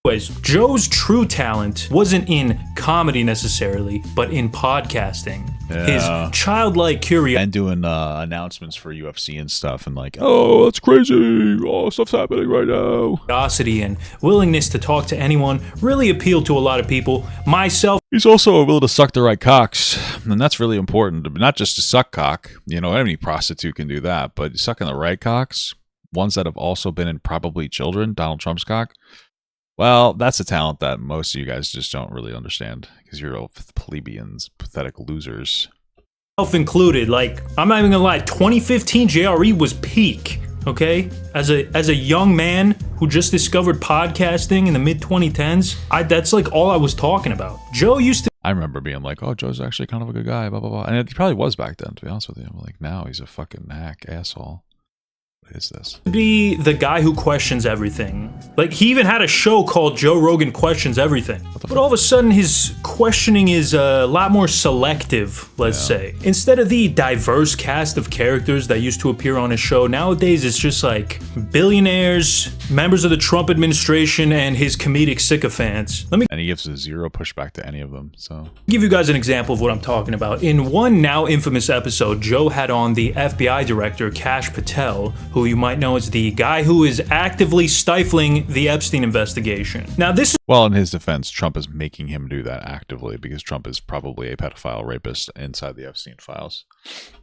Anyways, Joe's true talent wasn't in comedy necessarily, but in podcasting. His childlike curiosity and doing announcements for UFC and stuff, and like, oh, that's crazy. Oh, stuff's happening right now. And willingness to talk to anyone really appealed to a lot of people. Myself. He's also able to suck the right cocks, and that's really important. But not just to suck cock. You know, any prostitute can do that, but sucking the right cocks, ones that have also been in probably children, Donald Trump's cock. Well, that's a talent that most of you guys just don't really understand because you're all plebeians, pathetic losers. Self included, like, I'm not even gonna lie, 2015 JRE was peak, okay? As a young man who just discovered podcasting in the mid-2010s, that's like all I was talking about. Joe used to... I remember being like, oh, Joe's actually kind of a good guy, blah, blah, blah. And he probably was back then, to be honest with you. I'm like, now he's a fucking hack asshole. Is this be the guy who questions everything? Like, he even had a show called Joe Rogan Questions Everything. But all of a sudden his questioning is a lot more selective, let's say. Instead of the diverse cast of characters that used to appear on his show, nowadays it's just like billionaires, members of the Trump administration, and his comedic sycophants. And he gives a zero pushback to any of them, so. Give you guys an example of what I'm talking about. In one now infamous episode, Joe had on the FBI director, Kash Patel, who you might know as the guy who is actively stifling the Epstein investigation. Now this is... Well, in his defense, Trump is making him do that actively because Trump is probably a pedophile rapist inside the Epstein files.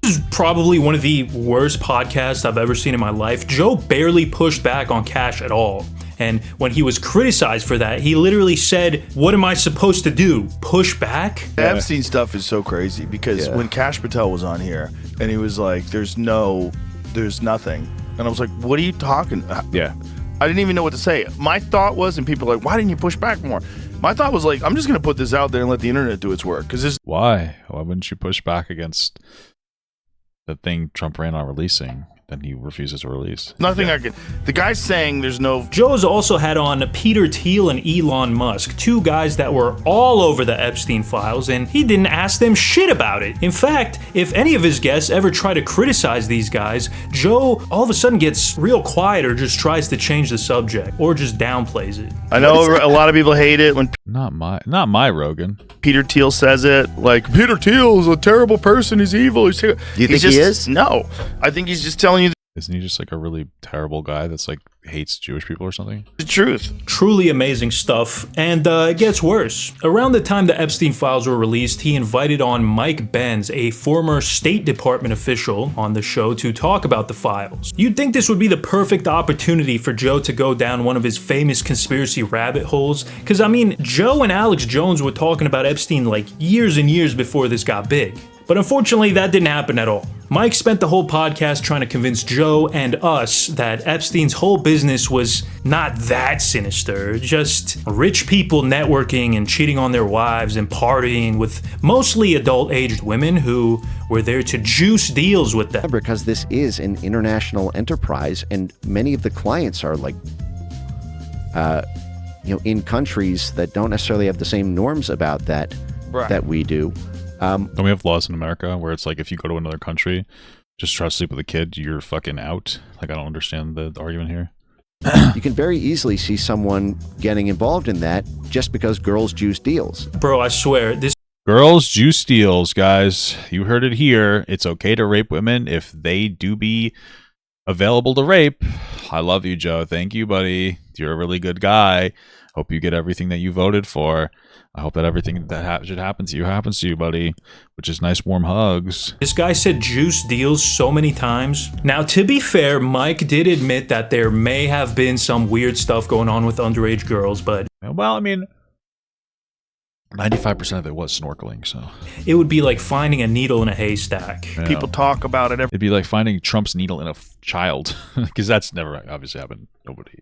This is probably one of the worst podcasts I've ever seen in my life. Joe barely pushed back on Kash at all. And when he was criticized for that, he literally said, what am I supposed to do? Push back? The Epstein stuff is so crazy because when Kash Patel was on here and he was like, there's nothing. And I was like, what are you talking about? Yeah. I didn't even know what to say. My thought was, and people are like, why didn't you push back more? My thought was like, I'm just going to put this out there and let the internet do its work. Why? Why wouldn't you push back against the thing Trump ran on releasing? Then he refuses to release. Nothing I could. The guy's saying there's no. Joe's also had on Peter Thiel and Elon Musk, two guys that were all over the Epstein files, and he didn't ask them shit about it. In fact, if any of his guests ever try to criticize these guys, Joe all of a sudden gets real quiet or just tries to change the subject or just downplays it. I know a lot of people hate it when. Not my Rogan. Peter Thiel says it like Peter Thiel is a terrible person. He's evil. Do you think he is? No, I think he's just telling you. Isn't he just like a really terrible guy that's like hates Jewish people or something? The truth. Truly amazing stuff. And it gets worse. Around the time the Epstein files were released, he invited on Mike Benz, a former State Department official, on the show to talk about the files. You'd think this would be the perfect opportunity for Joe to go down one of his famous conspiracy rabbit holes. Because, I mean, Joe and Alex Jones were talking about Epstein like years and years before this got big. But unfortunately, that didn't happen at all. Mike spent the whole podcast trying to convince Joe and us that Epstein's whole business was not that sinister, just rich people networking and cheating on their wives and partying with mostly adult-aged women who were there to juice deals with them. Because this is an international enterprise, and many of the clients are like, in countries that don't necessarily have the same norms about that that we do. Don't we have laws in America where it's like if you go to another country, just try to sleep with a kid, you're fucking out? Like, I don't understand the argument here. You can very easily see someone getting involved in that just because girls juice deals. Bro, I swear, this... Girls juice deals, guys. You heard it here. It's okay to rape women if they do be available to rape. I love you, Joe. Thank you, buddy. You're a really good guy. Hope you get everything that you voted for. I hope that everything that should happen to you happens to you, buddy, which is nice warm hugs. This guy said juice deals so many times. Now, to be fair, Mike did admit that there may have been some weird stuff going on with underage girls, but... Well, I mean, 95% of it was snorkeling, so... It would be like finding a needle in a haystack. Yeah. People talk about it. It'd be like finding Trump's needle in a child, because that's never obviously happened. Nobody...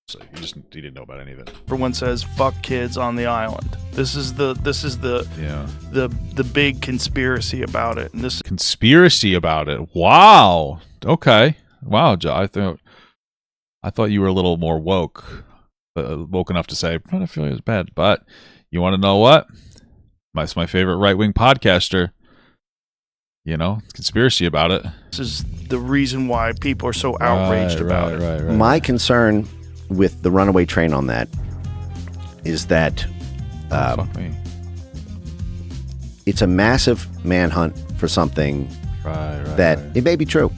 So you didn't know about any of it. Everyone says fuck kids on the island. This is the big conspiracy about it. And this conspiracy about it. Wow. Okay. Wow, Joe. I thought you were a little more woke enough to say I don't feel as bad. But you want to know what? That's my favorite right-wing podcaster. Conspiracy about it. This is the reason why people are so outraged about it. My concern with the runaway train on that is that it's a massive manhunt for something that it may be true.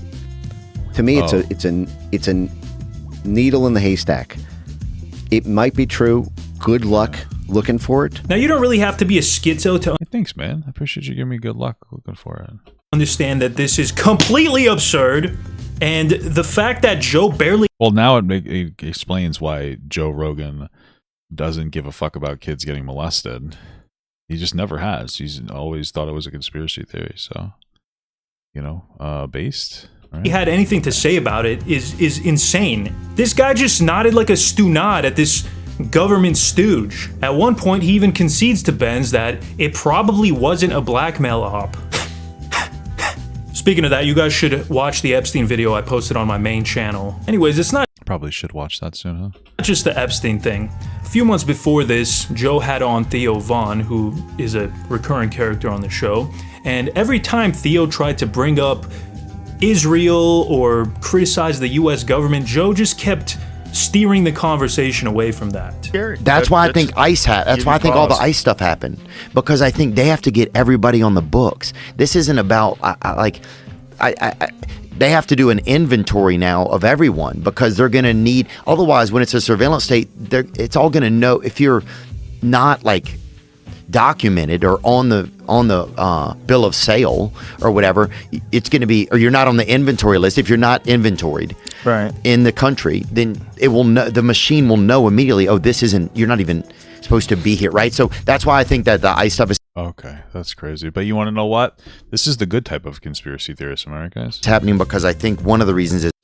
To me, it's a needle in the haystack. It might be true. Good luck looking for it. Now, you don't really have to be a schizo to Thanks, man. I appreciate you giving me good luck looking for it. Understand that this is completely absurd, and the fact that Joe barely... Well, now it explains why Joe Rogan doesn't give a fuck about kids getting molested. He just never has. He's always thought it was a conspiracy theory, so, based... Right. He had anything to say about it is insane. This guy just nodded like a stew nod at this government stooge. At one point, he even concedes to Benz that it probably wasn't a blackmail op. Speaking of that, you guys should watch the Epstein video I posted on my main channel. Anyways, it's not... Probably should watch that soon, huh? Not just the Epstein thing. A few months before this, Joe had on Theo Von, who is a recurring character on the show, and every time Theo tried to bring up Israel or criticize the US government, Joe just kept steering the conversation away from that. That's why I think ICE that's why I think all the ICE stuff happened, because I think they have to get everybody on the books. This isn't about they have to do an inventory now of everyone, because they're going to need, otherwise when it's a surveillance state, it's all going to know if you're not like documented or on the bill of sale or whatever. It's going to be, or you're not on the inventory list. If you're not inventoried in the country, then it will know, the machine will know immediately, oh, this isn't, you're not even supposed to be here, right? So that's why I think that the ICE stuff is okay. That's crazy. But you want to know what? This is the good type of conspiracy theorist, am I right, guys? It's happening because I think one of the reasons is it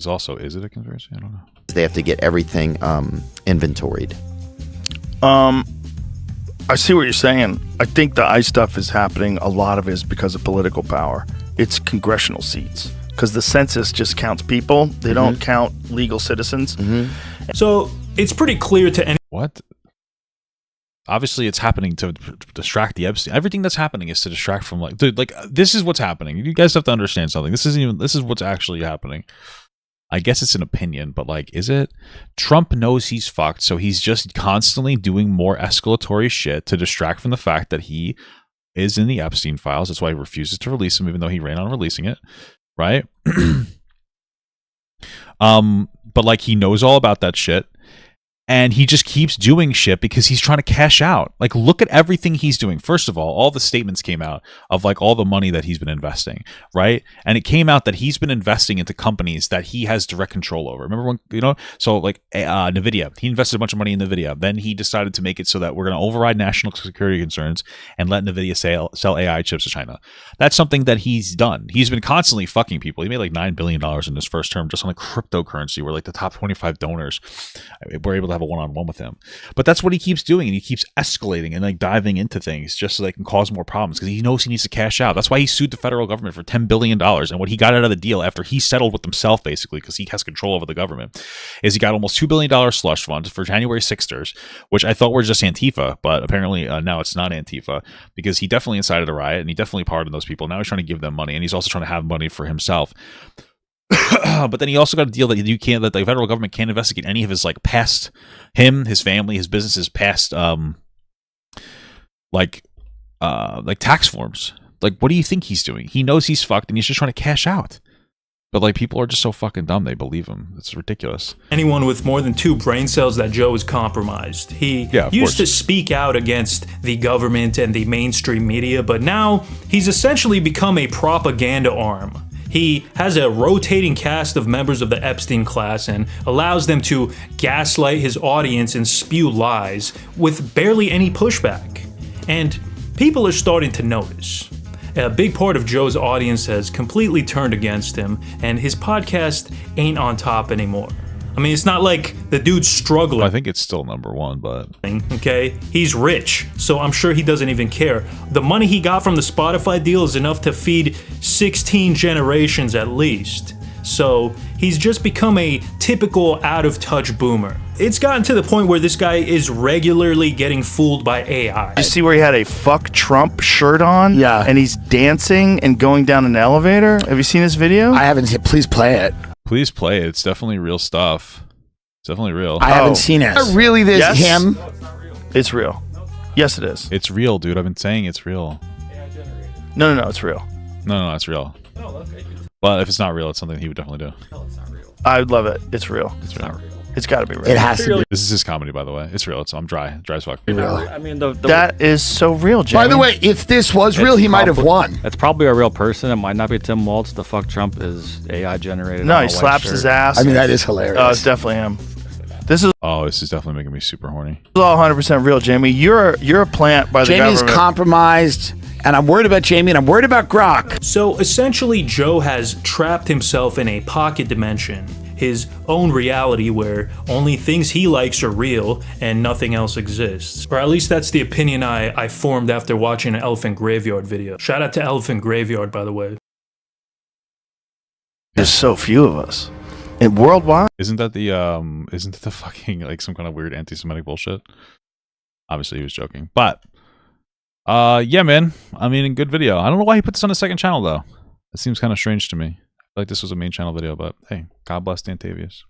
a conspiracy? I don't know. They have to get everything inventoried. I see what you're saying. I think the ICE stuff is happening. A lot of it is because of political power. It's congressional seats, because the census just counts people. They don't count legal citizens. So it's pretty clear to any... What? Obviously, it's happening to distract the Epstein. Everything that's happening is to distract from, like, dude, like, this is what's happening. You guys have to understand something. This is what's actually happening. I guess it's an opinion, but, like, is it? Trump knows he's fucked, so he's just constantly doing more escalatory shit to distract from the fact that he is in the Epstein files. That's why he refuses to release him, even though he ran on releasing it, right? But, like, he knows all about that shit. And he just keeps doing shit because he's trying to cash out. Like, look at everything he's doing. First of all the statements came out of, like, all the money that he's been investing, right? And it came out that he's been investing into companies that he has direct control over. Remember when, so, like, NVIDIA. He invested a bunch of money in NVIDIA. Then he decided to make it so that we're going to override national security concerns and let NVIDIA sell AI chips to China. That's something that he's done. He's been constantly fucking people. He made, like, $9 billion in his first term just on, like, cryptocurrency, where, like, the top 25 donors were able to have a one-on-one with him. But that's what he keeps doing, and he keeps escalating and, like, diving into things just so they can cause more problems, because he knows he needs to cash out. That's why he sued the federal government for $10 billion. And what he got out of the deal after he settled with himself, basically, because he has control over the government, is he got almost $2 billion slush funds for January 6ers, which I thought were just Antifa, but apparently now it's not Antifa, because he definitely incited a riot and he definitely pardoned those people. Now he's trying to give them money, and he's also trying to have money for himself. But then he also got a deal that that the federal government can't investigate any of his, like, past, him, his family, his businesses, past like tax forms. Like, what do you think he's doing? He knows he's fucked and he's just trying to cash out. But, like, people are just so fucking dumb, they believe him. It's ridiculous. Anyone with more than 2 brain cells that Joe is compromised. He used to speak out against the government and the mainstream media, but now he's essentially become a propaganda arm. He has a rotating cast of members of the Epstein class and allows them to gaslight his audience and spew lies with barely any pushback. And people are starting to notice. A big part of Joe's audience has completely turned against him, and his podcast ain't on top anymore. I mean, it's not like the dude's struggling. Well, I think it's still #1, but... Okay? He's rich, so I'm sure he doesn't even care. The money he got from the Spotify deal is enough to feed 16 generations at least. So he's just become a typical out-of-touch boomer. It's gotten to the point where this guy is regularly getting fooled by AI. You see where he had a "fuck Trump" shirt on? Yeah. And he's dancing and going down an elevator? Have you seen this video? I haven't seen it. Please play it. Please play it. It's definitely real stuff. It's definitely real. I haven't seen it. Really, him? It's real. Yes, it is. It's real, dude. I've been saying it's real. No, it's real. No, it's real. But if it's not real, it's something he would definitely do. I would love it. It's real. It's real. It's got to be real. It has to be. This is his comedy, by the way. It's real. I'm dry as fuck. I mean, that is so real, Jamie. By the way, if this was real, he might have won. It's probably a real person. It might not be Tim Waltz. The fuck Trump is AI generated. No, he slaps his ass. I mean, that is hilarious. Oh, it's definitely him. This is definitely making me super horny. all 100% real, Jamie. You're a plant by the Jamie's government. compromised, and I'm worried about Jamie, and I'm worried about Grok. So essentially, Joe has trapped himself in a pocket dimension, his own reality where only things he likes are real and nothing else exists. Or at least that's the opinion I formed after watching an Elephant Graveyard video. Shout out to Elephant Graveyard, by the way. There's so few of us. And worldwide? Isn't that the fucking like some kind of weird anti-Semitic bullshit? Obviously he was joking. But yeah, man. I mean, good video. I don't know why he put this on a second channel though. It seems kind of strange to me. I feel like this was a main channel video, but hey, God bless Dantavius.